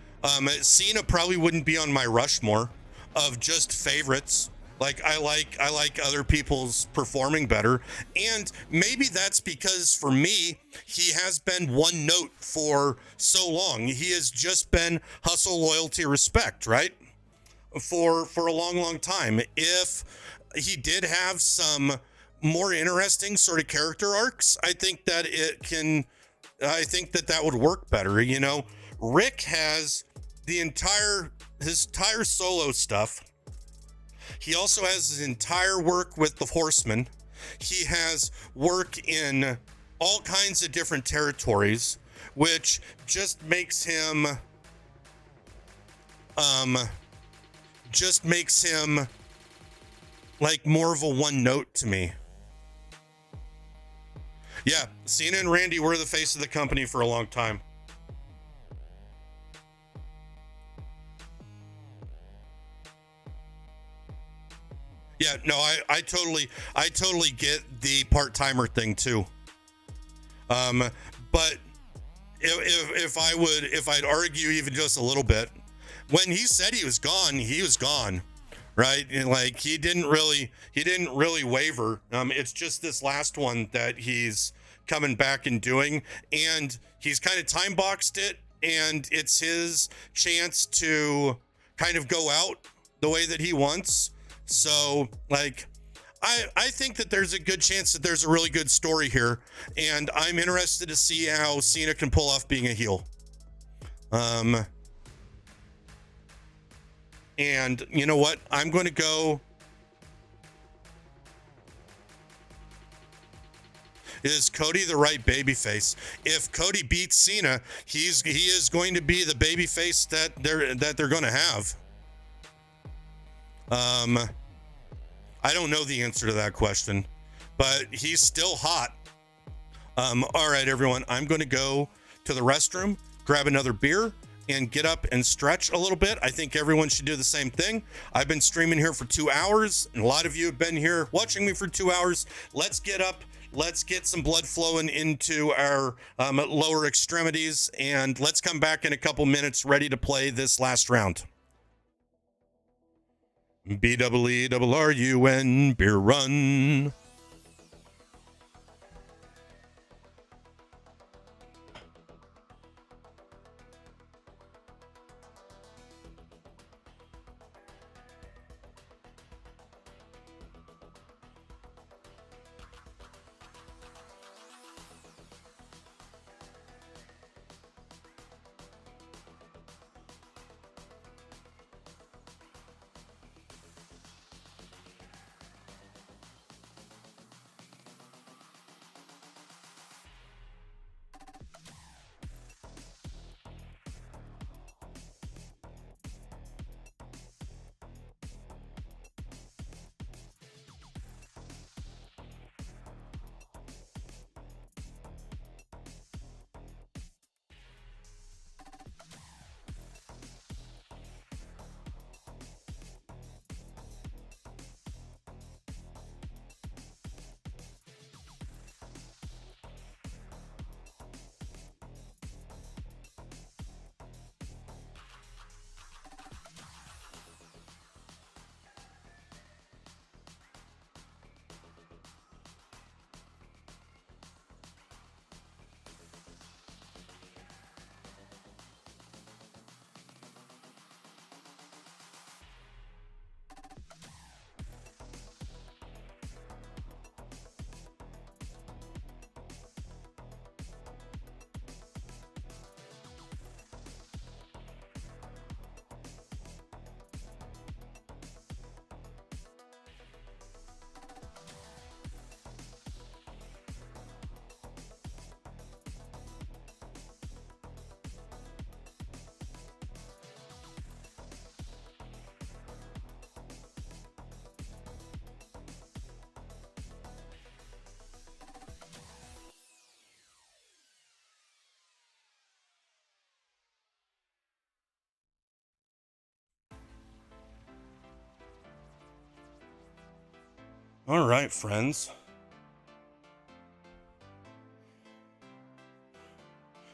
Cena probably wouldn't be on my Rushmore of just favorites. Like, I like other people's performing better, and maybe that's because for me, he has been one note for so long. He has just been hustle, loyalty, respect, right? For a long time. If he did have some more interesting sort of character arcs, I think that that would work better. You know, Rick has his entire solo stuff. He also has his entire work with the Horsemen. He has work in all kinds of different territories, which just makes him like more of a one note to me. Yeah, Cena and Randy were the face of the company for a long time. Yeah, no, I totally get the part-timer thing too. But if I'd argue even just a little bit, when he said he was gone, right? And like he didn't really waver. It's just this last one that he's coming back and doing, and he's kind of time boxed it, and it's his chance to kind of go out the way that he wants. So like I think that there's a good chance that there's a really good story here, and I'm interested to see how Cena can pull off being a heel. And you know what? I'm going to go. Is Cody the right babyface? If Cody beats Cena, he is going to be the babyface that they're going to have. I don't know the answer to that question, but he's still hot. All right, everyone, I'm going to go to the restroom, grab another beer, and get up and stretch a little bit. I think everyone should do the same thing. I've been streaming here for 2 hours, and a lot of you have been here watching me for 2 hours. Let's get up. Let's get some blood flowing into our lower extremities, and let's come back in a couple minutes ready to play this last round. BEERRUN, beer run. All right, friends.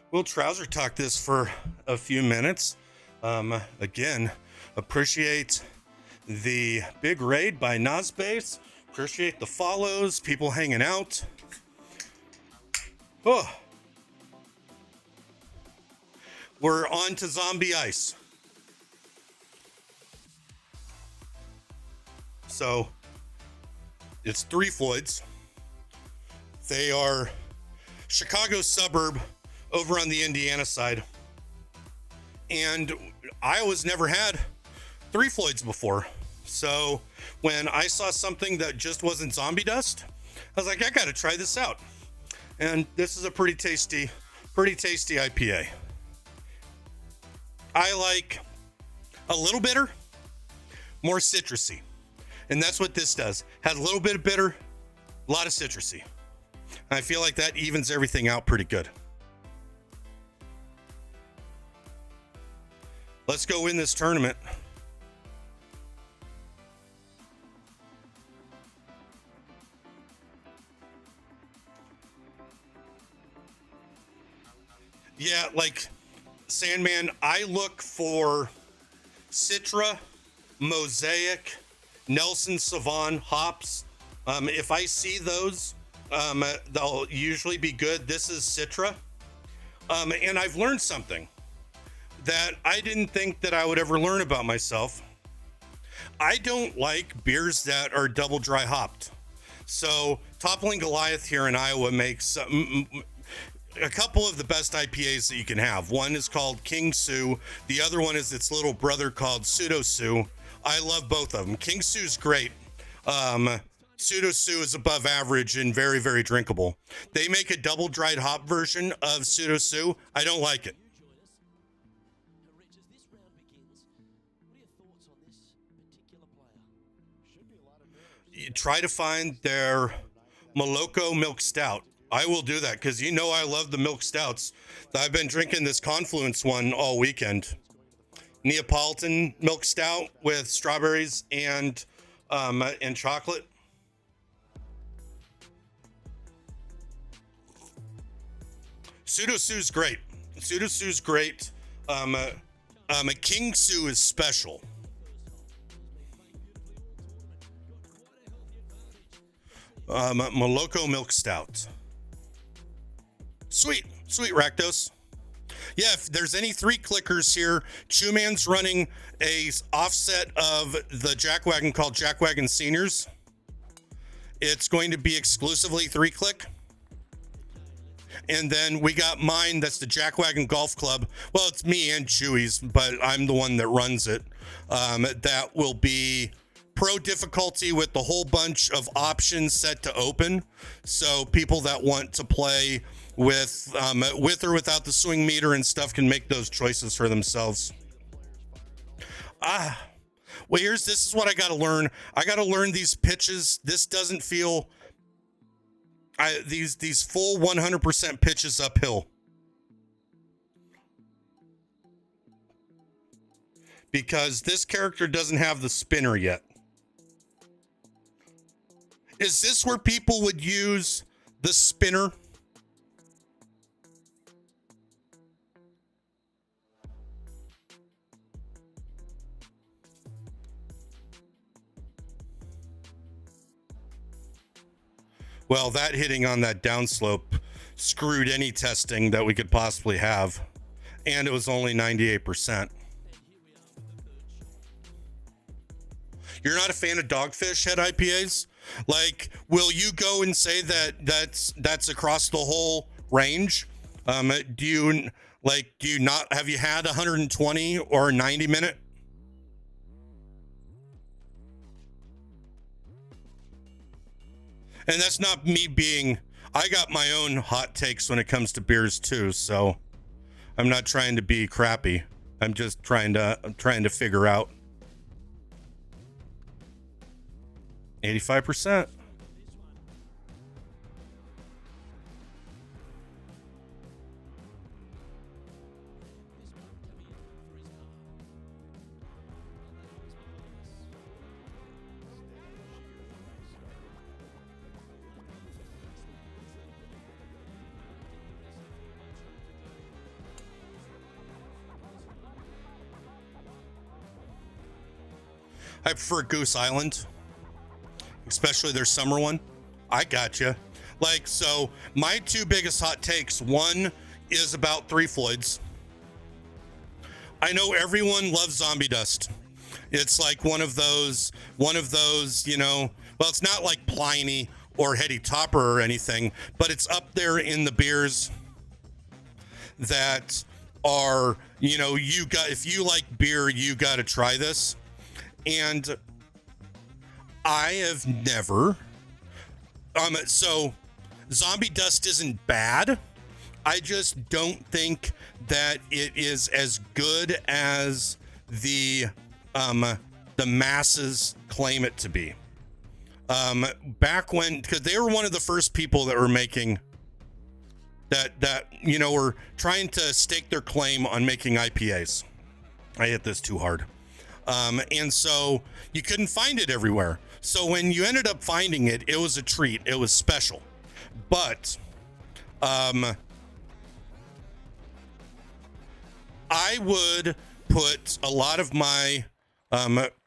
We'll trouser talk this for a few minutes. Again, appreciate the big raid by Nazbase. Appreciate the follows, people hanging out. Oh, we're on to Zombie Ice. So it's 3 Floyds. They are Chicago suburb over on the Indiana side. And Iowa's never had 3 Floyds before. So when I saw something that just wasn't zombie dust, I was like, I gotta try this out. And this is a pretty tasty IPA. I like a little bitter, more citrusy. And that's what this does. Has a little bit of bitter, a lot of citrusy. I feel like that evens everything out pretty good. Let's go win this tournament. Yeah, like Sandman, I look for Citra, Mosaic, Nelson Sauvon hops. If I see those, they'll usually be good. This is Citra. And I've learned something that I didn't think that I would ever learn about myself. I don't like beers that are double dry hopped. So Toppling Goliath here in Iowa makes a couple of the best IPAs that you can have. One is called King Sue. The other one is its little brother called Pseudo Sue. I love both of them. King Sue's great. Pseudo Sue is above average and very, very drinkable. They make a double dried hop version of Pseudo Sue. I don't like it. Rich, as this round begins, what are your thoughts on this particular player? You try to find their Moloko Milk Stout. I will do that because you know I love the milk stouts. I've been drinking this Confluence one all weekend. Neapolitan milk stout with strawberries and chocolate. Pseudo Sue's great. Pseudo Sue's great. King Sue is special. Moloko Milk Stout. Sweet Rakdos. Yeah, if there's any 3 clickers here, Chewman's running a offset of the Jackwagon called Jackwagon Seniors. It's going to be exclusively 3 click. And then we got mine, that's the Jackwagon Golf Club. Well, it's me and Chewy's, but I'm the one that runs it. That will be pro difficulty with the whole bunch of options set to open. So people that want to play with or without the swing meter and stuff can make those choices for themselves. Well, this is what I got to learn. I got to learn these pitches. This doesn't feel these full 100% pitches uphill. Because this character doesn't have the spinner yet. Is this where people would use the spinner? Well, that hitting on that downslope screwed any testing that we could possibly have. And it was only 98%. You're not a fan of Dogfish Head IPAs? Like, will you go and say that that's across the whole range? Do you not, have you had 120 or 90 minute? And that's not me being, I got my own hot takes when it comes to beers too, so I'm not trying to be crappy. I'm just trying to figure out. 85%. I prefer Goose Island, especially their summer one. I gotcha. Like, so my 2 biggest hot takes. One is about 3 Floyds. I know everyone loves Zombie Dust. It's like one of those, you know, well, it's not like Pliny or Heady Topper or anything, but it's up there in the beers that are, you know, if you like beer, you got to try this. And I have never, so Zombie Dust isn't bad. I just don't think that it is as good as the masses claim it to be. Back when, because they were one of the first people that were making that, you know, were trying to stake their claim on making IPAs. I hit this too hard. And so you couldn't find it everywhere. So when you ended up finding it, it was a treat. It was special. But I would put a lot of my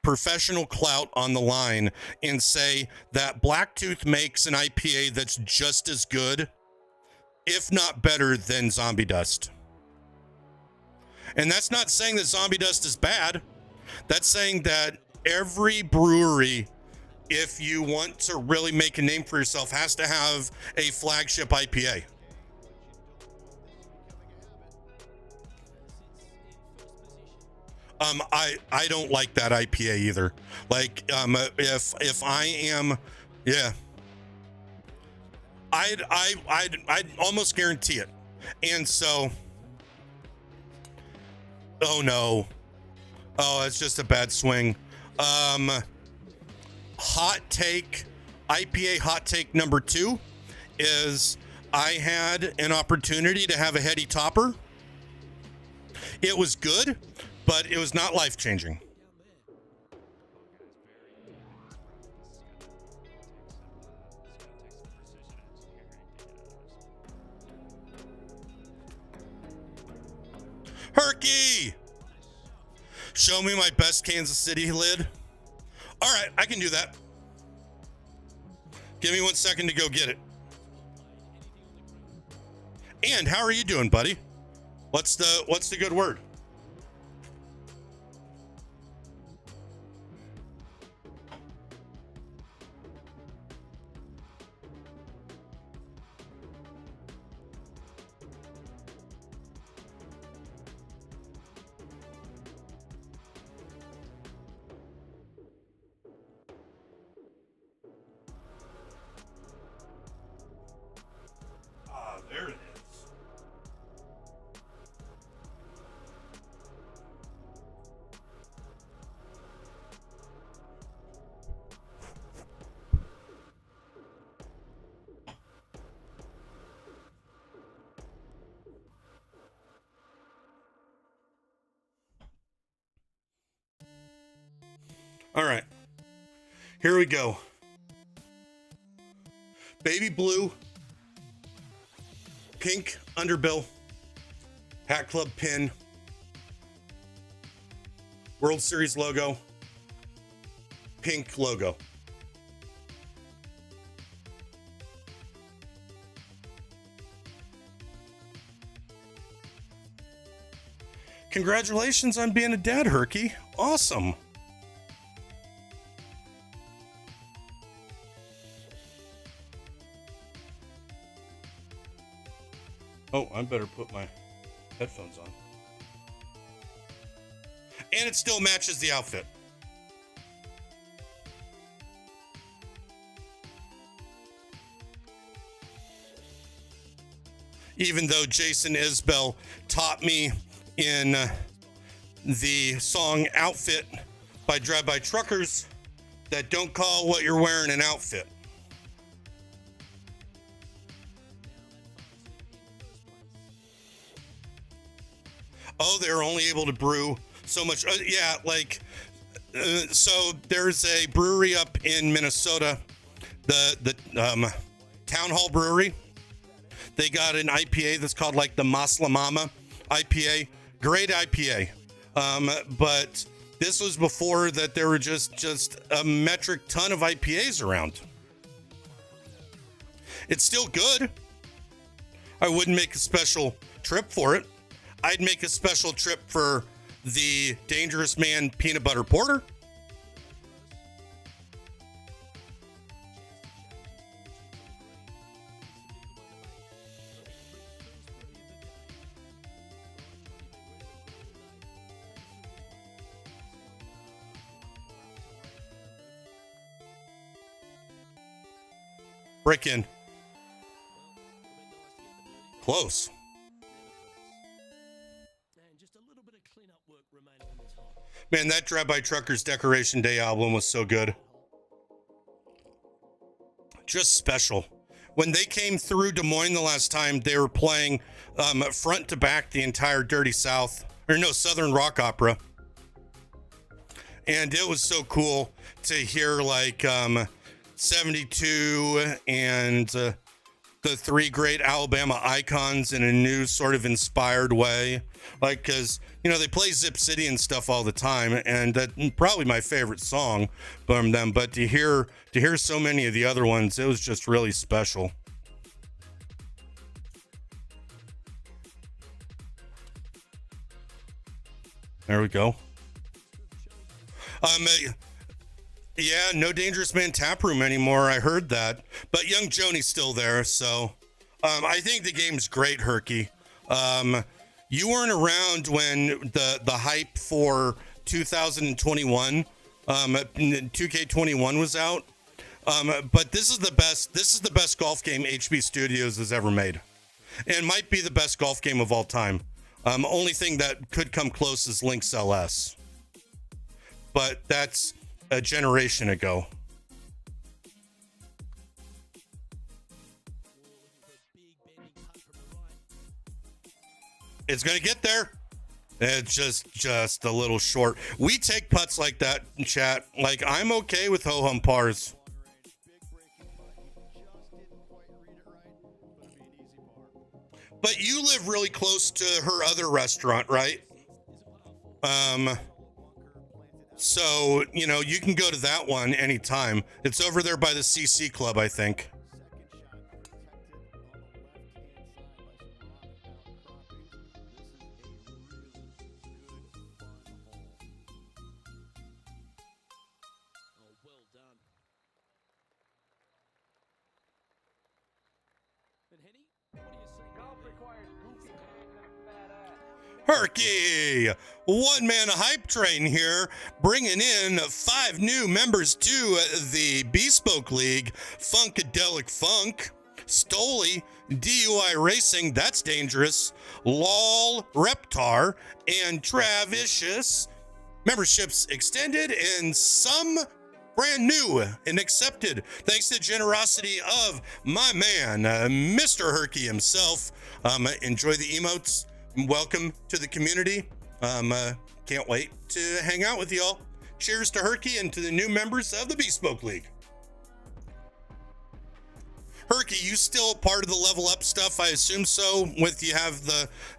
professional clout on the line and say that Blacktooth makes an IPA that's just as good, if not better, than Zombie Dust. And that's not saying that Zombie Dust is bad. That's saying that every brewery, if you want to really make a name for yourself, has to have a flagship IPA. I don't like that IPA either. Like, if I am, yeah, I'd almost guarantee it. And so, oh no, oh, it's just a bad swing. Hot take, IPA hot take number 2 is I had an opportunity to have a heady topper. It was good, but it was not life-changing. Herky! Show me my best Kansas City lid. All right, I can do that. Give me 1 second to go get it. And how are you doing, buddy? What's the good word? There it is. All right, here we go. Baby blue, pink underbill, Hat Club pin, World Series logo, pink logo. Congratulations on being a dad, Herky. Awesome. Oh, I better put my headphones on. And it still matches the outfit. Even though Jason Isbell taught me in the song Outfit by Drive-By Truckers that don't call what you're wearing an outfit. Oh, they're only able to brew so much. Yeah, like, so there's a brewery up in Minnesota, the Town Hall Brewery. They got an IPA that's called like the Masla Mama IPA. Great IPA. But this was before that there were just a metric ton of IPAs around. It's still good. I wouldn't make a special trip for it. I'd make a special trip for the Dangerous Man Peanut Butter Porter. Break in. Close. Man, that Drive-By Truckers Decoration Day album was so good. Just special. When they came through Des Moines the last time, they were playing front to back the entire Dirty South, or no, Southern Rock Opera. And it was so cool to hear like 72 and the three great Alabama icons in a new sort of inspired way. Like, because, you know, they play Zip City and stuff all the time, and that's probably my favorite song from them. But to hear so many of the other ones, it was just really special. There we go. Yeah, no Dangerous Man tap room anymore. I heard that, but Young Joni's still there. So, I think the game's great, Herky. You weren't around when the hype for 2021, 2K21 was out. But this is the best. This is the best golf game HB Studios has ever made, and might be the best golf game of all time. Only thing that could come close is Lynx LS, but that's a generation ago. It's gonna get there. It's just a little short. We take putts like that in chat. Like, I'm okay with ho-hum pars. But you live really close to her other restaurant, right? So, you know, you can go to that one anytime. It's over there by the CC Club, I think. Herky, one man hype train here, bringing in 5 new members to the Bespoke League. Funkadelic Funk, Stoli, DUI Racing, that's dangerous, Lol, Reptar, and Travicious. Memberships extended and some brand new and accepted, thanks to the generosity of my man, Mr. Herky himself. Enjoy the emotes. Welcome to the community. Can't wait to hang out with y'all. Cheers to Herky and to the new members of the Bespoke League. Herky, you still part of the level up stuff? I assume so. With you have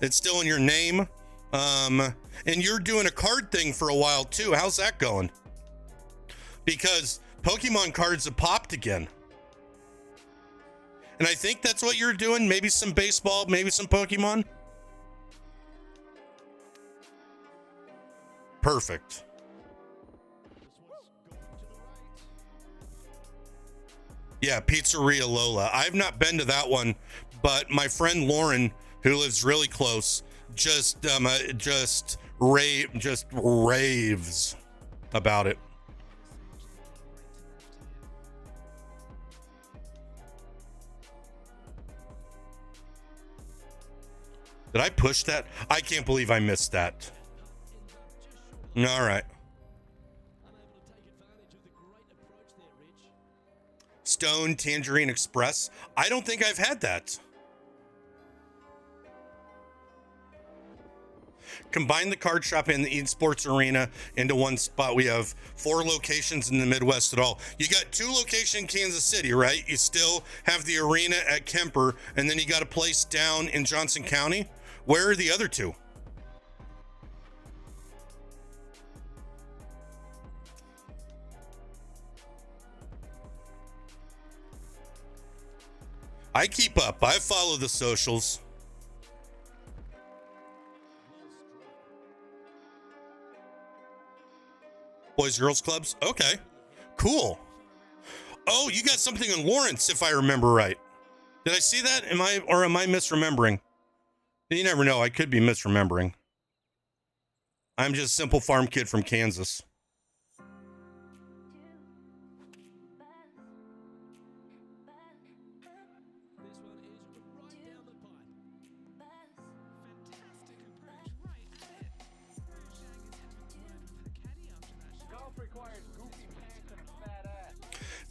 it's still in your name. And you're doing a card thing for a while too. How's that going? Because Pokemon cards have popped again. And I think that's what you're doing. Maybe some baseball, maybe some Pokemon. Perfect. Yeah, Pizzeria Lola. I've not been to that one, but my friend Lauren, who lives really close, just raves about it. Did I push that? I can't believe I missed that. All right. Stone Tangerine Express. I don't think I've had that. Combine the card shop and the eSports arena into one spot. We have 4 locations in the Midwest at all. You got 2 locations in Kansas City, right? You still have the arena at Kemper, and then you got a place down in Johnson County. Where are the other 2? I keep up. I follow the socials. Boys, girls clubs? Okay, cool. Oh, you got something in Lawrence, if I remember right. Did I see that? Am I misremembering? You never know. I could be misremembering. I'm just a simple farm kid from Kansas.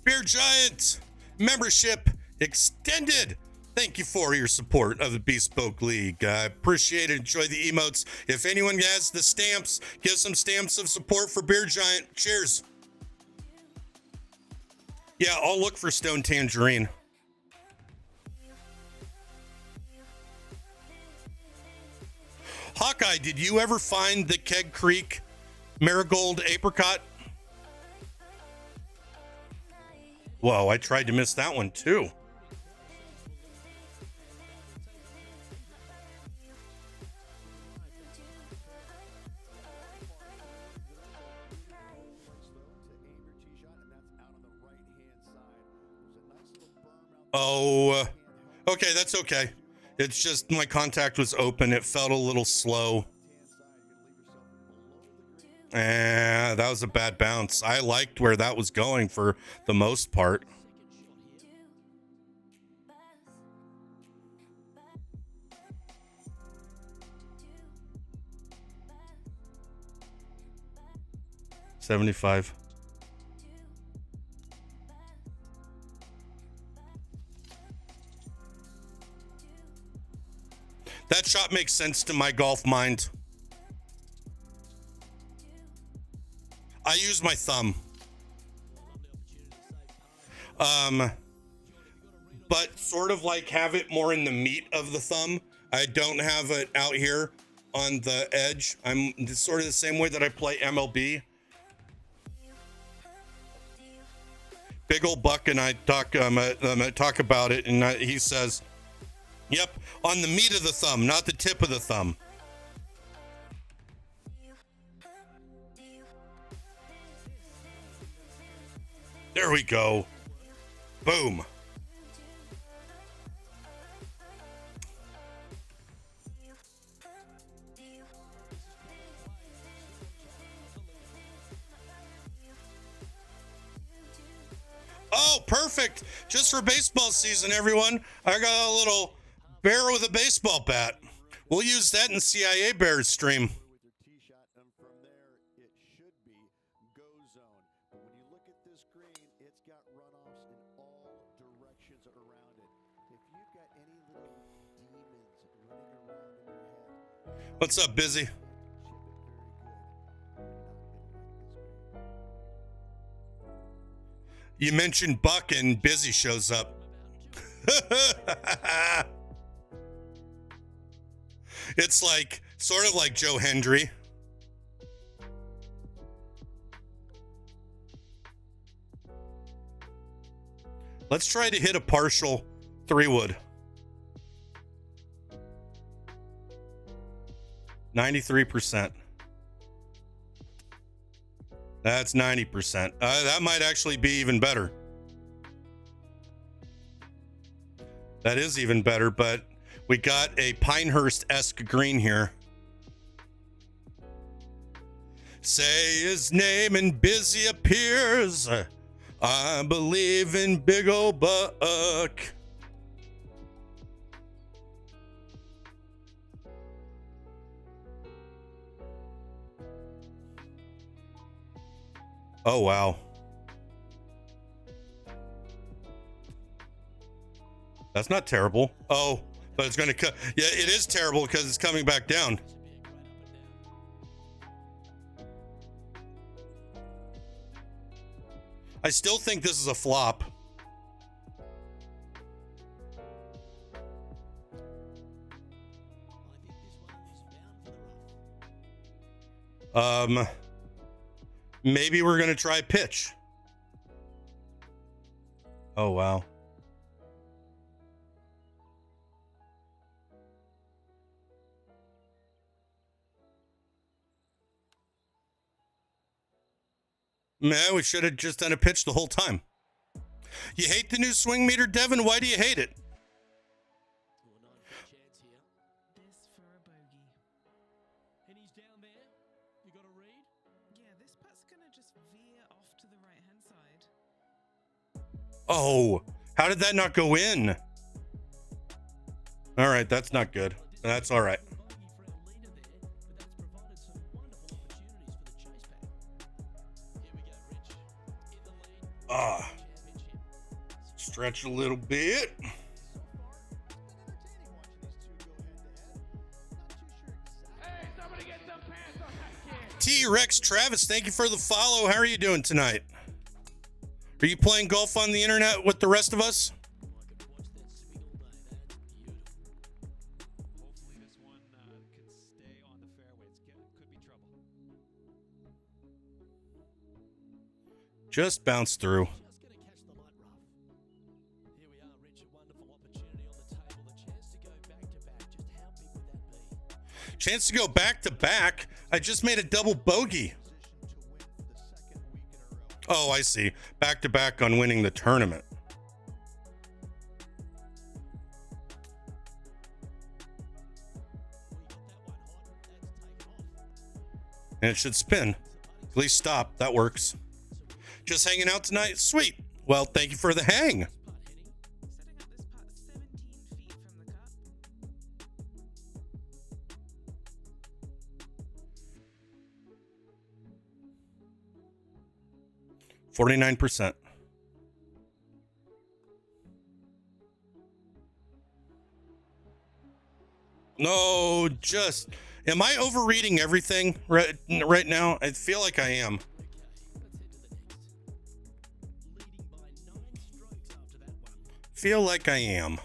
Beer Giant membership extended. Thank you for your support of the Bespoke League. I appreciate it. Enjoy the emotes. If anyone has the stamps, give some stamps of support for Beer Giant. Cheers. Yeah, I'll look for Stone Tangerine. Hawkeye, did you ever find the Keg Creek Marigold Apricot? Whoa, I tried to miss that one too. Oh, okay, that's okay. It's just my contact was open. It felt a little slow. That was a bad bounce. I liked where that was going for the most part. $75. That shot makes sense to my golf mind. I use my thumb. But sort of like have it more in the meat of the thumb. I don't have it out here on the edge. I'm sort of the same way that I play MLB. Big old Buck and I talk about it, and he says, yep, on the meat of the thumb, not the tip of the thumb. There we go. Boom. Oh, perfect. Just for baseball season, everyone. I got a little bear with a baseball bat. We'll use that in CIA Bears stream. With their tee shot, and from there it should be go zone. But when you look at this green, it's got runoffs in all directions around it. If you've got any little demons running around in your head, What's up, Busy? chip it very good. You're not gonna like this green. You mentioned Buck and Busy shows up. It's like, sort of like Joe Hendry. Let's try to hit a partial 3-wood. 93%. That's 90%. That might actually be even better. That is even better, but we got a Pinehurst-esque green here. Say his name and Busy appears. I believe in Big Ol' Buck. Oh, wow. That's not terrible. Oh, but it's going to cut. Yeah, it is terrible because it's coming back down. I still think this is a flop. Maybe we're going to try pitch. Oh, wow. Man, we should have just done a pitch the whole time. You hate the new swing meter, Devin? Why do you hate it? This for a bogey. And he's down there. You got a read? Yeah, this putt's gonna just veer off to the right-hand side. Oh, how did that not go in? All right, that's not good. That's all right. Bogey for our leader there, but that's provided some wonderful opportunities for the chase back. Here we go, Rich. In the lead. Ah, Championship. stretch a little bit. So far, it's been entertaining watching these two go head to head. Not too sure exactly. Hey, somebody get some pants on that kid! T-Rex Travis, thank you for the follow. How are you doing tonight? Are you playing golf on the internet with the rest of us? I could watch that swing all day. That's beautiful. Hopefully this one can stay on Just bounce through. Just going to catch the light rough. Here we are, Rich. A wonderful opportunity on the table. The chance to go back to back. Just how big would that be? Chance to go back to back. I just made a double bogey. Oh, I see. Back to back on winning the tournament. And it should spin. At least stop. That works. Just hanging out tonight? Sweet. Well, thank you for the hang. Setting up this putt 17 feet from the cup. 49%. No, just... Am I overreading everything right now? I feel like I am. Feel like I am.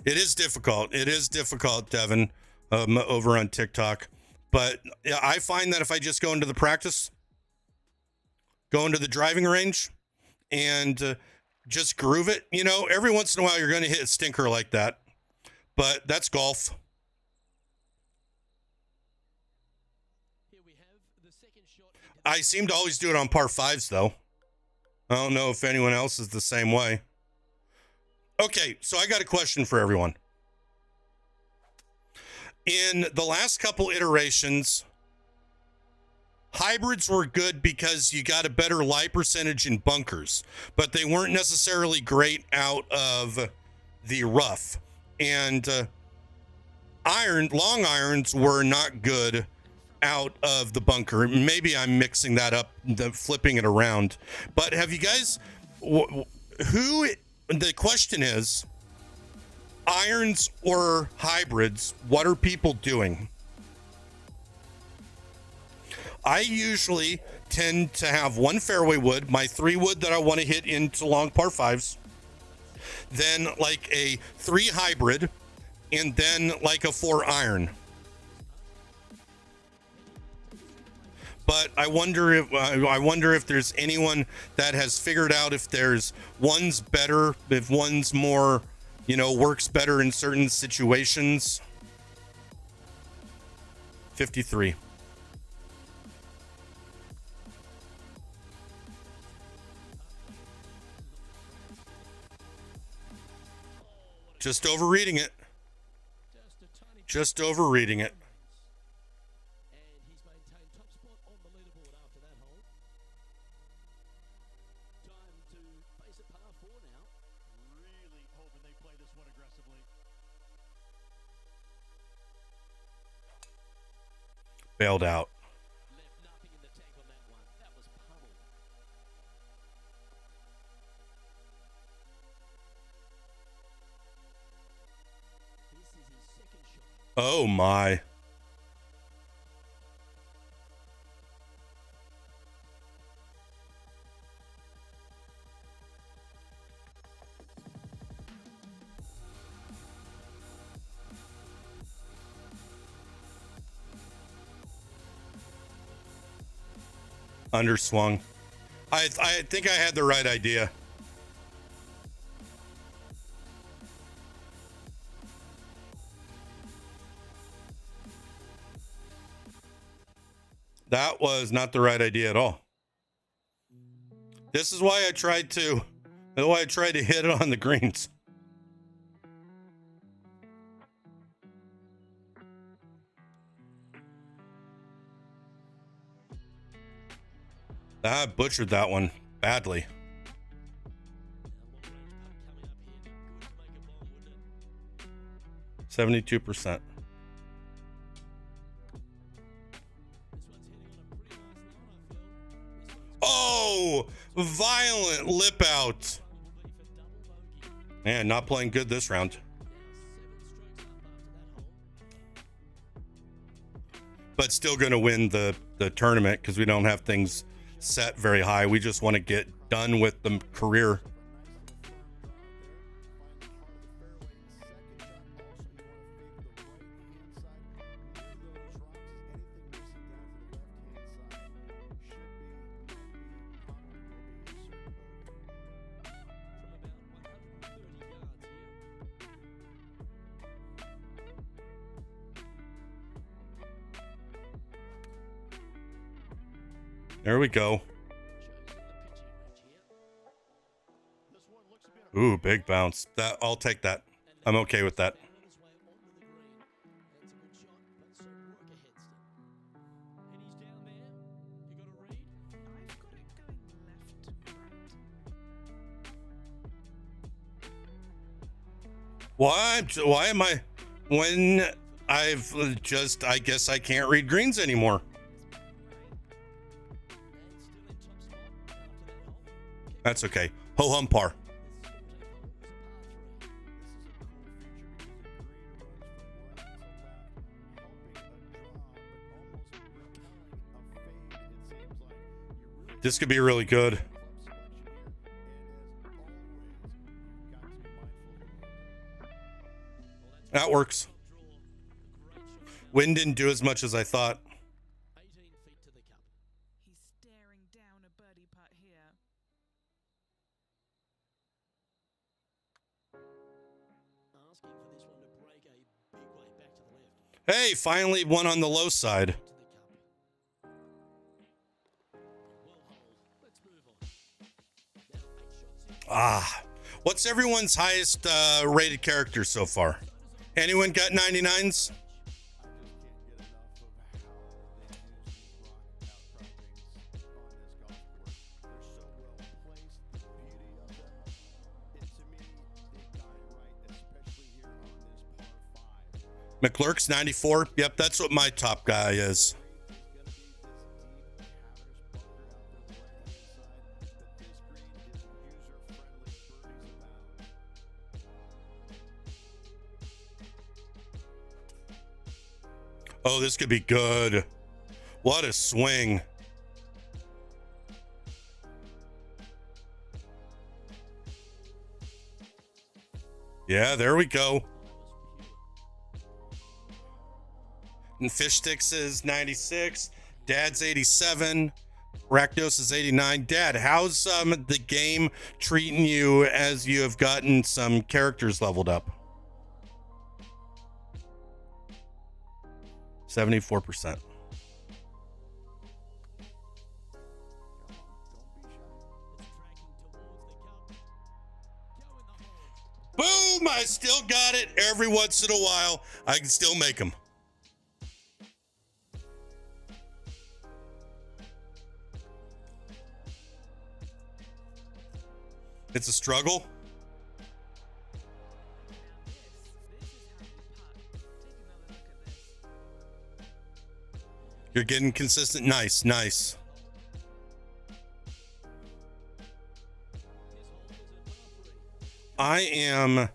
It is difficult. It is difficult, Devin, over on TikTok. But I find that if I just go into the practice, go into the driving range, and just groove it, you know, every once in a while you're going to hit a stinker like that. But that's golf. I seem to always do it on par fives, though. I don't know if anyone else is the same way. Okay, so I got a question for everyone. In the last couple iterations, hybrids were good because you got a better lie percentage in bunkers, but they weren't necessarily great out of the rough. And long irons were not good out of the bunker. Maybe I'm mixing that up, flipping it around. But have you guys, the question is, irons or hybrids, what are people doing? I usually tend to have one fairway wood, my 3 wood that I want to hit into long par fives, then like a 3 hybrid, and then like a 4 iron. But I wonder if there's anyone that has figured out if there's one's better, if one's more, you know, works better in certain situations. 53. Just overreading it. Just overreading it. And he's maintained top spot on the leaderboard after that hole. Time to face a par 4 now. Really hoping they play this one aggressively. Bailed out. Left nothing in the tank on that one. That was pummeled. This is his second shot. Oh my. Underswung. I think I had the right idea. That was not the right idea at all. This is why I tried to hit it on the greens. I butchered that one badly. 72%. Oh, violent lip out. Man, not playing good this round. But still going to win the tournament because we don't have things set very high. We just want to get done with the career. There we go. This one looks a bit Ooh, big bounce. That I'll take that. I'm okay with that. Found his way onto the green. That's a good shot, but so work ahead still. And he's down there. You got a read? I've got it going left to right. Why am I when I've just I guess I can't read greens anymore. And still in top spot after that hole. That's okay. Ho hum par. This could be really good. That works. Wind didn't do as much as I thought. 18 feet to the cup. He's staring down a birdie putt here. Asking for this one to break a big way back to the left. Hey, finally one on the low side. To the cup. Well hold. Let's move on. Now 8 shots in. Ah, what's everyone's highest rated character so far? Anyone got 99s? McClurk's 94. Yep, that's what my top guy is. Oh, this could be good. What a swing. Yeah, there we go. And Fish Sticks is 96. Dad's 87. Rakdos is 89. Dad, how's the game treating you as you have gotten some characters leveled up? 74%. Boom! I still got it. Every once in a while, I can still make them. It's a struggle. You're getting consistent. Nice, nice. I am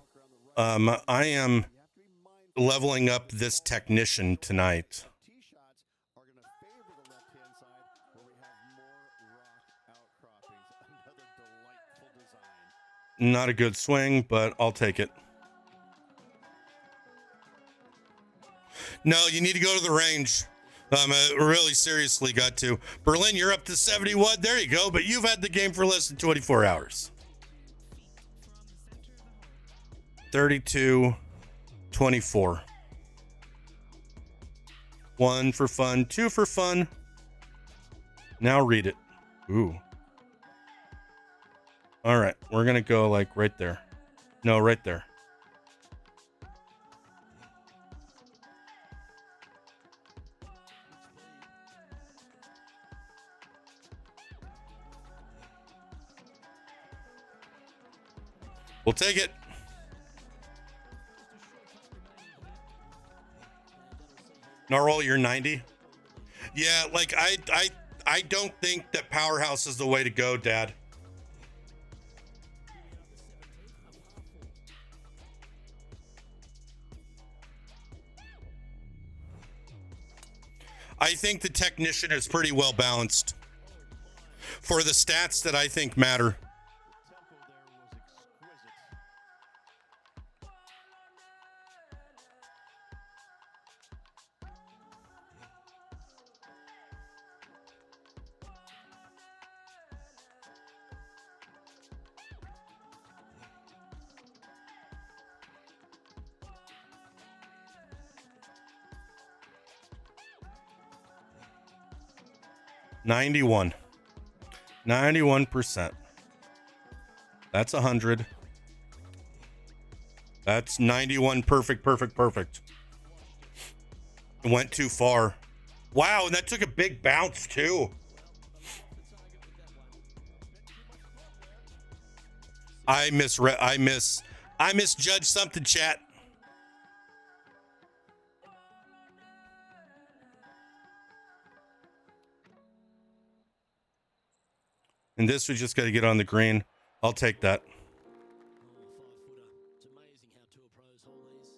leveling up this technician tonight. Tee shots are going to favor the left-hand side where we have more rock outcroppings. Another delightful design. Not a good swing, but I'll take it. No, you need to go to the range. Really seriously got to. Berlin, you're up to 71. There you go. But you've had the game for less than 24 hours. 32, 24. 1 for fun, 2 for fun. Now read it. Ooh. All right. We're going to go like right there. No, right there. We'll take it. Gnarl, you're 90. Yeah, like I don't think that Powerhouse is the way to go, Dad. I think the technician is pretty well balanced for the stats that I think matter. The tempo there was exquisite. 91. 91%. That's 100. That's 91. Perfect, perfect, perfect. It went too far. Wow, and that took a big bounce too. I misjudged something, chat. And this, we just got to get on the green. I'll take that. It's amazing how tour pros hold these.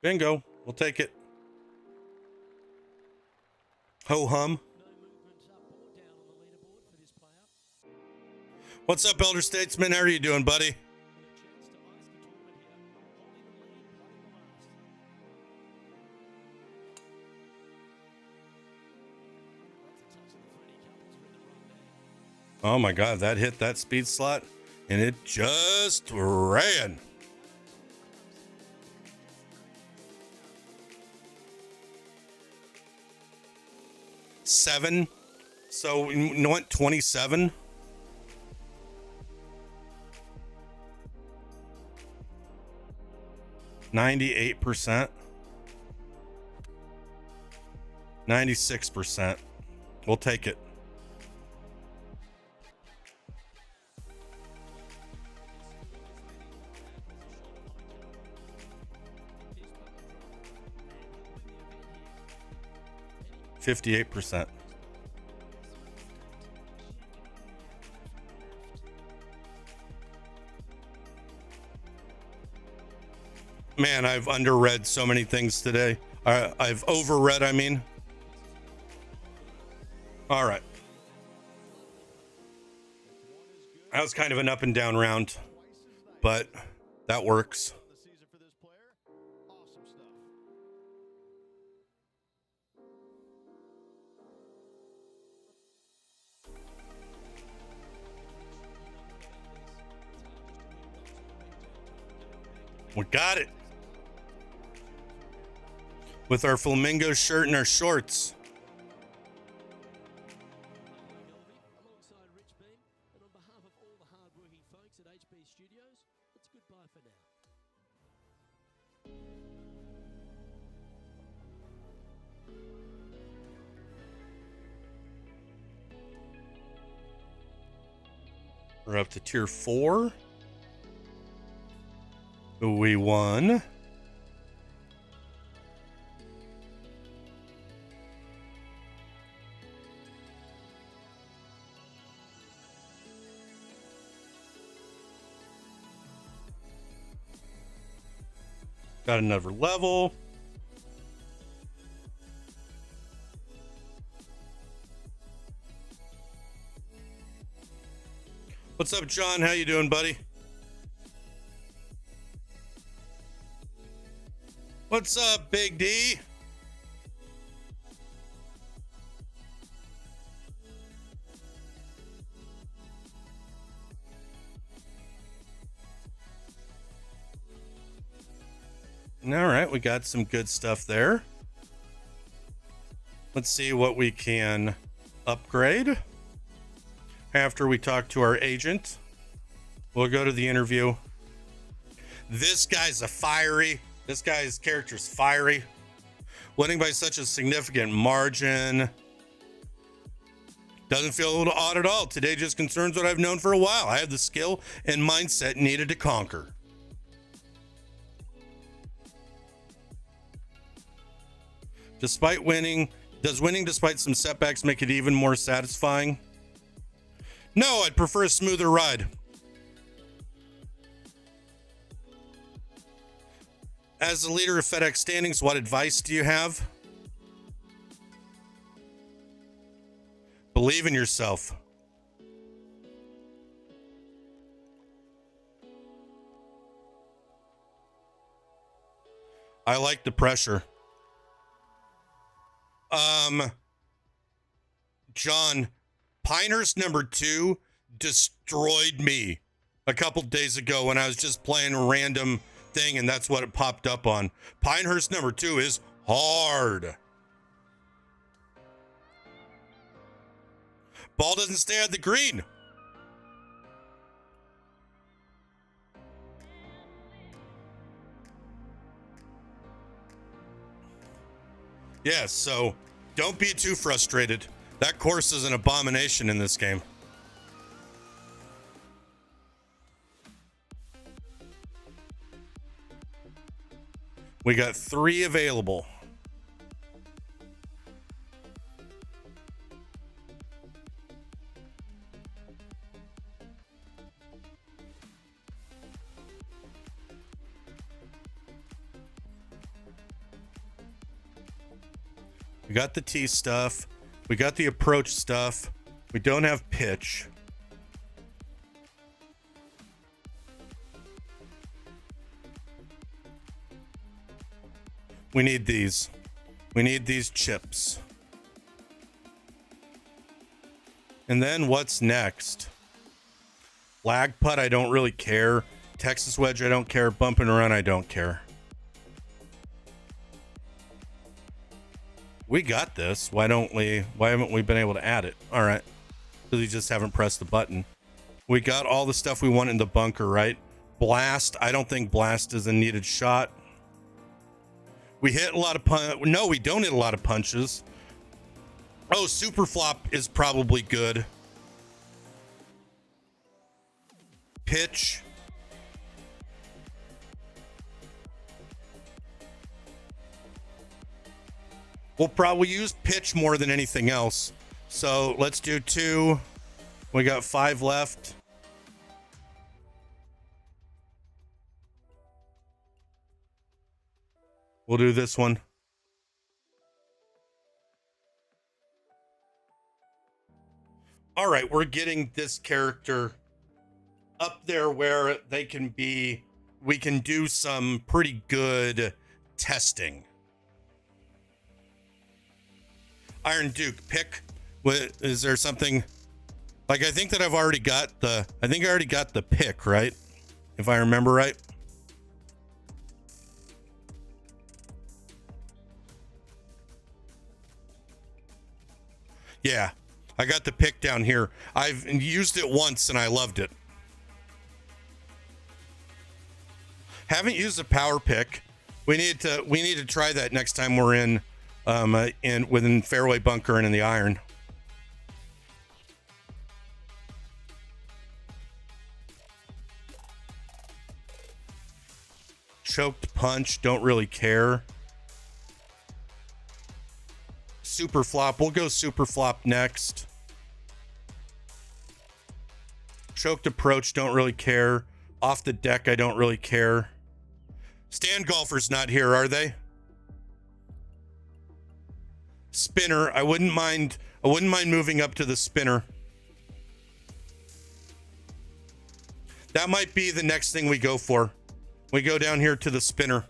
Bingo. We'll take it. Ho hum. No movement up or down on the leaderboard for this player. What's up, Elder Statesman? How are you doing, buddy? And a chance to ice the tournament here. Holding the lead, playing the last. That's a touch of the 3D couples rhythm right there. Oh my God, that hit that speed slot and it just ran. Seven. So we went 27. %. 96%. We'll take it. %. Man, I've underread so many things today. I've overread, I mean. All right. That was kind of an up and down round, but that works. The season for this player. Awesome stuff. We got it. With our flamingo shirt and our shorts. Alongside Rich Beam, and on behalf of all the hard-working folks at HB Studios, it's goodbye for now. We're up to tier 4. We won. Got another level. What's up, John? How you doing, buddy? What's up, Big D? All right, we got some good stuff there. Let's see what we can upgrade. After we talk to our agent, we'll go to the interview. This guy's this guy's character's fiery. Winning by such a significant margin. Doesn't feel a little odd at all. Today just concerns what I've known for a while. I have the skill and mindset needed to conquer. Despite winning, does winning despite some setbacks make it even more satisfying? No, I'd prefer a smoother ride. As the leader of FedEx standings, what advice do you have? Believe in yourself. I like the pressure. John, Pinehurst #2 destroyed me a couple days ago when I was just playing a random thing and that's what it popped up on. Pinehurst #2 is hard. Ball doesn't stay on the green. Yeah, so don't be too frustrated. That course is an abomination in this game. We got 3 available. We got the tee stuff. We got the approach stuff. We don't have pitch. We need these. We need these chips. And then what's next? Lag putt, I don't really care. Texas wedge, I don't care. Bump and run, I don't care. We got this. Why haven't we been able to add it? All right. Because we just haven't pressed the button. We got all the stuff we want in the bunker, right? Blast. I don't think blast is a needed shot. We hit a lot of no, we don't hit a lot of punches. Oh, super flop is probably good. Pitch. We'll probably use pitch more than anything else. So let's do 2. We got 5 left. We'll do this one. All right, we're getting this character up there where we can do some pretty good testing. Iron Duke, pick. Is there something like, I think I already got the pick, right? If I remember right. Yeah, I got the pick down here. I've used it once and I loved it. Haven't used the power pick. We need to try that next time we're in within fairway bunker and in the iron. Choked punch, don't really care. Super flop, we'll go super flop next. Choked approach, don't really care. Off the deck, I don't really care. Stand golfer's not here, are they? Spinner, I wouldn't mind moving up to the spinner. That might be the next thing we go for. We go down here to the spinner.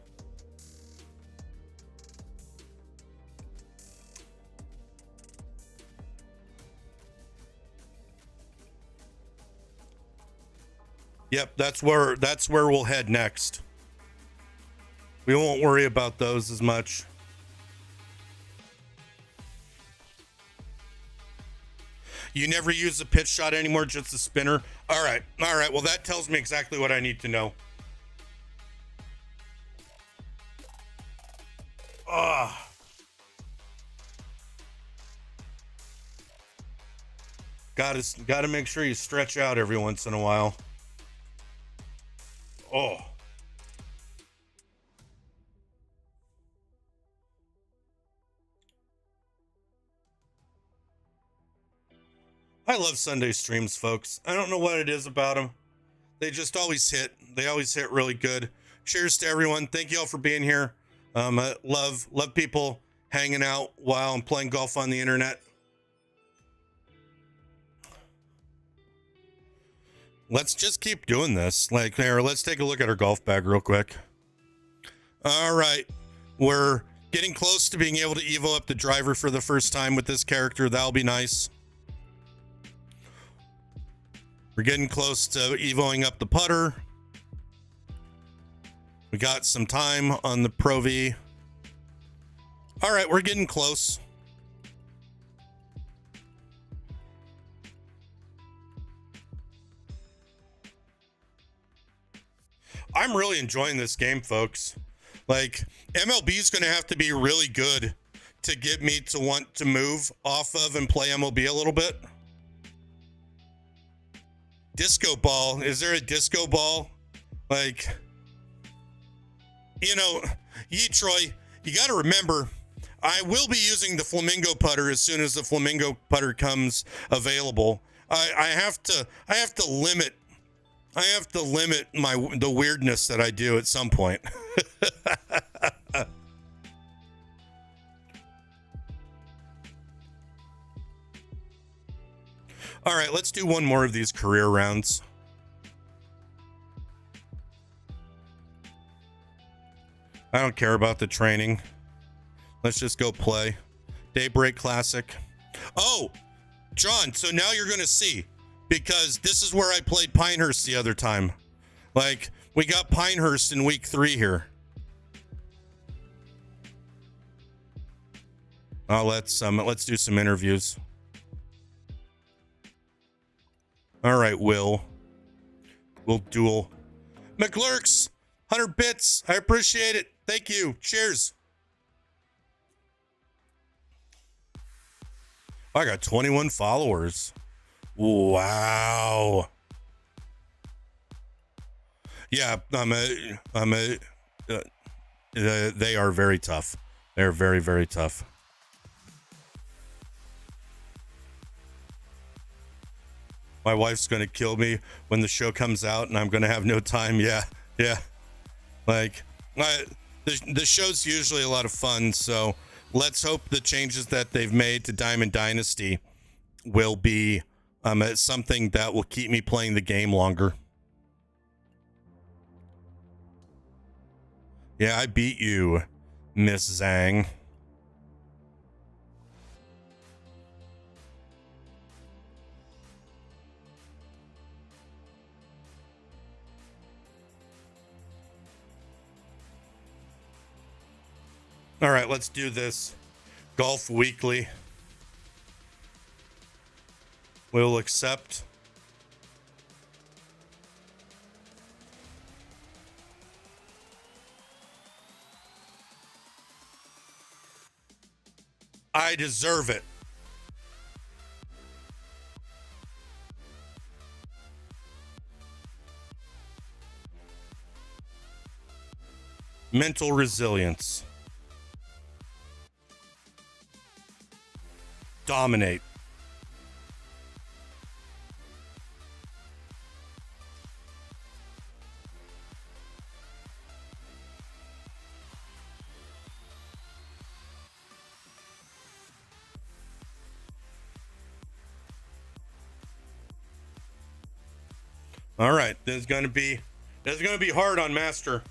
Yep, that's where we'll head next. We won't worry about those as much. You never use the pitch shot anymore, just the spinner. All right. Well, that tells me exactly what I need to know. Got to make sure you stretch out every once in a while. Oh. I love Sunday streams, folks. I don't know what it is about them. They just always hit. They always hit really good. Cheers to everyone. Thank you all for being here. I love people hanging out while I'm playing golf on the internet. Let's just keep doing this. Like, here, let's take a look at our golf bag real quick. All right. We're getting close to being able to evo up the driver for the first time with this character. That'll be nice. We're getting close to evoing up the putter. We got some time on the Pro V. All right, we're getting close. I'm really enjoying this game, folks. Like, MLB is going to have to be really good to get me to want to move off of and play MLB a little bit. Disco ball. Is there a disco ball? Like, you know, Troy, you got to remember, I will be using the flamingo putter as soon as the flamingo putter comes available. I have to limit the weirdness that I do at some point. All right, let's do one more of these career rounds. I don't care about the training. Let's just go play. Daybreak Classic. Oh, John, so now you're going to see, because this is where I played Pinehurst the other time. Like, we got Pinehurst in week 3 here. Oh, let's do some interviews. All right, we'll duel. McLurks, 100 bits. I appreciate it. Thank you. Cheers. I got 21 followers. Wow. Yeah, they are very tough. They're very, very tough. My wife's going to kill me when the show comes out and I'm going to have no time. Yeah. Like, the show's usually a lot of fun, so let's hope the changes that they've made to Diamond Dynasty will be something that will keep me playing the game longer. Yeah, I beat you, Miss Zhang. All right, let's do this. Golf Weekly. We'll accept. I deserve it. Mental resilience. Dominate. All right, this is going to be hard on Master.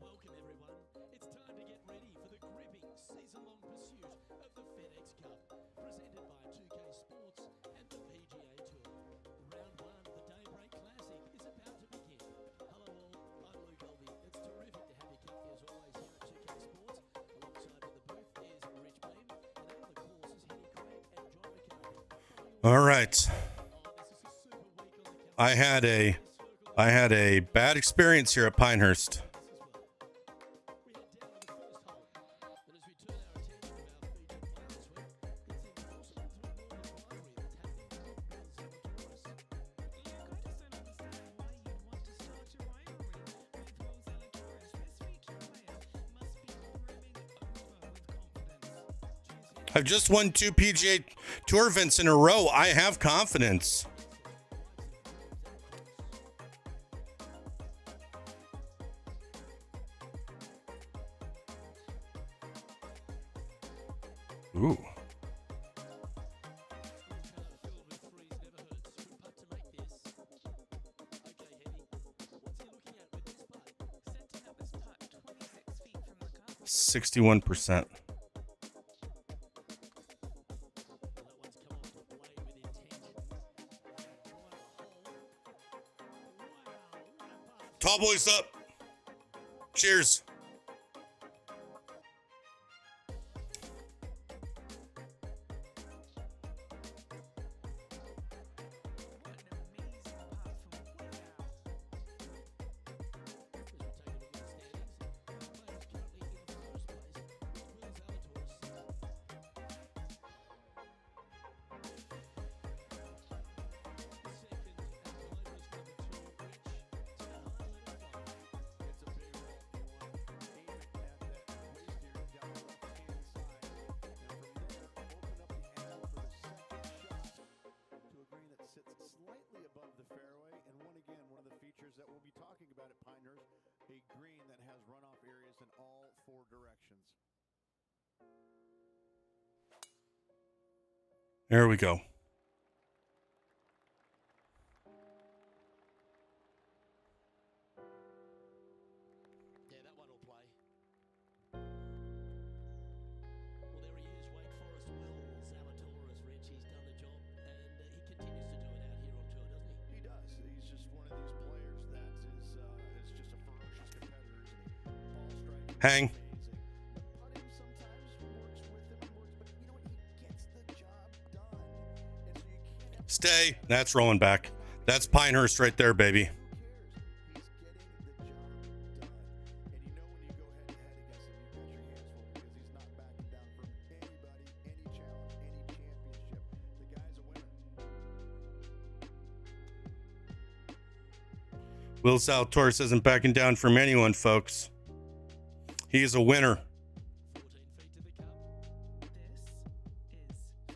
Welcome everyone. It's time to get ready for the gripping season-long pursuit of the FedEx Cup, presented by 2K Sports and the PGA Tour. Round 1 of the Daybreak Classic is about to begin. Hello all, I'm Luke Elvey. It's terrific to have you company as always here at 2K Sports. Alongside in the booth is Rich Beam, and out on the course is Henny Craig and John McCarthy. All right. I had a bad experience here at Pinehurst. I've just won 2 PGA Tour events in a row. I have confidence. Ooh. 61%. Tall boys up. Cheers. Slightly above the fairway, and one of the features that we'll be talking about at Pinehurst, a green that has runoff areas in all four directions. There we go. Yeah, that one will play. Well, there he is, Wake Forest Will Zalatoris, Rich. He's done the job, and he continues to do it out here on tour, doesn't he? He does. He's just one of these players that is just a ferocious competitor, isn't he? Ball striking. Hang. Amazing. Putting sometimes works with him, but you know what? He gets the job done, and so you can't have. Stay. That's rolling back. That's Pinehurst right there, baby. Who cares? He's getting the job done. And you know when you go head to head against him, you've got your hands full because he's not backing down from anybody, any challenge, any championship. The guy's a winner. Will Zalatoris isn't backing down from anyone, folks. He's a winner. 14 feet to the cup. This is for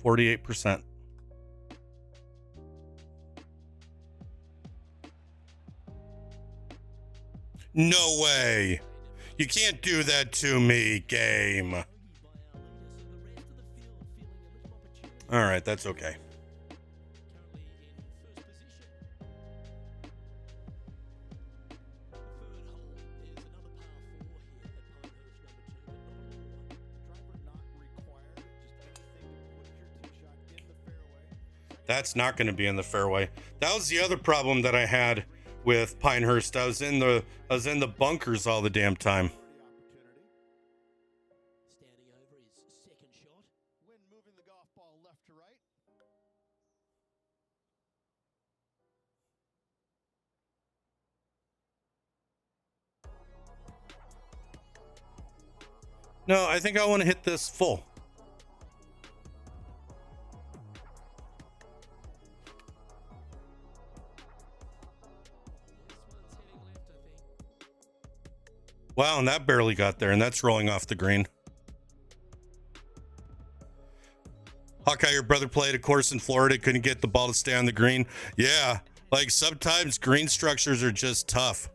par. 48%. No way. You can't do that to me, game. Bogey by our leader, so the rest of the field feeling a little opportunity. All right, that's okay. Currently in first position. The third hole is another par 4 here at Pinehurst number 2, but not a long one. The driver not required, just anything to put your tee shot in the fairway. That's not going to be in the fairway. That was the other problem that I had with Pinehurst. I was in the bunkers all the damn time. Opportunity. Standing over his second shot. Wind moving the golf ball left to right. No, I think I want to hit this full. This one's heading left, I think. Wow, and that barely got there, and that's rolling off the green. Hawkeye, your brother played a course in Florida, couldn't get the ball to stay on the green. Yeah, like sometimes green structures are just tough.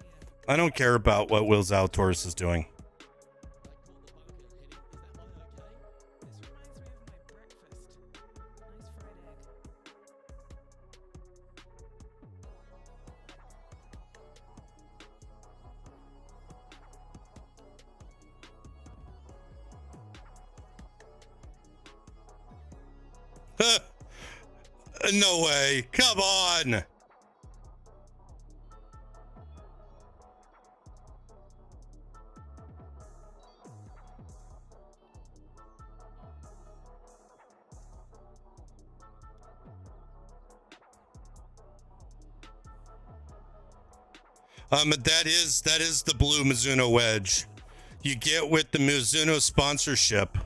I don't care about what Will Zalatoris is doing. This reminds me of my breakfast. Nice fried egg. No way. Come on. That is the blue Mizuno wedge. You get with the Mizuno sponsorship.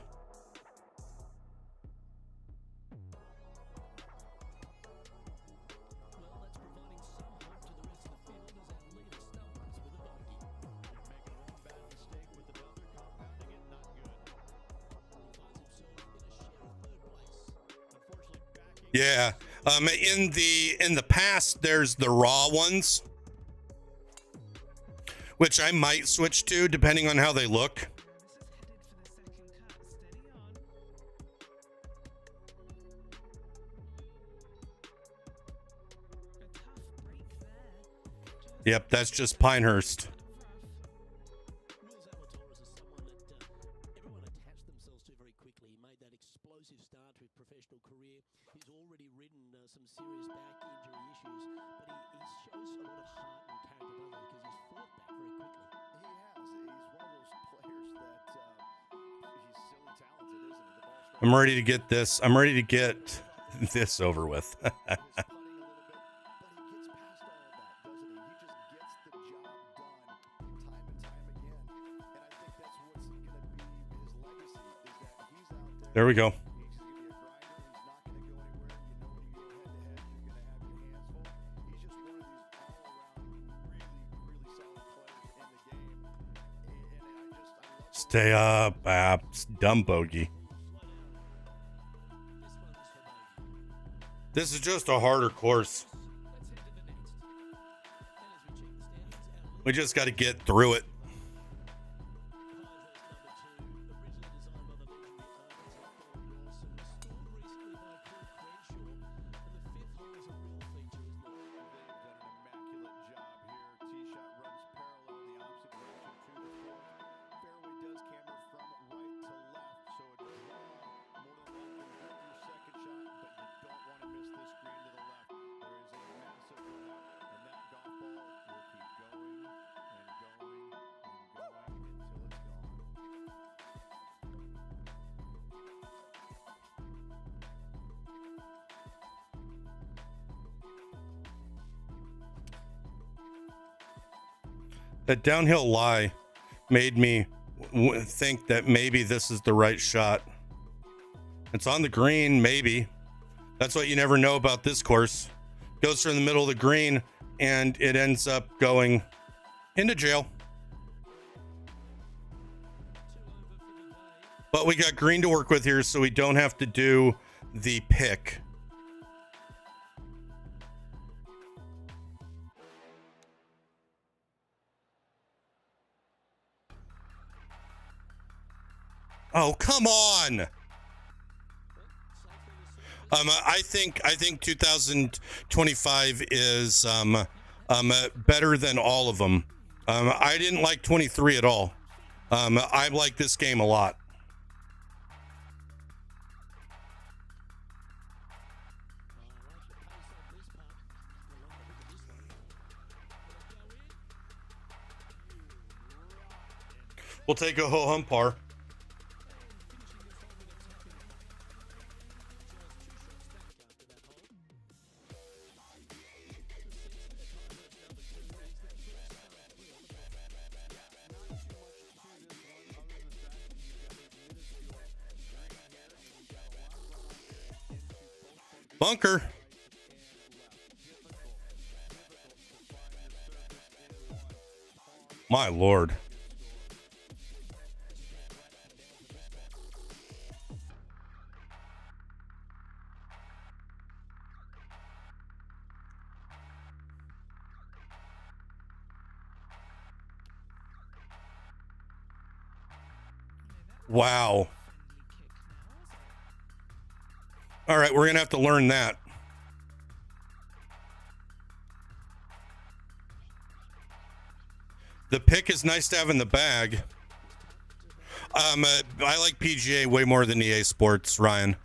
Yeah. In the past, there's the raw ones, which I might switch to depending on how they look. This is headed for the second cut. Steady on. A tough break there. Yep, that's just Pinehurst. Will Zalatoris is someone that everyone attached themselves to very quickly. He made that explosive start to his professional career. He's already ridden some serious back injury issues, but he shows a lot of heart and character, doesn't he? Because he's fought back very quickly. He has. He's one of those players that he's silly talented, isn't he? The ball strikes I'm ready to get this. I'm ready to get this over with. his putting a little bit, but he gets past all of that, doesn't he? He just gets the job done time and time again. And I think that's what's going to be his legacy, is that he's out there. There we go. He's going to be a grinder. He's not going to go anywhere. You know, when you go head to head, you're going to have your hands full. He's just one of these all-around really solid players in the game. And I love Stay up, Apps. Dumb bogey. This is just a harder course. We just got to get through it. That downhill lie made me think that maybe this is the right shot. It's on the green, maybe. That's what you never know about this course. Goes from the middle of the green and it ends up going into jail. But we got green to work with here, so we don't have to do the pick. Oh, come on. I think 2025 is better than all of them. I didn't like 23 at all. I like this game a lot. We'll take a ho-hum par. Bunker. My Lord. Wow. All right, we're going to have to learn that. The pick is nice to have in the bag. I like PGA way more than EA Sports, Ryan.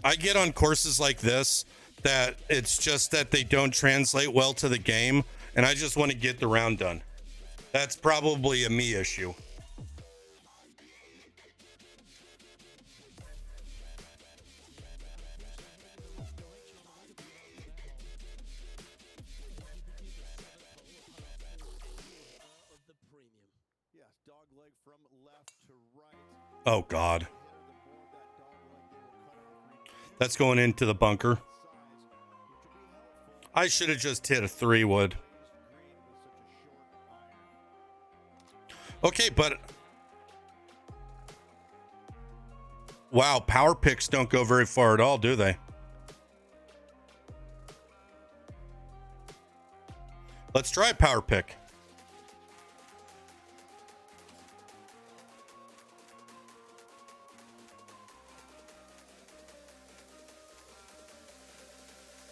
I get on courses like this that it's just that they don't translate well to the game, and I just want to get the round done. That's probably a me issue. Oh, God. That's going into the bunker. I should have just hit a 3-wood. Okay, but... Wow, power picks don't go very far at all, do they? Let's try a power pick.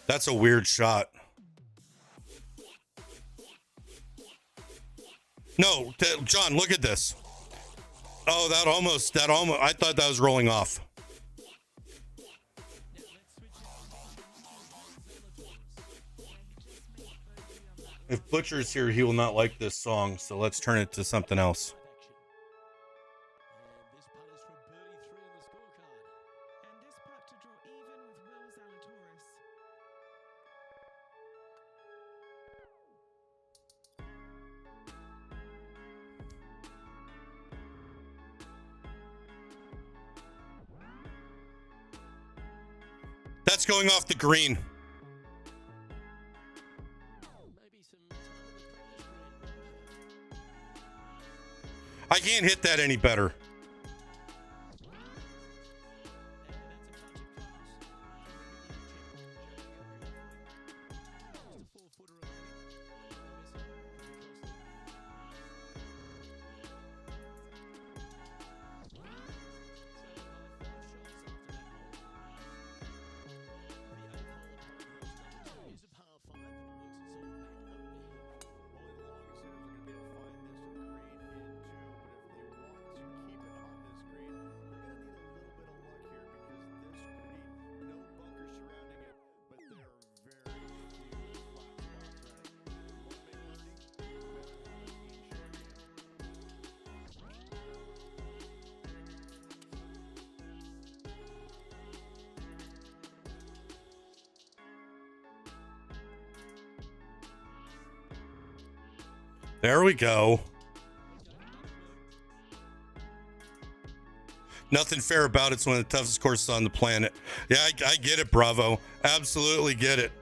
That's a weird shot. No, John, look at this. Oh, that almost, I thought that was rolling off. If Butcher's here, he will not like this song, so let's turn it to something else. And this putt is from birdie 3 on the scorecard. And this putt to draw even with Will Zalatoris. That's going off the green. Maybe some time in the practice green. I can't hit that any better. And that's a bunch of close. Just a 4-footer There we go. Nothing fair about it's one of the toughest courses on the planet. Yeah, I get it, Bravo. Absolutely get it.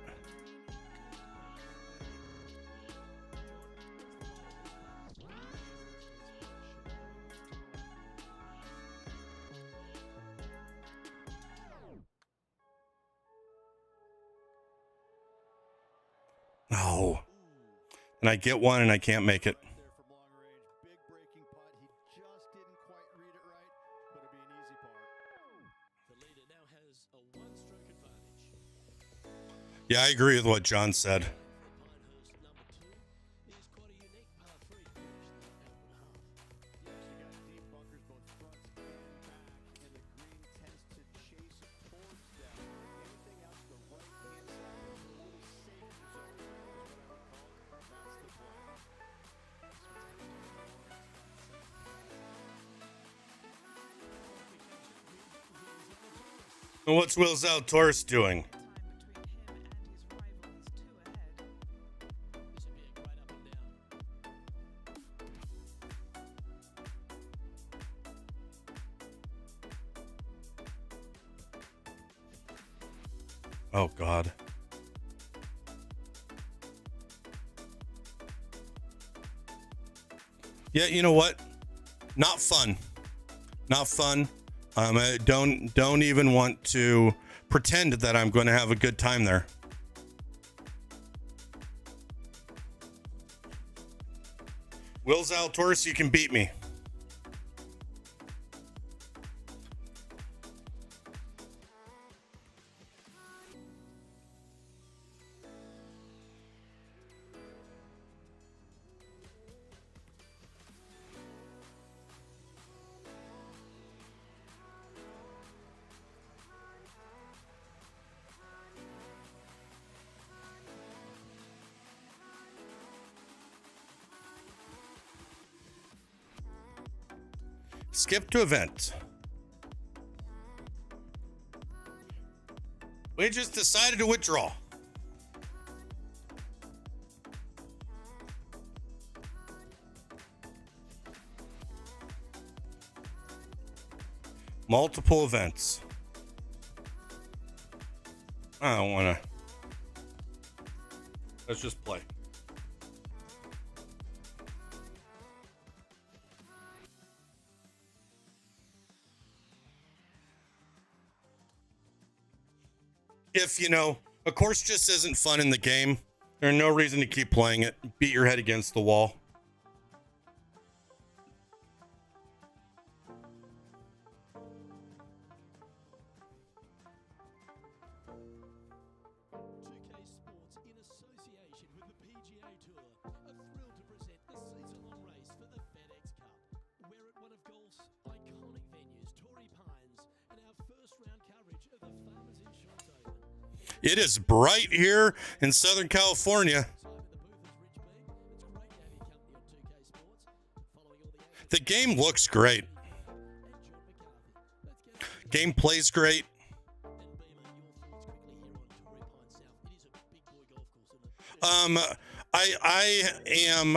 Oh. And I get one and I can't make it. There from long range. Big breaking putt. He just didn't quite read it right, but it'll be an easy par. The leader now has a 1-stroke advantage. Yeah, I agree with what John said. Pinehurst number 2 is quite a unique par 3 to finish the open half. Yes, you got deep bunkers both front and back, and the green tends to chase towards them. Anything out to the right-hand side is a little safe zone, is what I would call it. That's the play. And what's Will Zalatoris doing? Time between him and his rival is 2 ahead. This would be a great up and down. Oh, God. Yeah, you know what? Not fun. Not fun. I don't even want to pretend that I'm going to have a good time there. Will Zalatoris, you can beat me. Skip to event. We just decided to withdraw. Multiple events. I don't want to. Let's just play. If, a course just isn't fun in the game, there's no reason to keep playing it. Beat your head against the wall. It is bright here in Southern California. The game looks great. Game plays great.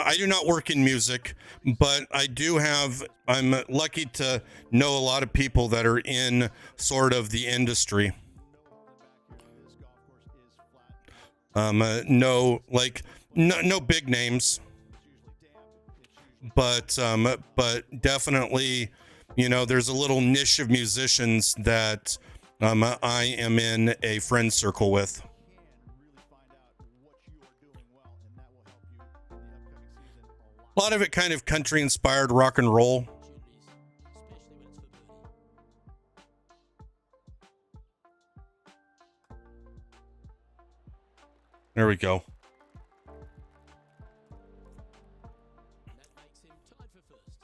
I do not work in music, but I'm lucky to know a lot of people that are in sort of the industry. No big names, but definitely, there's a little niche of musicians that I am in a friend circle with. A lot of it kind of country inspired, rock and roll. There we go. That makes him tied for first.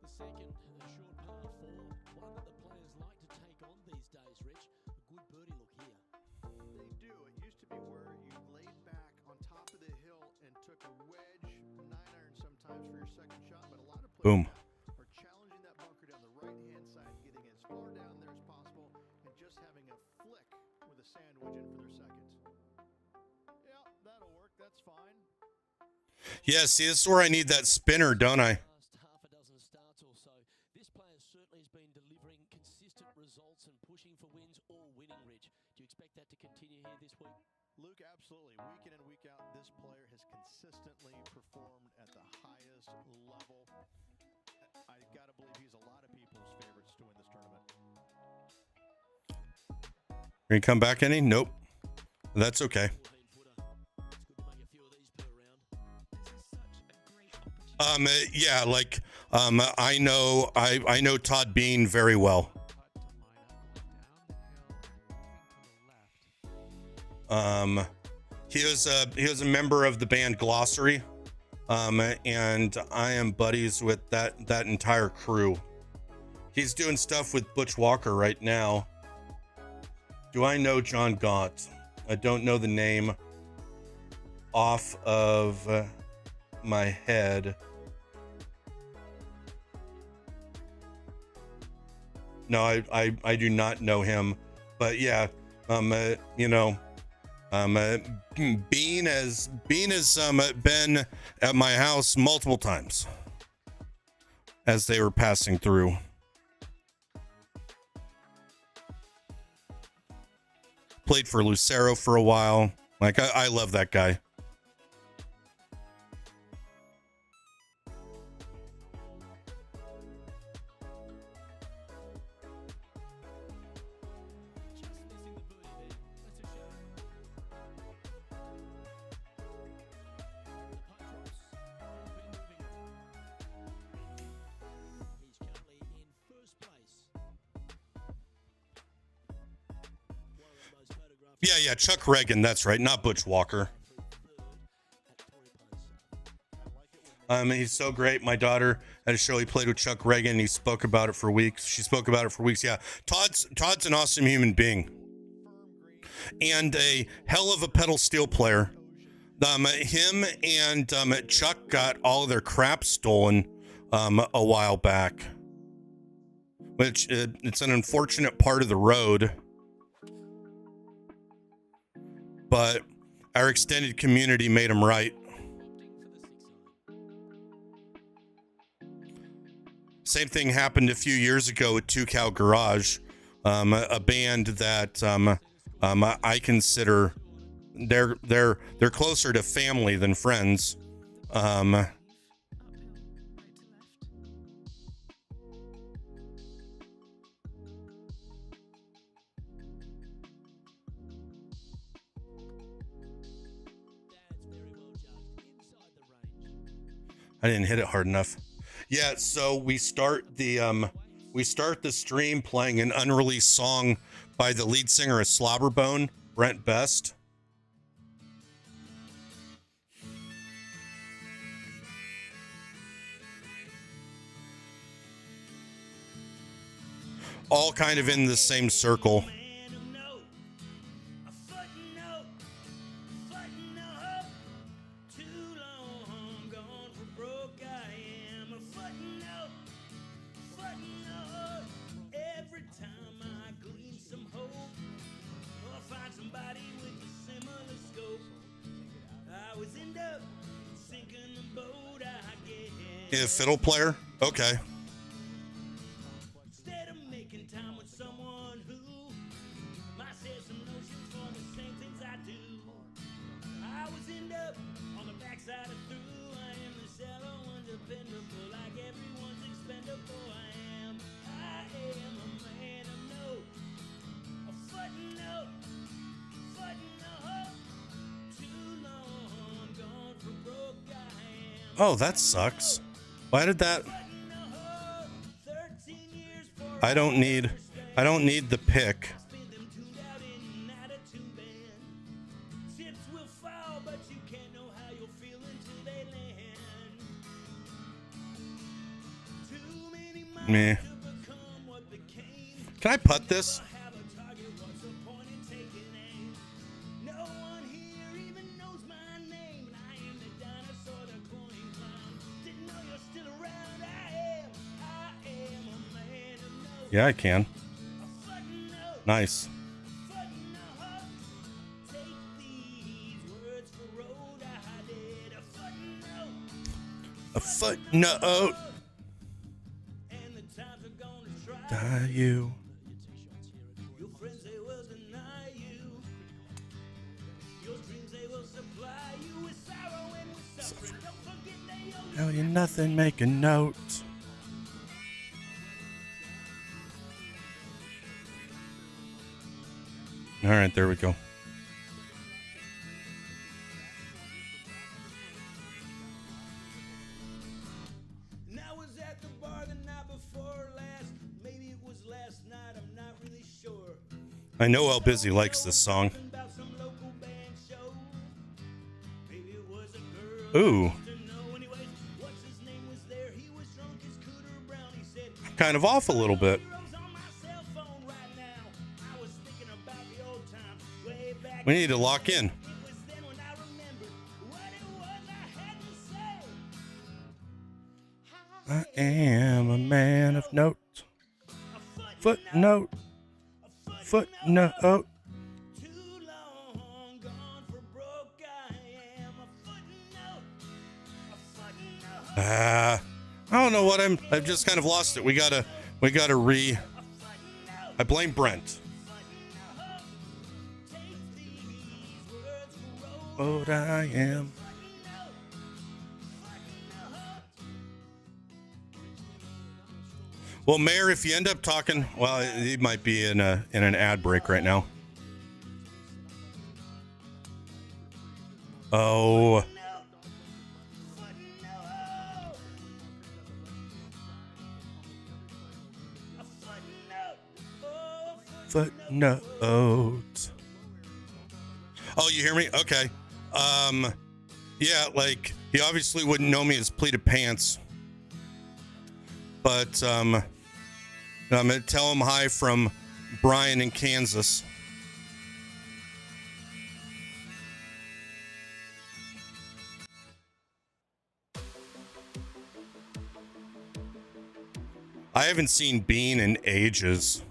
The second, a short par four, one that the players like to take on these days, Rich. A good birdie look here. They do. It used to be where you laid back on top of the hill and took a wedge, 9-iron sometimes for your second shot, but a lot of players Boom. now are challenging that bunker down the right-hand side, getting as far down there as possible, and just having a flick with a sand wedge in for their seconds. Yeah, that'll work. That's fine. Yeah, see, this is where I need that spinner, don't I? Last half a dozen starts or so, this player certainly has been delivering consistent results and pushing for wins or winning, Rich. Do you expect that to continue here this week? Luke, absolutely. Week in and week out, this player has consistently performed at the highest level. I got to believe he's a lot of people's favorites to win this tournament. Are you come back any? Nope. That's okay. 14-footer. It's good to make a few of these per round. This is such a great opportunity. Yeah, like, I know Todd Bean very well. Putt to line up going down the hill, moving to the left. He was a member of the band Glossary, and I am buddies with that entire crew. He's doing stuff with Butch Walker right now. Do I know John Gaunt? I don't know the name off of my head. No, I do not know him. But yeah, Bean has been at my house multiple times as they were passing through. Played for Lucero for a while. Like, I love that guy. Just missing the birdie there. That's a shame. The putt drops. Will be moving it. He's currently in first place. One of the most photographed. Yeah, Chuck Reagan. That's right. Not Butch Walker. Through third at Torrey Place. He's so great. My daughter at a show, he played with Chuck Reagan. He spoke about it for weeks. She spoke about it for weeks. Yeah, Todd's an awesome human being, and a hell of a pedal steel player. Him and Chuck got all of their crap stolen a while back, which it's an unfortunate part of the road. But our extended community made him right. Same thing happened a few years ago at Two Cow Garage, a band that I consider they're closer to family than friends. Uphill, right to left. That's very well judged. Inside the range. I didn't hit it hard enough. Yeah, so we start the stream playing an unreleased song by the lead singer of Slobberbone, Brent Best. all kind of in the same circle. Man of note, a footnote, footnote. Too long gone for broke. I am a footnote, footnote. Every time I glean some hope or find somebody with a similar scope, I always end up sinking the boat. I guess. A fiddle player? Okay. Instead of making time with someone who might share some notions for the same things I do, I always end up on the backside of through. I am the shallow, undependable, like everyone's expendable. I am a man of note, a footnote, footnote. Too long gone for broke. I am. Oh, that sucks. Why did that? I don't need the pick. Meh. Can I putt this? Yeah, I can. Nice. A footnote. Die you. Tell you nothing, make a note. All right, there we go. And I was at the bar the night before last. Maybe it was last night, I'm not really sure. I know El Busy likes this song. About some local band show. Maybe it was a girl. Ooh, To know anyways, what's his name was there. He was drunk as Cooter Brown. He said, kind of off a little bit. "Heroes on my cell phone right now." I was thinking about the old times way back. We need to lock in. It was then when I remembered what it was I had to say. I am a man of note. Footnote. Footnote. Too long gone for broke. I am a footnote. A footnote. I don't know what I've just kind of lost it. We gotta I blame Brent. What I am. Well, Mayor, if you end up talking, well, he might be in an ad break right now. Oh. Footnote. Oh, you hear me? Okay. Yeah, like, he obviously wouldn't know me as Pleated Pants. But, I'm gonna tell him hi from Brian in Kansas. I haven't seen Bean in ages.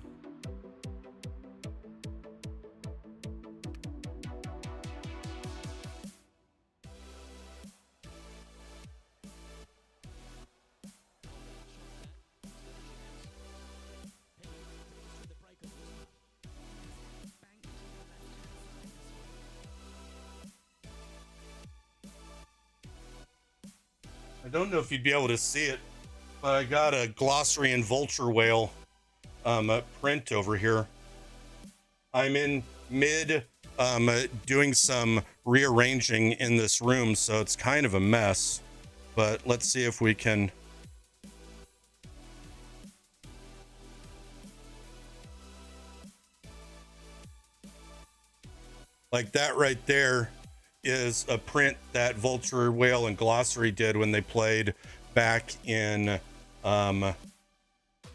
I don't know if you'd be able to see it, but I got a glossary and vulture whale print over here. I'm in mid doing some rearranging in this room, so it's kind of a mess, but let's see if we can. Like that right there is a print that Vulture, Whale, and Glossary did when they played back in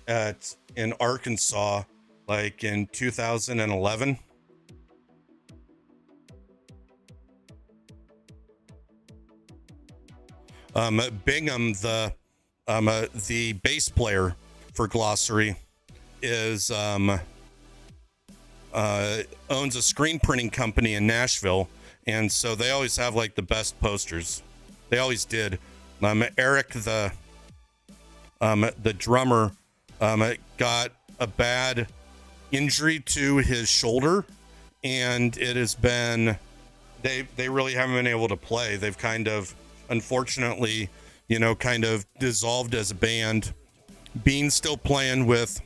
in Arkansas, like in 2011. Bingham, the bass player for Glossary, is owns a screen printing company in Nashville, and so they always have like the best posters. They always did. Eric, the drummer, got a bad injury to his shoulder, and it has been they really haven't been able to play. They've kind of, unfortunately, kind of dissolved as a band. Bean's still playing with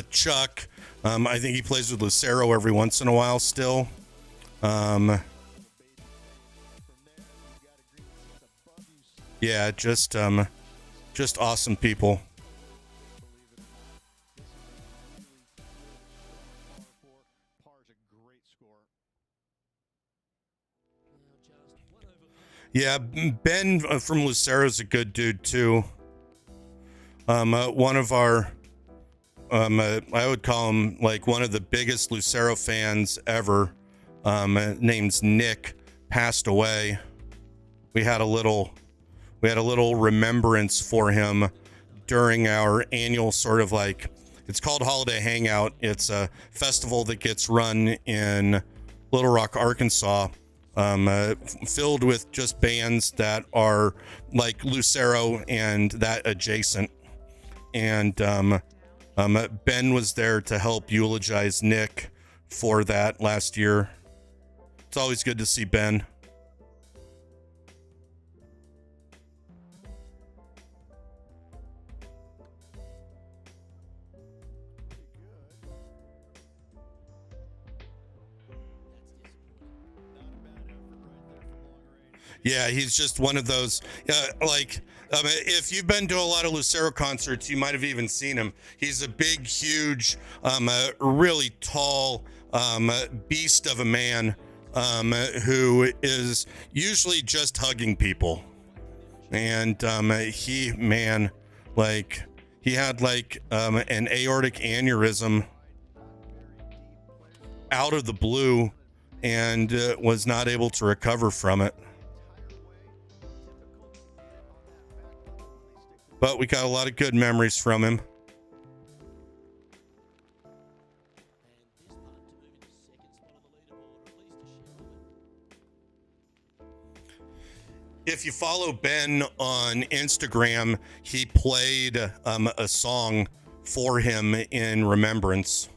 Chuck. I think he plays with Lucero every once in a while still. Yeah, just awesome people. Yeah, Ben from Lucero is a good dude too. One of our, I would call him like one of the biggest Lucero fans ever. Name's Nick, passed away. We had a little remembrance for him during our annual sort of like, it's called Holiday Hangout. It's a festival that gets run in Little Rock, Arkansas, filled with just bands that are like Lucero and that adjacent. And Ben was there to help eulogize Nick for that last year. It's always good to see Ben. Yeah, he's just one of those, if you've been to a lot of Lucero concerts, you might have even seen him. He's a big, huge, really tall beast of a man who is usually just hugging people. And he had an aortic aneurysm out of the blue and was not able to recover from it. But we got a lot of good memories from him. If you follow Ben on Instagram, he played a song for him in remembrance.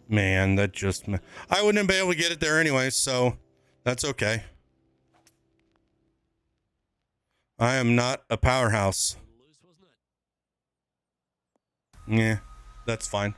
Man, I wouldn't be able to get it there anyway, so that's okay. I am not a powerhouse. Yeah, that's fine.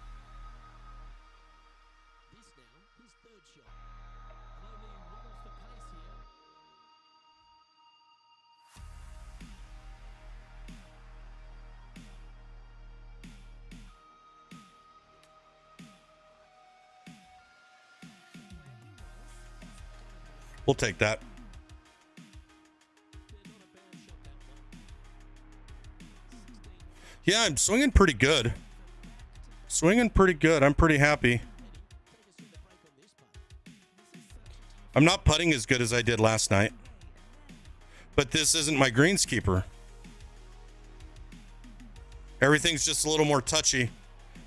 We'll take that. Yeah, I'm swinging pretty good. I'm pretty happy. I'm not putting as good as I did last night. But this isn't my greenskeeper. Everything's just a little more touchy.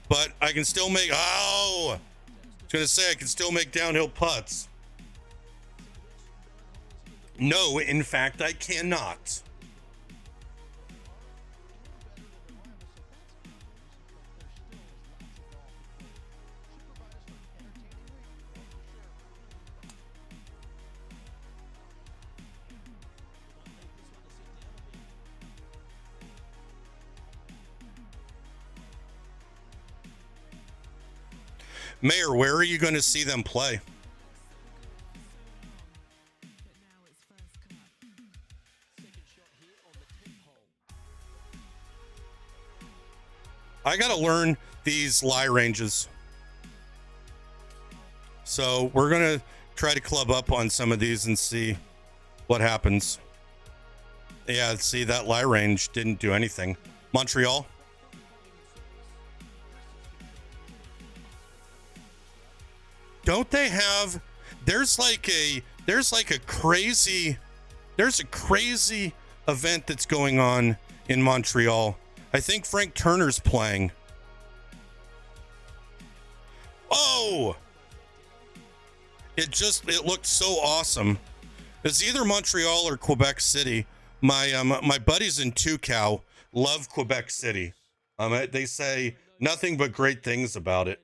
But I can still make... Oh! I was going to say I can still make downhill putts. No, in fact, I cannot. Mayor, where are you going to see them play? I got to learn these lie ranges. So we're going to try to club up on some of these and see what happens. Yeah, see, that lie range didn't do anything. Montreal. Don't they have, there's a crazy event that's going on in Montreal. I think Frank Turner's playing. Oh, it looked so awesome. It's either Montreal or Quebec City. My buddies in Tucow love Quebec City. They say nothing but great things about it.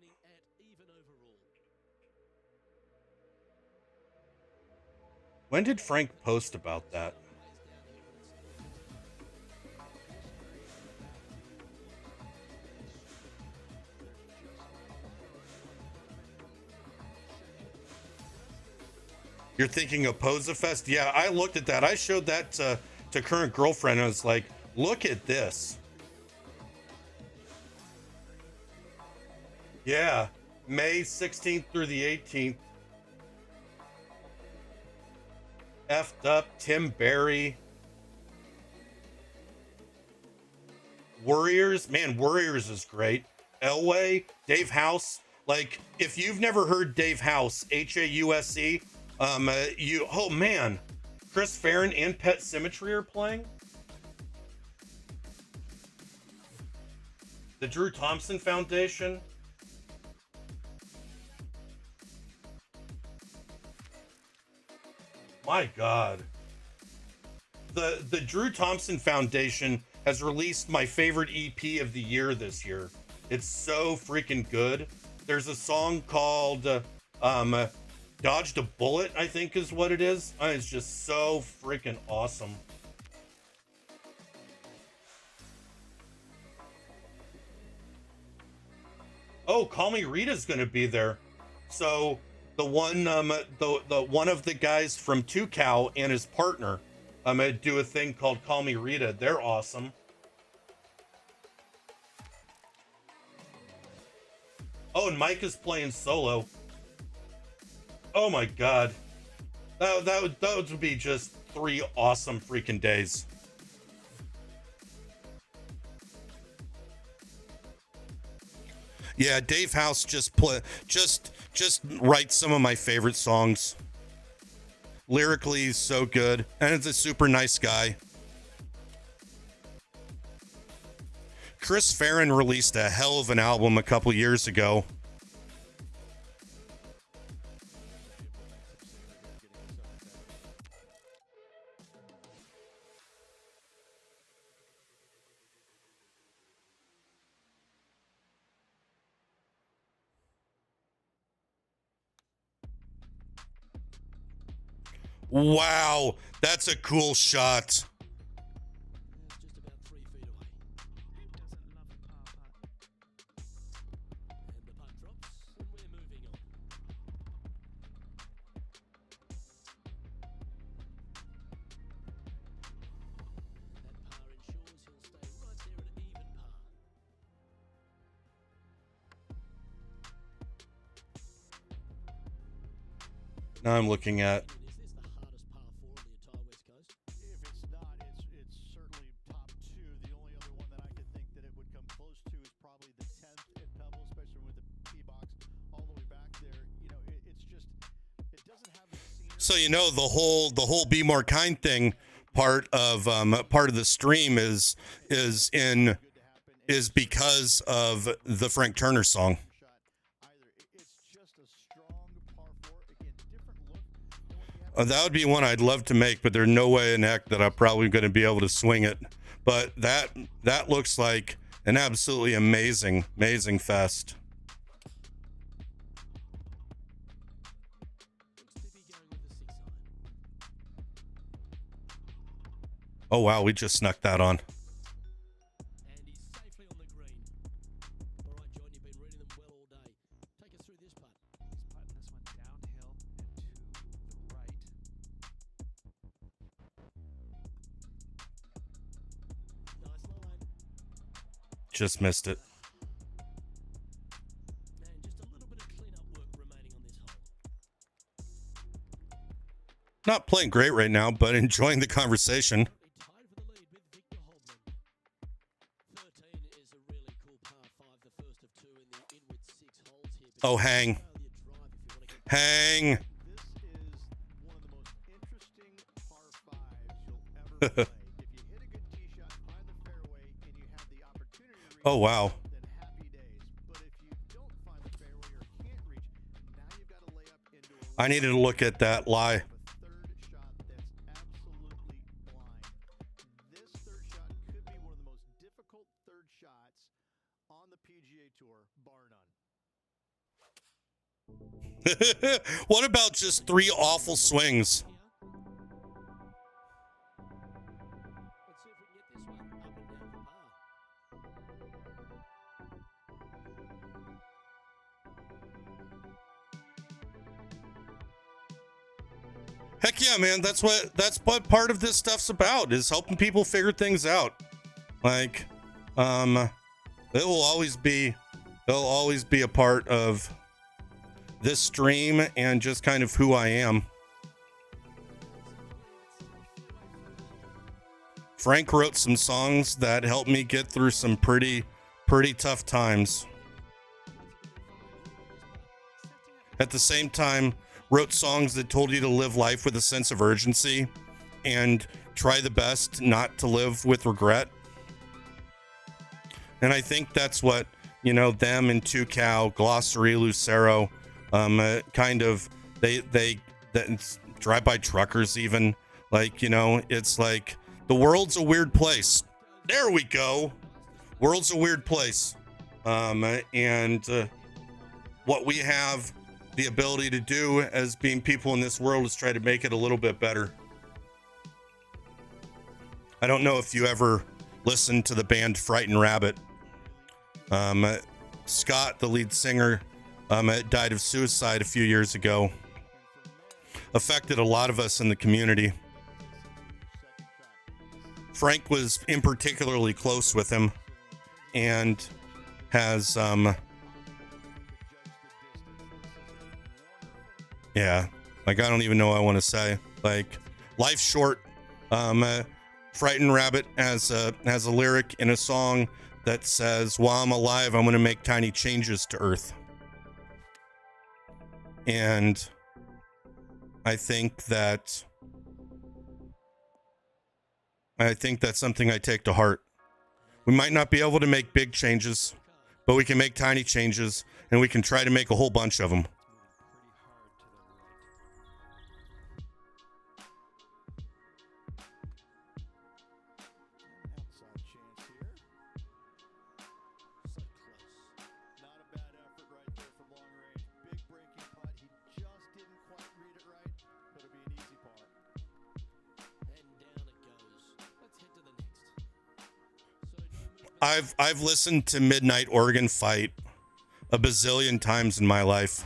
When did Frank post about that? You're thinking of Posafest? Yeah, I looked at that. I showed that to current girlfriend. And I was like, look at this. Yeah, May 16th through the 18th. Effed up, Tim Barry. Warriors, man, Warriors is great. Elway, Dave House. Like, if you've never heard Dave House, Hause, oh man, Chris Farron and Pet Symmetry are playing. The Drew Thompson Foundation. My God. The Drew Thompson Foundation has released my favorite EP of the year this year. It's so freaking good. There's a song called Dodged a Bullet, I think is what it is. It's just so freaking awesome. Oh, Call Me Rita's gonna be there. So the one one of the guys from Tucow and his partner do a thing called Call Me Rita. They're awesome. Oh, and Mike is playing solo. Oh my God. That would be just 3 awesome freaking days. Yeah, Dave House just writes some of my favorite songs. Lyrically, he's so good, and it's a super nice guy. Chris Farron released a hell of an album a couple years ago. Wow, that's a cool shot. Now I'm looking at. So you know the whole Be More Kind thing part of the stream is because of the Frank Turner song. That would be one I'd love to make, but there's no way in heck that I'm probably going to be able to swing it. But that looks like an absolutely amazing fest. Oh wow, we just snuck that on. And he's safely on the green. All right, John, you've been reading them well all day. Take us through this putt. He's putting this one downhill and to the right. Nice line. Just missed it. Not playing great right now, but enjoying the conversation. Tied for the lead with Victor Holdman. 13 is a really cool par 5, the first of two in the inward 6 holes here. But Oh, hang. failure drive if you want to get Hang. This is one of the most interesting par fives you'll ever play. If you hit a good tee shot, find the fairway, and you have the opportunity to reach Oh, wow. then happy days. But if you don't find the fairway or can't reach, now you've got to lay up into a I needed to look at that lie. third shot that's absolutely blind. This third shot could be one of the most difficult third shots on the PGA Tour, bar none. What about just 3 awful swings? here. Let's see if we can get this one up and down for par. Heck yeah, man. That's what part of this stuff's about, is helping people figure things out. Like, it'll always be a part of this stream and just kind of who I am. Frank wrote some songs that helped me get through some pretty tough times. At the same time, wrote songs that told you to live life with a sense of urgency and try the best not to live with regret. And I think that's what, them and Two Cow, Glossary, Lucero, kind of, they drive-by truckers even, it's like, the world's a weird place. There we go. World's a weird place. And what we have the ability to do as being people in this world is try to make it a little bit better. I don't know if you ever listened to the band Frightened Rabbit. Scott, the lead singer, died of suicide a few years ago. Affected a lot of us in the community. Frank was in particularly close with him and has, yeah, I don't even know what I want to say. Life's short. Frightened Rabbit has a lyric in a song that says, while I'm alive, I'm going to make tiny changes to Earth. And I think that's something I take to heart. We might not be able to make big changes, but we can make tiny changes, and we can try to make a whole bunch of them. Outside chance here. So close. Not a bad effort right there from long range. Big breaking putt. He just didn't quite read it right, but it'll be an easy par. And down it goes. Let's head to the next. So no I've listened to Midnight Organ Fight a bazillion times in my life.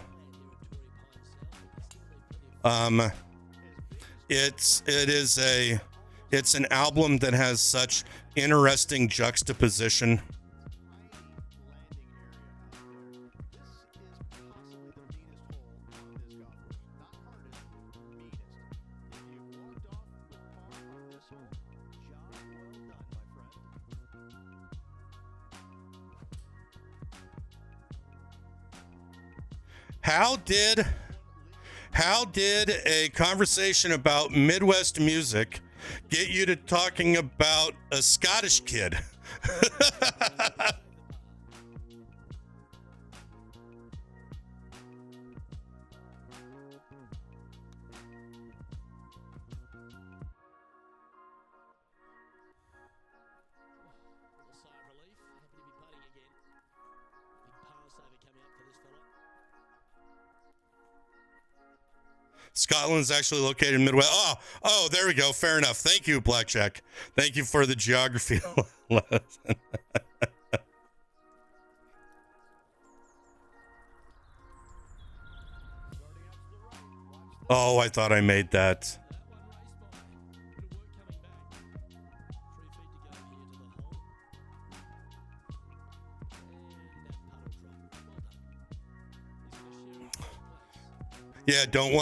It's an album that has such interesting juxtaposition. How did a conversation about Midwest music get you to talking about a Scottish kid? Little sigh of relief. Happy to be putting again. Big pass over coming up for this fella. Scotland's actually located in Midwest. Oh, there we go. Fair enough. Thank you, Blackjack. Thank you for the geography lesson. Oh, I thought I made that. Yeah, don't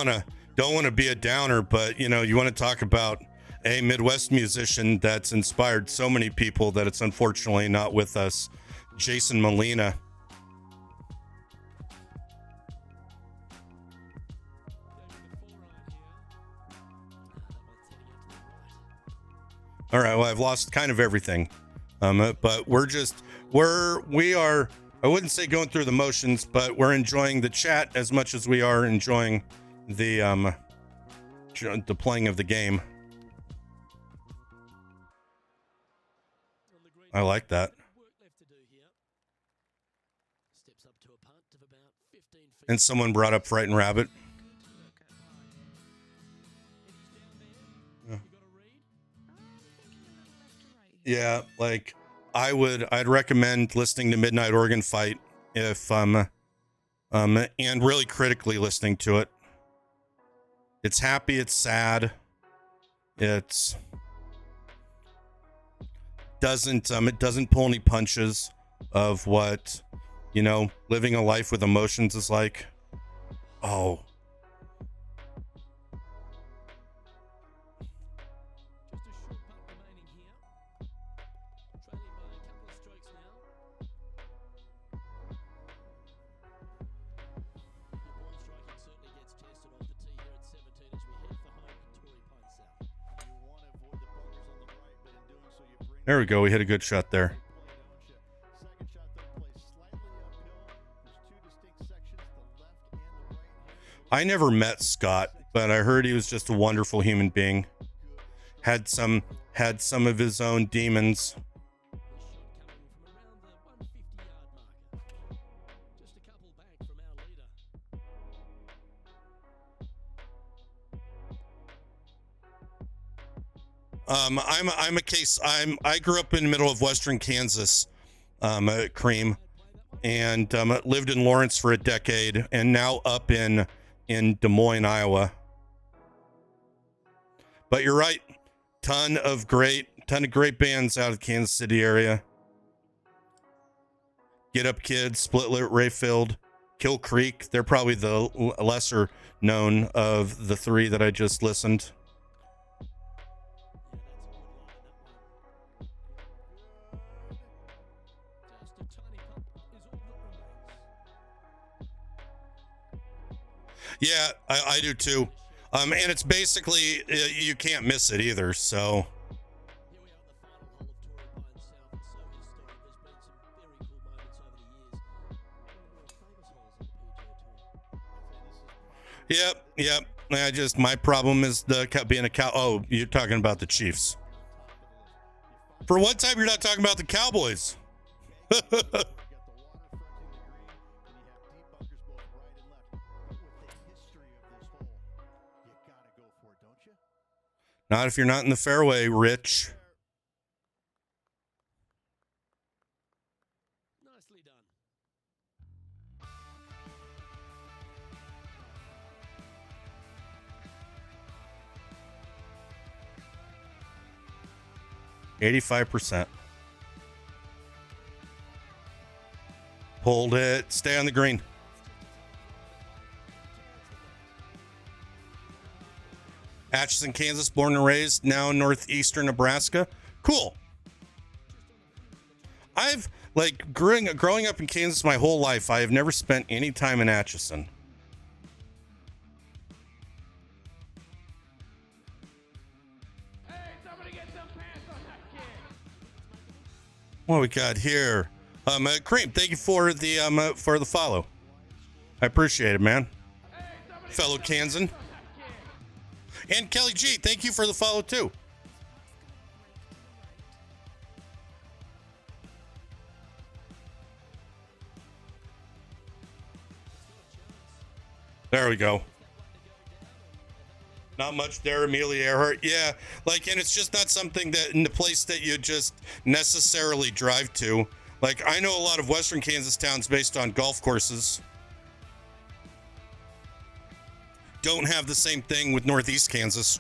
don't want to be a downer, but you know, you want to talk about a Midwest musician that's inspired so many people that it's unfortunately not with us. Jason Molina. All right, well, I've lost kind of everything. But we are, I wouldn't say going through the motions, but we're enjoying the chat as much as we are enjoying the playing of the game. I like that. And someone brought up Frightened Rabbit. Yeah, like I'd recommend listening to Midnight Organ Fight if and really critically listening to it. It's happy, it's sad. It doesn't pull any punches of what, you know, living a life with emotions is like. Oh. There we go. We hit a good shot there. I never met Scott, but I heard he was just a wonderful human being. Had some of his own demons. I grew up in the middle of Western Kansas, Cream, and lived in Lawrence for a decade, and now up in Des Moines, Iowa. But you're right, ton of great bands out of the Kansas City area. Get Up Kids, Split Lip, Rayfield, Kill Creek. They're probably the lesser known of the three that I just listened. Yeah, I do too. And it's basically, you can't miss it either, so. Yep. My problem is being a cow. Oh, you're talking about the Chiefs. For one time, you're not talking about the Cowboys. Not if you're not in the fairway, Rich. Nicely done. %. Pulled it. Stay on the green. Atchison, Kansas, born and raised, now in northeastern Nebraska. Cool. I've growing up in Kansas my whole life, I have never spent any time in Atchison. Hey, somebody get some pants on that kid. What we got here? Cream, thank you for the follow. I appreciate it, man. Hey, somebody Fellow get some pants Kansan. on that kid. And Kelly G, thank you for the follow too. There we go. Not much there, Amelia Earhart. Yeah, and it's just not something that in the place that you just necessarily drive to. Like, I know a lot of Western Kansas towns based on golf courses. Don't have the same thing with Northeast Kansas.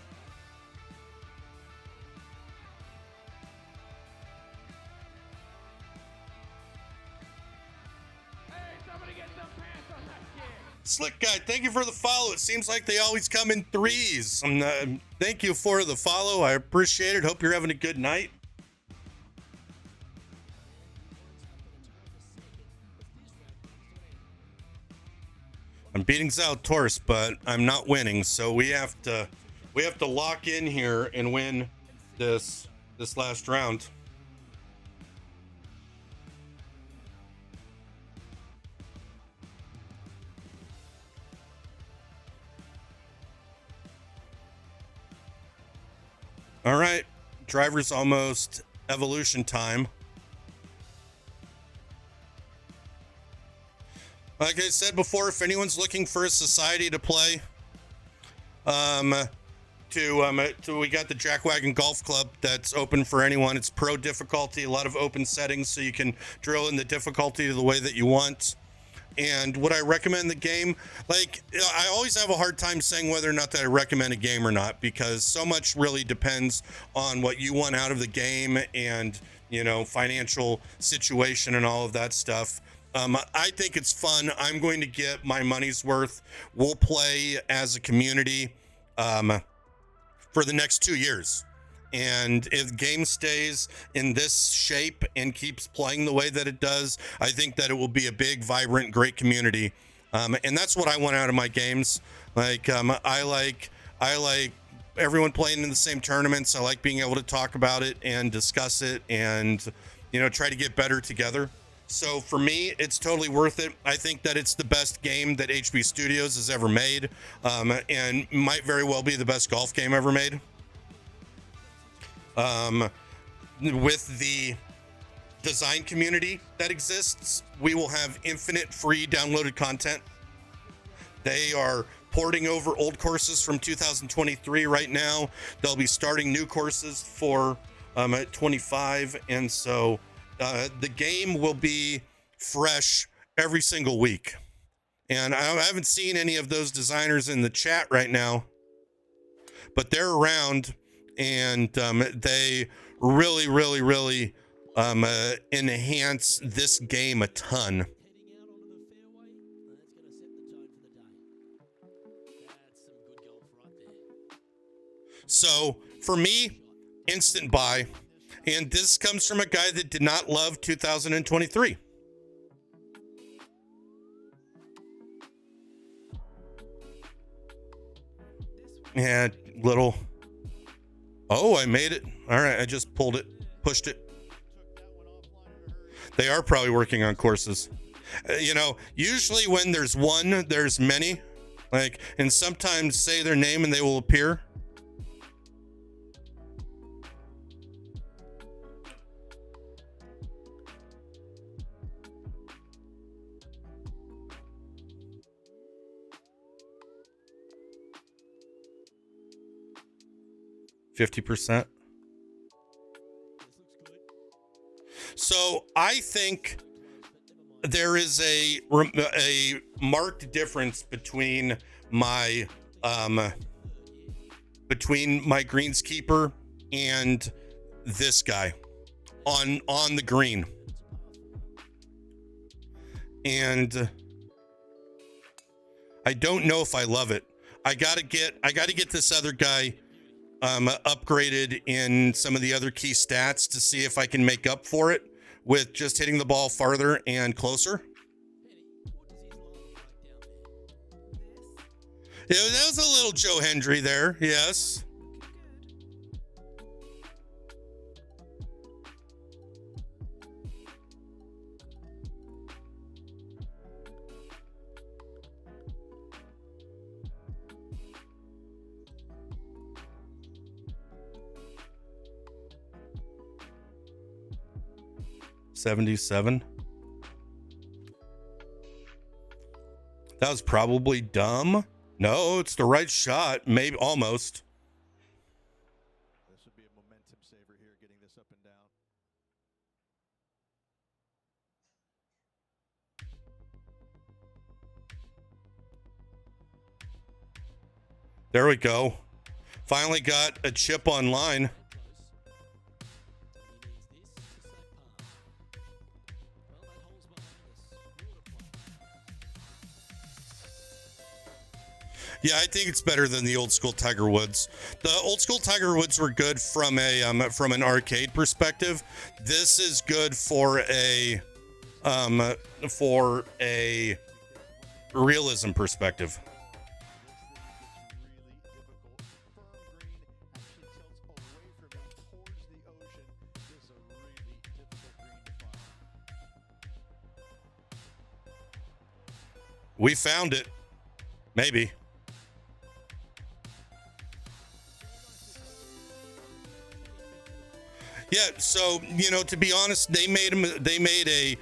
Hey, somebody get some pants on that kid. Slick Guy, thank you for the follow. It seems like they always come in threes. Thank you for the follow. I appreciate it. Hope you're having a good night. I'm beating Zalatoris, but I'm not winning, so we have to lock in here and win this last round. All right, driver's almost evolution time. Like I said before, if anyone's looking for a society to play, we got the Jackwagon Golf Club that's open for anyone. It's pro difficulty, a lot of open settings, so you can drill in the difficulty the way that you want. And would I recommend the game? Like, I always have a hard time saying whether or not that I recommend a game or not, because so much really depends on what you want out of the game and, you know, financial situation and all of that stuff. I think it's fun. I'm going to get my money's worth. We'll play as a community for the next 2 years. And if the game stays in this shape and keeps playing the way that it does, I think that it will be a big, vibrant, great community. And that's what I want out of my games. Like, I like everyone playing in the same tournaments. I like being able to talk about it and discuss it and, you know, try to get better together. So for me, it's totally worth it. I think that it's the best game that HB Studios has ever made, and might very well be the best golf game ever made. With the design community that exists, we will have infinite free downloaded content. They are porting over old courses from 2023 right now. They'll be starting new courses for 25, and so the game will be fresh every single week. And I haven't seen any of those designers in the chat right now, but they're around, and they really enhance this game a ton. Heading out onto the fairway, that's going to set the tone for the day. That's some good golf right there. So for me, instant buy. And this comes from a guy that did not love 2023. Yeah, little. Oh, I made it. All right, I just pulled it, pushed it. They are probably working on courses. You know, usually when there's one, there's many. Like, and sometimes say their name and they will appear. %. So I think there is a marked difference between my greenskeeper and this guy on the green. And I don't know if I love it. I gotta get this other guy upgraded in some of the other key stats to see if I can make up for it with just hitting the ball farther and closer. Yeah, that was a little Joe Hendry there. Yes. $77. That was probably dumb. No, it's the right shot. Maybe almost. This would be a momentum saver here, getting this up and down. There we go. Finally got a chip online. Yeah, I think it's better than the old school Tiger Woods. The old school Tiger Woods were good from an arcade perspective. This is good for a realism perspective. We found it. Maybe. Yeah, so, you know, to be honest, they made a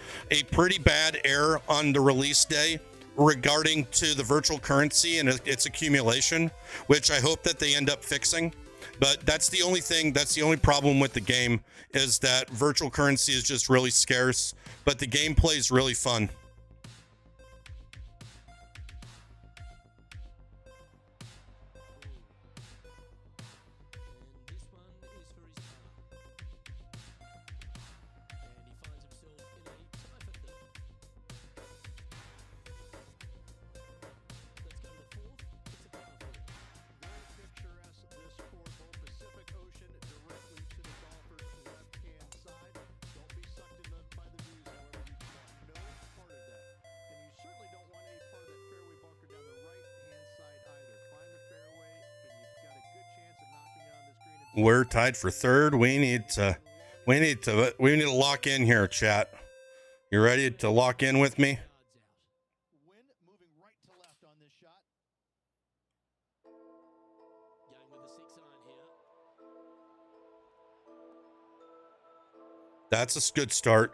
pretty bad error on the release day regarding to the virtual currency and its accumulation, which I hope that they end up fixing. But that's the only problem with the game, is that virtual currency is just really scarce, but the gameplay is really fun. We're tied for third. We need to lock in here, chat. You ready to lock in with me? Win moving right to left on this shot. Going with the 6-iron here. That's a good start.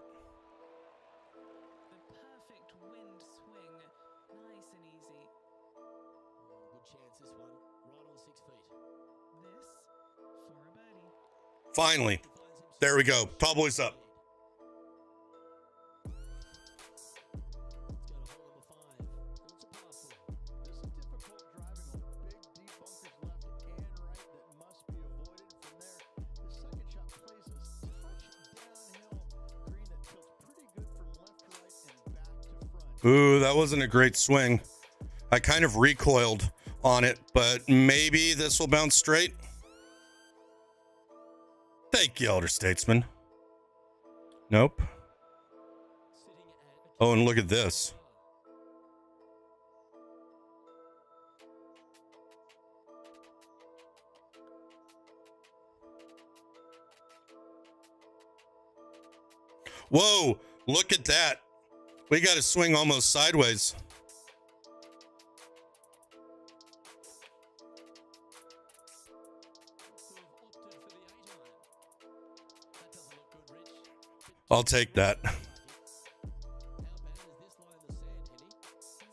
The perfect wind swing. Nice and easy. Good chance this one. Right on 6 feet. This for a birdie. Finally. There we go. Tall boys up. Ooh, that wasn't a great swing. I kind of recoiled on it, but maybe this will bounce straight. Thank you, Elder Statesman. Nope. Oh, and look at this. Whoa, look at that. We got to swing almost sideways. I'll take that. He's gonna need a digging truck, maybe?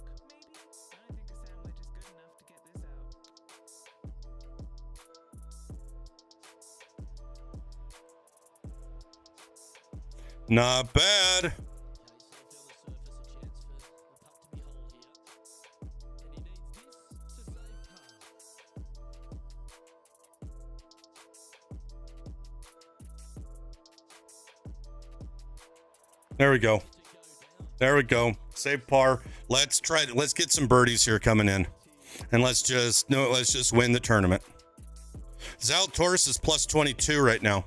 I think a sandwich is good enough to get this out. Not bad. There we go. There we go. Save par. Let's get some birdies here coming in. And let's just win the tournament. Zalatoris is plus 22 right now.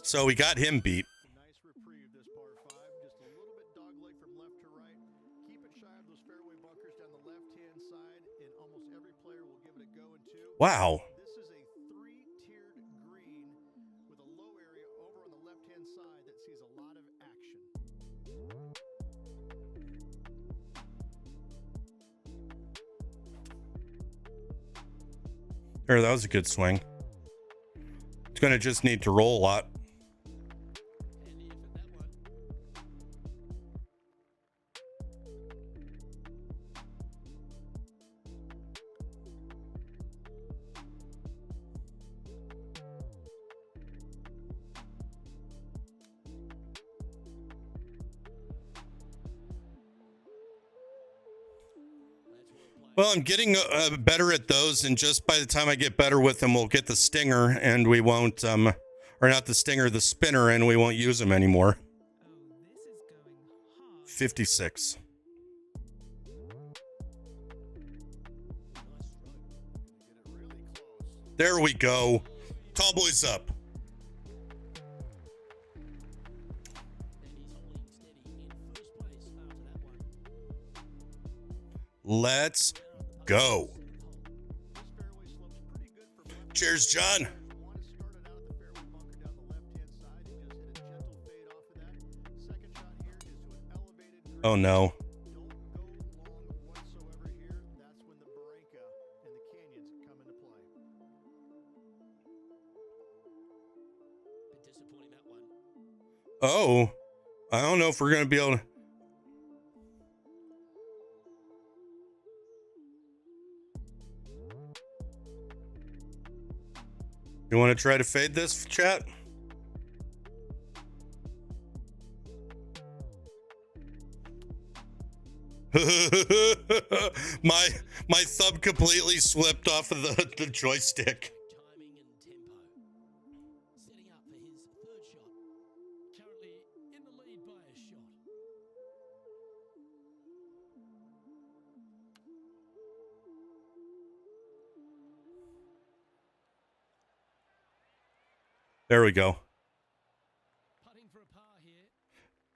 So we got him beat. Nice reprieve this par 5. Just a little bit dogleg from left to right. Keep it shy of those fairway bunkers down the left-hand side, and almost every player will give it a go in 2. Wow. This is a 3-tiered green with a low area over on the left-hand side that sees a lot of action. There, that was a good swing. It's going to just need to roll a lot. Well, I'm getting better at those, and just by the time I get better with them, we'll get the stinger, and we won't, or not the stinger, the spinner, and we won't use them anymore. Oh, this is going hard. 56. There we go. Tall boys up. Let's go. Cheers, John. Oh no. Oh, I don't know if we're going to be able to. You want to try to fade this, chat? my thumb completely slipped off of the joystick. Timing and tempo. Setting up for his third shot. Currently in the lead by a shot. There we go. Putting for a par here.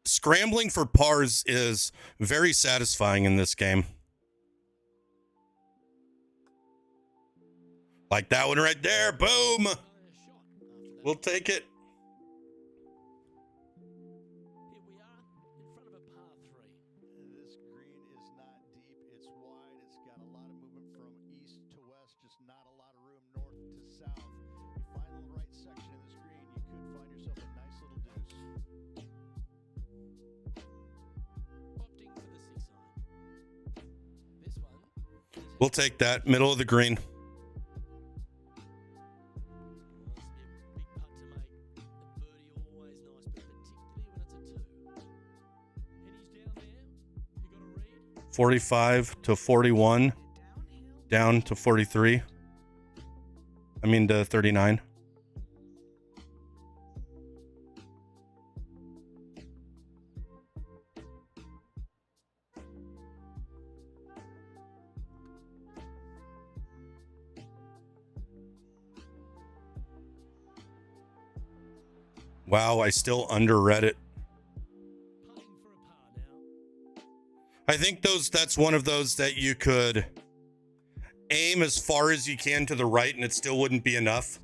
Scrambling for pars is very satisfying in this game. Like that one right there. Boom. By a shot after that. We'll take it. Here we are in front of a par 3. This green is not deep. It's wide. It's got a lot of movement from east to west, just not a lot of room north to south. You find the right section of this green, you could find yourself a nice little deuce. Opting for the 6 iron. This one. We'll take that. Middle of the green. Big putt to make. A birdie always nice, but particularly when it's a 2. Headies down there. You got a read? 45 to 41. Down to 43. I mean to 39. Wow, I still underread it. Putting for a par now. I think that's one of those that you could aim as far as you can to the right and it still wouldn't be enough.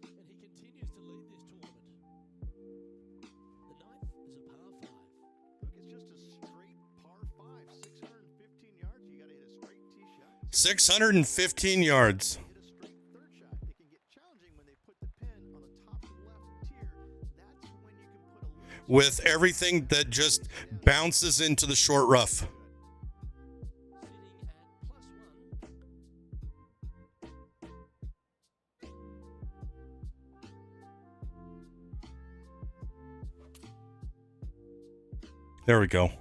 Standings, and he continues to lead this tournament. The 9th is a par 5. Look, it's just a straight par 5, 615 yards. You got to hit a straight tee shot. 615 yards. Hit a straight third shot. It can get challenging when they put the pin on the top left tier. That's when you can put a little With everything that just bounces into the short rough. Sitting at +1. There we go.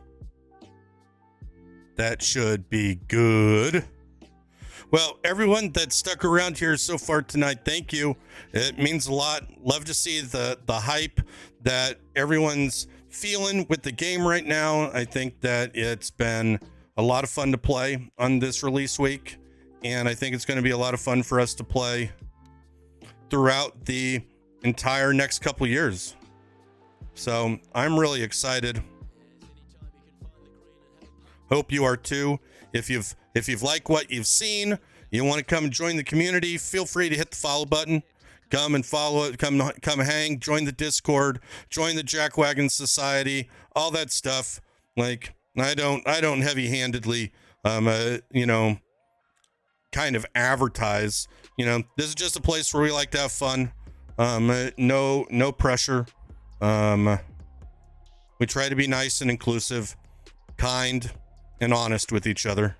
That should be good. Well, everyone that stuck around here so far tonight, thank you. It means a lot. Love to see the hype that everyone's feeling with the game right now. I think that it's been a lot of fun to play on this release week, and I think it's going to be a lot of fun for us to play throughout the entire next couple years. So I'm really excited. Hope you are too. If you've liked what you've seen, you want to come and join the community, feel free to hit the follow button. Come and follow it. Come hang. Join the Discord. Join the Jackwagon Society. All that stuff. Like I don't heavy-handedly, kind of advertise. This is just a place where we like to have fun. No pressure. We try to be nice and inclusive, kind, and honest with each other.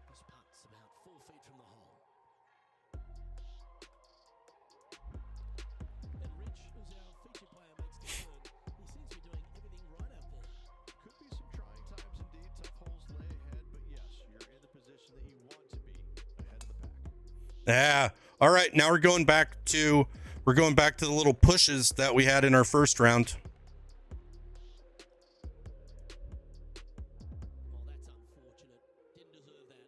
This putt's about 4 feet from the hole. And Rich, who's our feature player, makes the turn. He seems to be doing everything right out there. Could be some trying times indeed. Tough holes lay ahead, but yes, you're in the position that you want to be ahead of the pack. Yeah. All right. Now we're going back to the little pushes that we had in our first round. Oh, that's unfortunate. Didn't deserve that.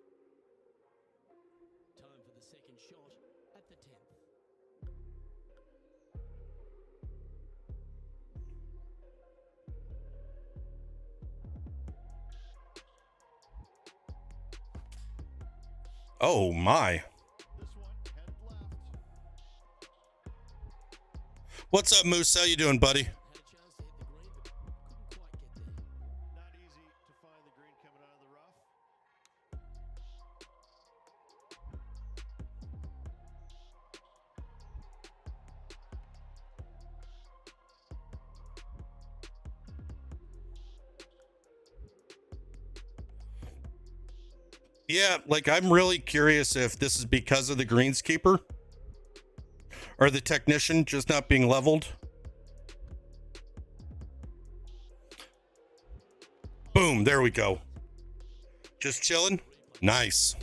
Time for the Oh my. This one headed left. What's up, Moose? How you doing, buddy? Had a chance to hit the green, but couldn't quite get there. Not easy to find the green coming out of the rough. Yeah, like I'm really curious if this is because of the greenskeeper or the technician just not being leveled. Boom, there we go. Just chilling. Nice.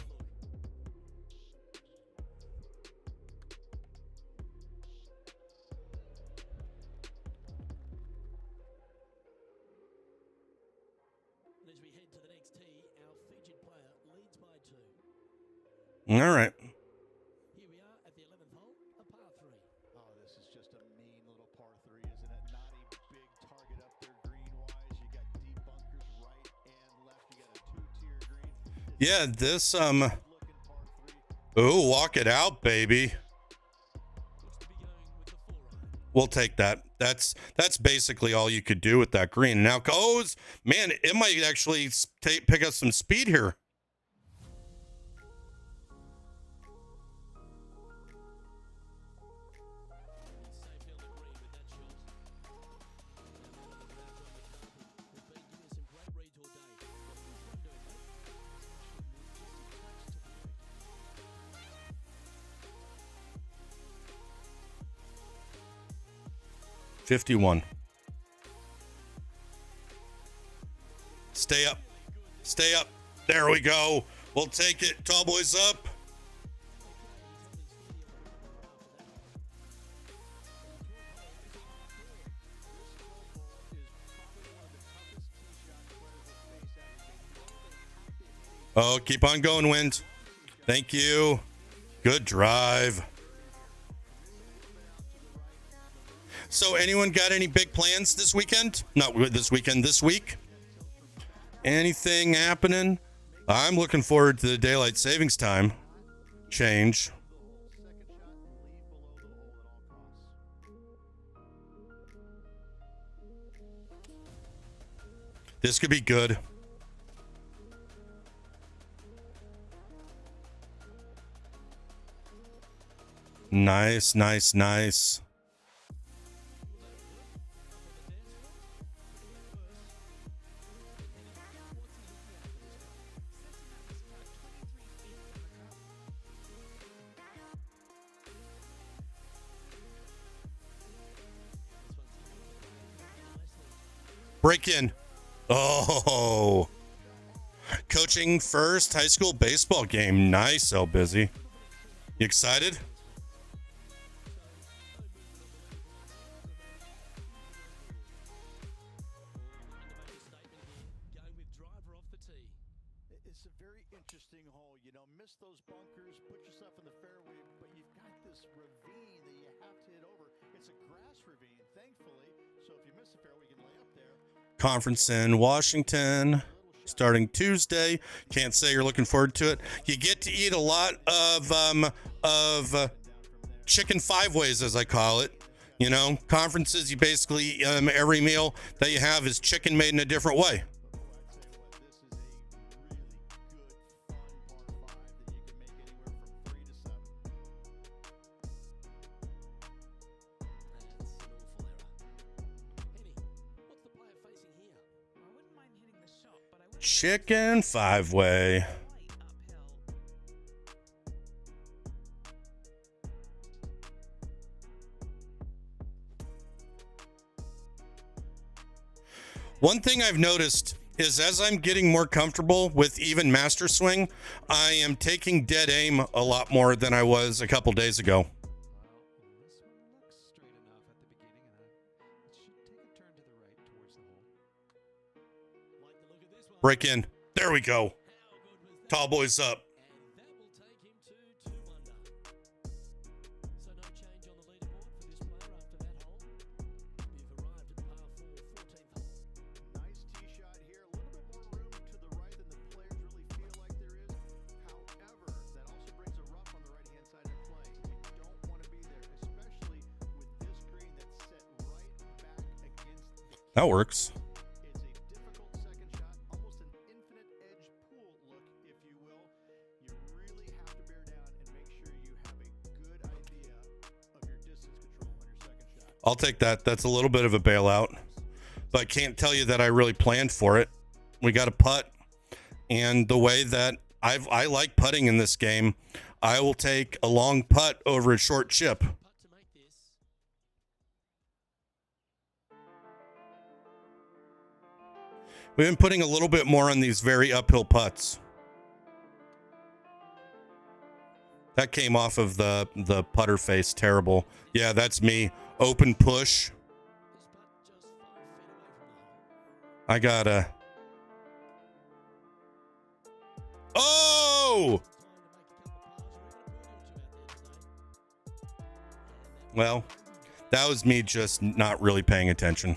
And as we head to the next tee, our featured player leads by 2. All right. Here we are at the 11th hole, a par 3. Oh, this is just a mean little par 3, isn't it? Not a big target up there green-wise. You got deep bunkers right and left. You got a 2-tier green. Yeah, this Looking par 3. ooh, walk it out, baby. Looks to be going with the 4-iron. We'll take that. That's basically all you could do with that green. Now goes, man, it might actually pick up some speed here. He's safely on the green with that shot. Now down on the ground on the carpet. We've been giving some great reads all day. What's this one doing, mate? It's actually moved just a touch to the right. 51. Stay up. Stay up. There we go. We'll take it. Tall boys up. Oh, keep on going, Wind. Thank you. Good drive. So anyone got any big plans this weekend? Not this weekend, this week? Anything happening? I'm looking forward to the daylight savings time change. This could be good. Nice, nice, nice. Break in. Oh. Coaching first high school baseball game. Nice, so busy. You excited? Going with driver off the tee. It's a very interesting hole. You know, miss those bunkers, put yourself in the fairway, but you've got this ravine that you have to hit over. It's a grass ravine, thankfully. So if you miss the fairway, you can lay up there. Conference in Washington starting Tuesday. Can't say you're looking forward to it. You get to eat a lot of chicken five ways, as I call it. You know, conferences, you basically every meal that you have is chicken made in a different way. Chicken five way. One thing I've noticed is as I'm getting more comfortable with even master swing, I am taking dead aim a lot more than I was a couple days ago. This one looks straight enough at the beginning, and it should take a turn to the right towards the hole. Like the look of this one. Break in. There we go. How good was that? Tall boys up. And that will take him to 2 under. So no change on the leaderboard for this player after that hole. We've arrived at the par 4, 14th hole. Nice tee shot here. A little bit more room to the right than the players really feel like there is. However, that That works. It's a difficult second shot, almost an infinite edge pool look, if you will. You really have to bear down and make sure you have a good idea of your distance control on your second shot. I'll take that. That's a little bit of a bailout, but can't tell you that I really planned for it. We got a putt, and the way that I like putting in this game, I will take a long putt over a short chip. Putt to make this. We've been putting a little bit more on these very uphill putts. That came off of the putter face. Terrible. Yeah, that's me. Open push. This putt just 5 feet away from the hole. I gotta. Oh! Well, that was me just not really paying attention.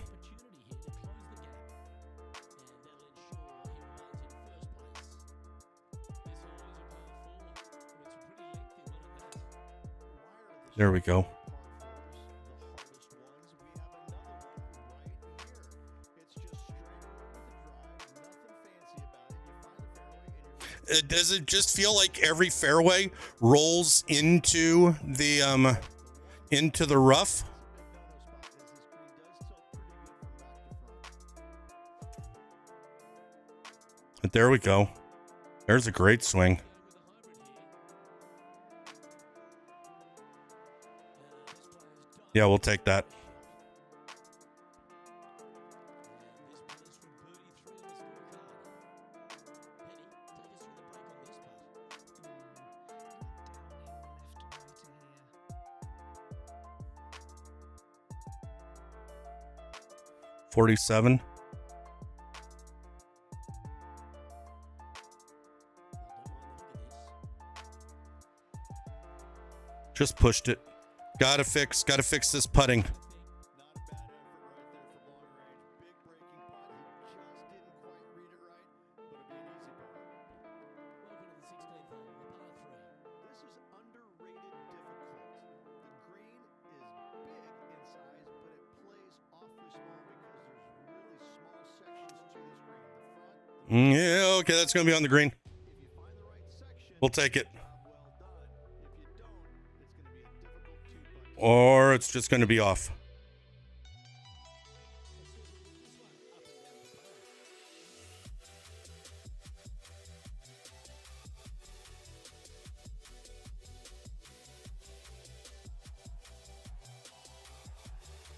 There we go. Does it just feel like every fairway rolls into the rough? But there we go. There's a great swing. Yeah, we'll take that. $47. Just pushed it. Gotta fix this putting. Not a bad effort right there for long range. Big breaking putt. He just didn't quite read it right, but it'd be an easy bogey. Welcome to the 16th hole, the par 3. This is underrated difficult. The green is big in size, but it plays off the small because there's really small sections to this green. The front, the green, it tends to be back to front mostly, but they really no good. From there, the green, it If you don't, it's going to be a difficult two-putt. Or it's just going to be off.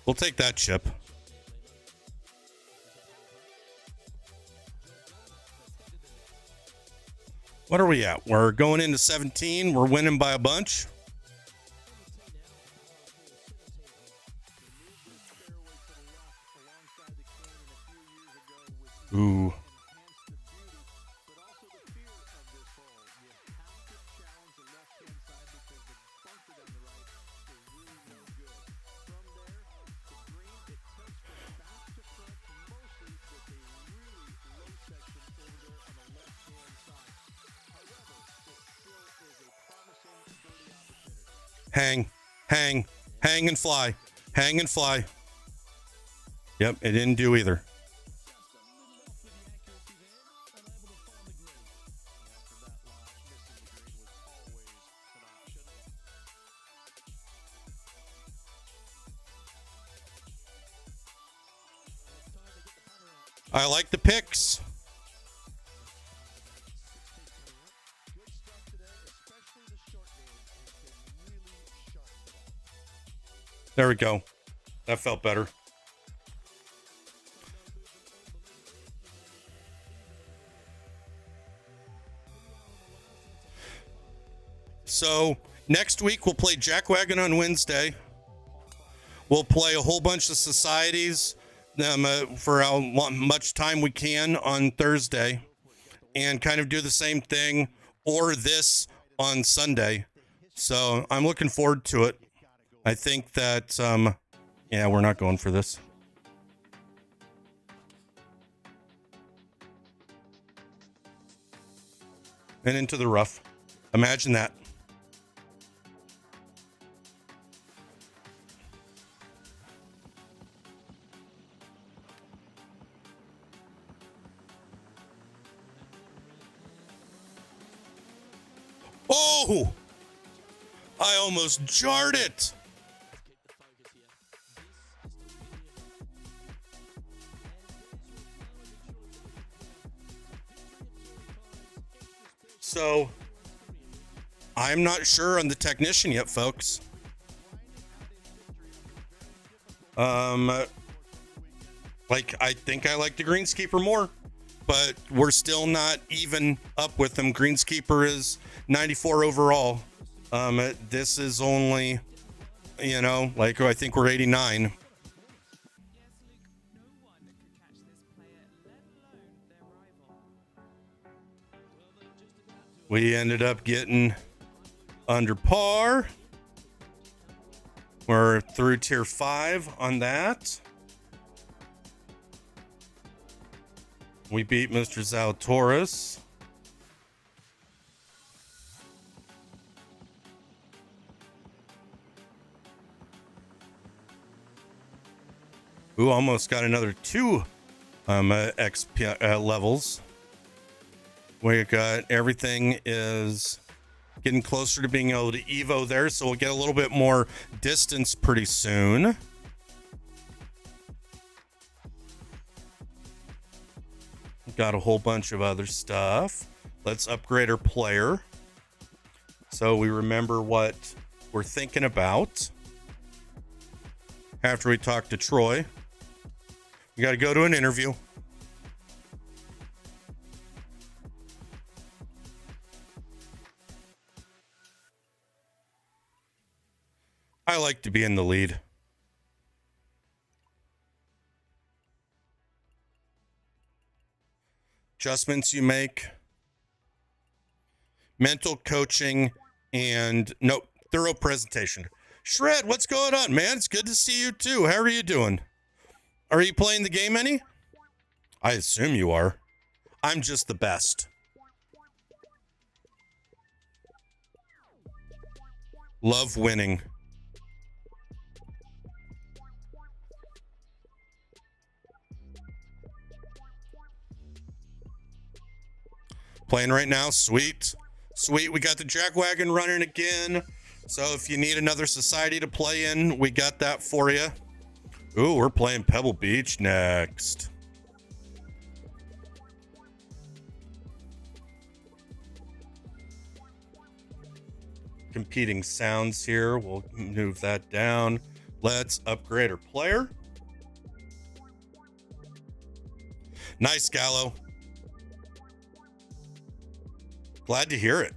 We'll take that chip. What are we at? We're going into 17. We're winning by a bunch. Ooh. Hang and fly. Hang and fly. Yep, it didn't do either. I like the picks. There we go. That felt better. So next week we'll play Jackwagon on Wednesday. We'll play a whole bunch of societies for how much time we can on Thursday, and kind of do the same thing or this on Sunday. So I'm looking forward to it. I think that, yeah, we're not going for this. And into the rough. Imagine that. Oh, I almost jarred it. So, I'm not sure on the technician yet, folks. Like, I think I like the Greenskeeper more, but we're still not even up with them. Greenskeeper is 94 overall. This is only, you know, like, I think we're 89. We ended up getting under par. We're through tier 5 on that. We beat Mr. Zalatoris. Ooh, almost got another 2 XP levels. We got everything is getting closer to being able to Evo there, so we'll get a little bit more distance pretty soon. Got a whole bunch of other stuff. Let's upgrade our player so we remember what we're thinking about. After we talk to Troy, we got to go to an interview. I like to be in the lead. Adjustments you make, mental coaching, and thorough presentation. Shred, what's going on, man? It's good to see you too. How are you doing? Are you playing the game any? I assume you are. I'm just the best. Love winning. Playing right now, sweet. Sweet, we got the Jackwagon running again. So if you need another society to play in, we got that for you. Ooh, we're playing Pebble Beach next. Competing sounds here. We'll move that down. Let's upgrade our player. Nice, Gallo. Glad to hear it.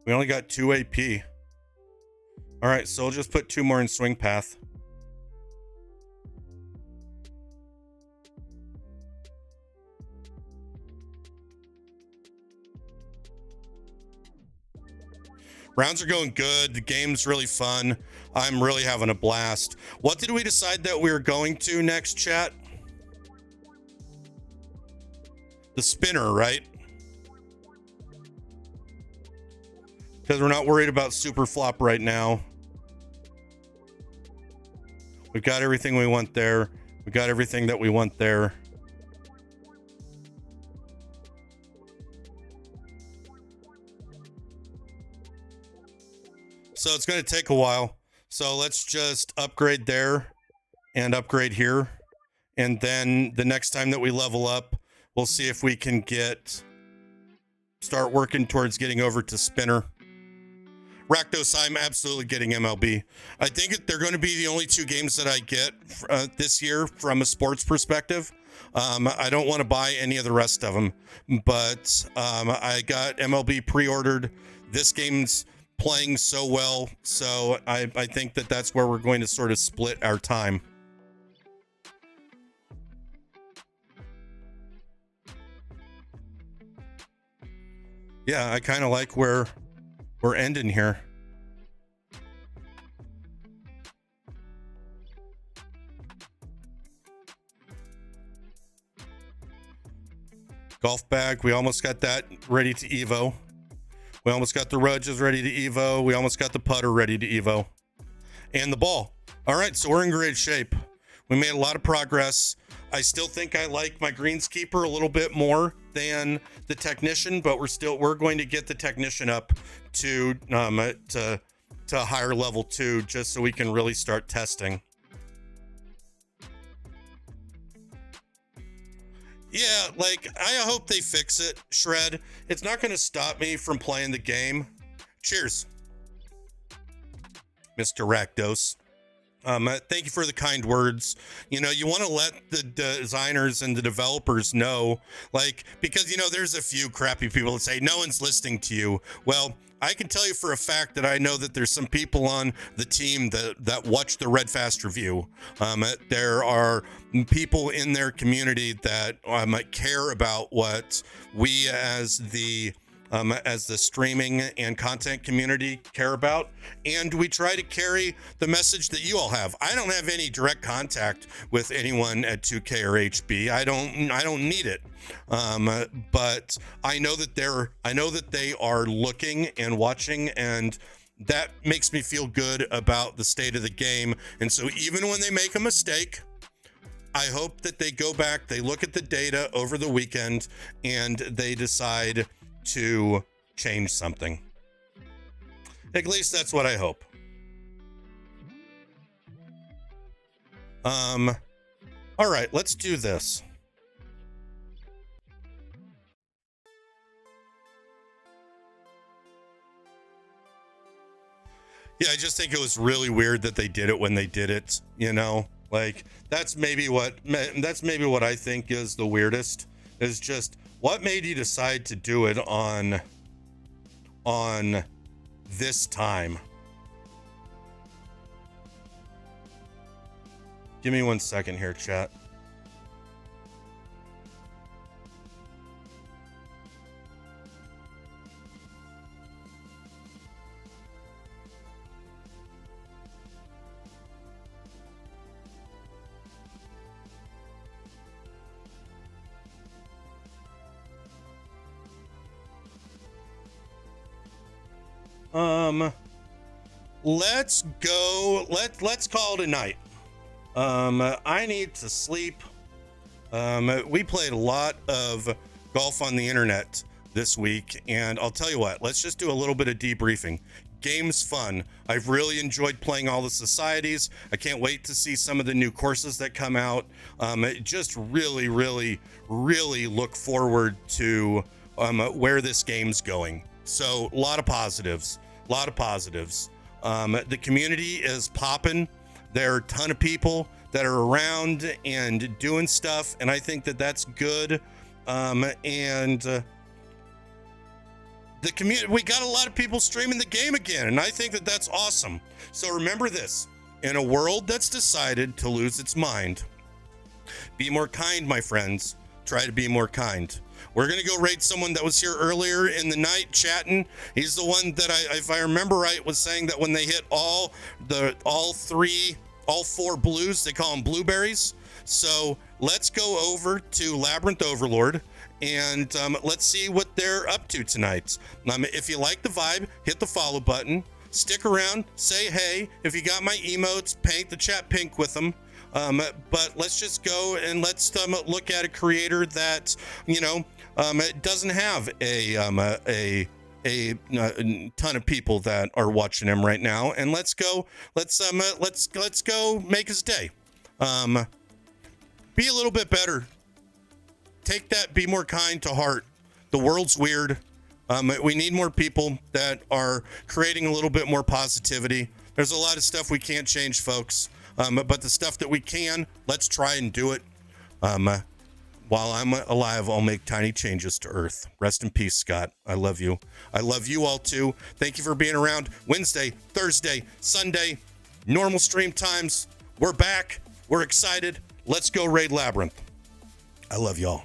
We only got 2 AP. All right, so we'll just put 2 more in swing path. Rounds are going good. The game's really fun. I'm really having a blast. What did we decide that we were going to next, chat? The spinner, right? Because we're not worried about super flop right now. We've got everything we want there. We got everything that we want there. So it's going to take a while. So let's just upgrade there and upgrade here. And then the next time that we level up, we'll see if we can start working towards getting over to spinner. Rakdos, I'm absolutely getting MLB. I think they're going to be the only 2 games that I get this year from a sports perspective. I don't want to buy any of the rest of them, but I got MLB pre-ordered. This game's playing so well, so I think that that's where we're going to sort of split our time. Yeah, I kind of like where we're ending here. Golf bag, we almost got that ready to Evo. We almost got the Rudges ready to Evo. We almost got the putter ready to Evo. And the ball. All right, so we're in great shape. We made a lot of progress. I still think I like my greenskeeper a little bit more than the technician, but we're going to get the technician up to higher level 2 just so we can really start testing. Yeah, like, I hope they fix it, Shred. It's not going to stop me from playing the game. Cheers, Mr. Rakdos. Thank you for the kind words. You know, you want to let the designers and the developers know, like, because, you know, there's a few crappy people that say no one's listening to you. Well, I can tell you for a fact that I know that there's some people on the team that watch the Red Fast review. There are people in their community that care about what we as the streaming and content community care about, and we try to carry the message that you all have. I don't have any direct contact with anyone at 2K or HB. I don't need it. But I know that they are looking and watching, and that makes me feel good about the state of the game. And so even when they make a mistake, I hope that they go back, they look at the data over the weekend, and they decide to change something. At least that's what I hope. All right, let's do this. Yeah, I just think it was really weird that they did it when they did it, you know? Like, that's maybe what I think is the weirdest, is just what made you decide to do it on this time? Give me 1 second here, chat. Let's go. Let's call it a night. I need to sleep. We played a lot of golf on the internet this week, and I'll tell you what, let's just do a little bit of debriefing. Game's fun. I've really enjoyed playing all the societies. I can't wait to see some of the new courses that come out. Just really, really, really look forward to where this game's going. So a lot of positives. The community is popping. There are a ton of people that are around and doing stuff, and I think that that's good. The community, we got a lot of people streaming the game again, and I think that that's awesome. So remember this: in a world that's decided to lose its mind, be more kind, my friends. Try to be more kind. We're gonna go raid someone that was here earlier in the night chatting. He's the one that if I remember right, was saying that when they hit all four blues, they call them blueberries. So let's go over to Labyrinth Overlord and let's see what they're up to tonight. If you like the vibe, hit the follow button. Stick around, say hey. If you got my emotes, paint the chat pink with them. But let's just go and let's look at a creator that, you know, doesn't have a ton of people that are watching him right now, and let's go make his day. Be a little bit better. Take that be more kind to heart. The world's weird. We need more people that are creating a little bit more positivity. There's a lot of stuff we can't change, folks. But the stuff that we can, let's try and do it. While I'm alive, I'll make tiny changes to Earth. Rest in peace, Scott. I love you. I love you all too. Thank you for being around. Wednesday, Thursday, Sunday, normal stream times. We're back. We're excited. Let's go raid Labyrinth. I love y'all.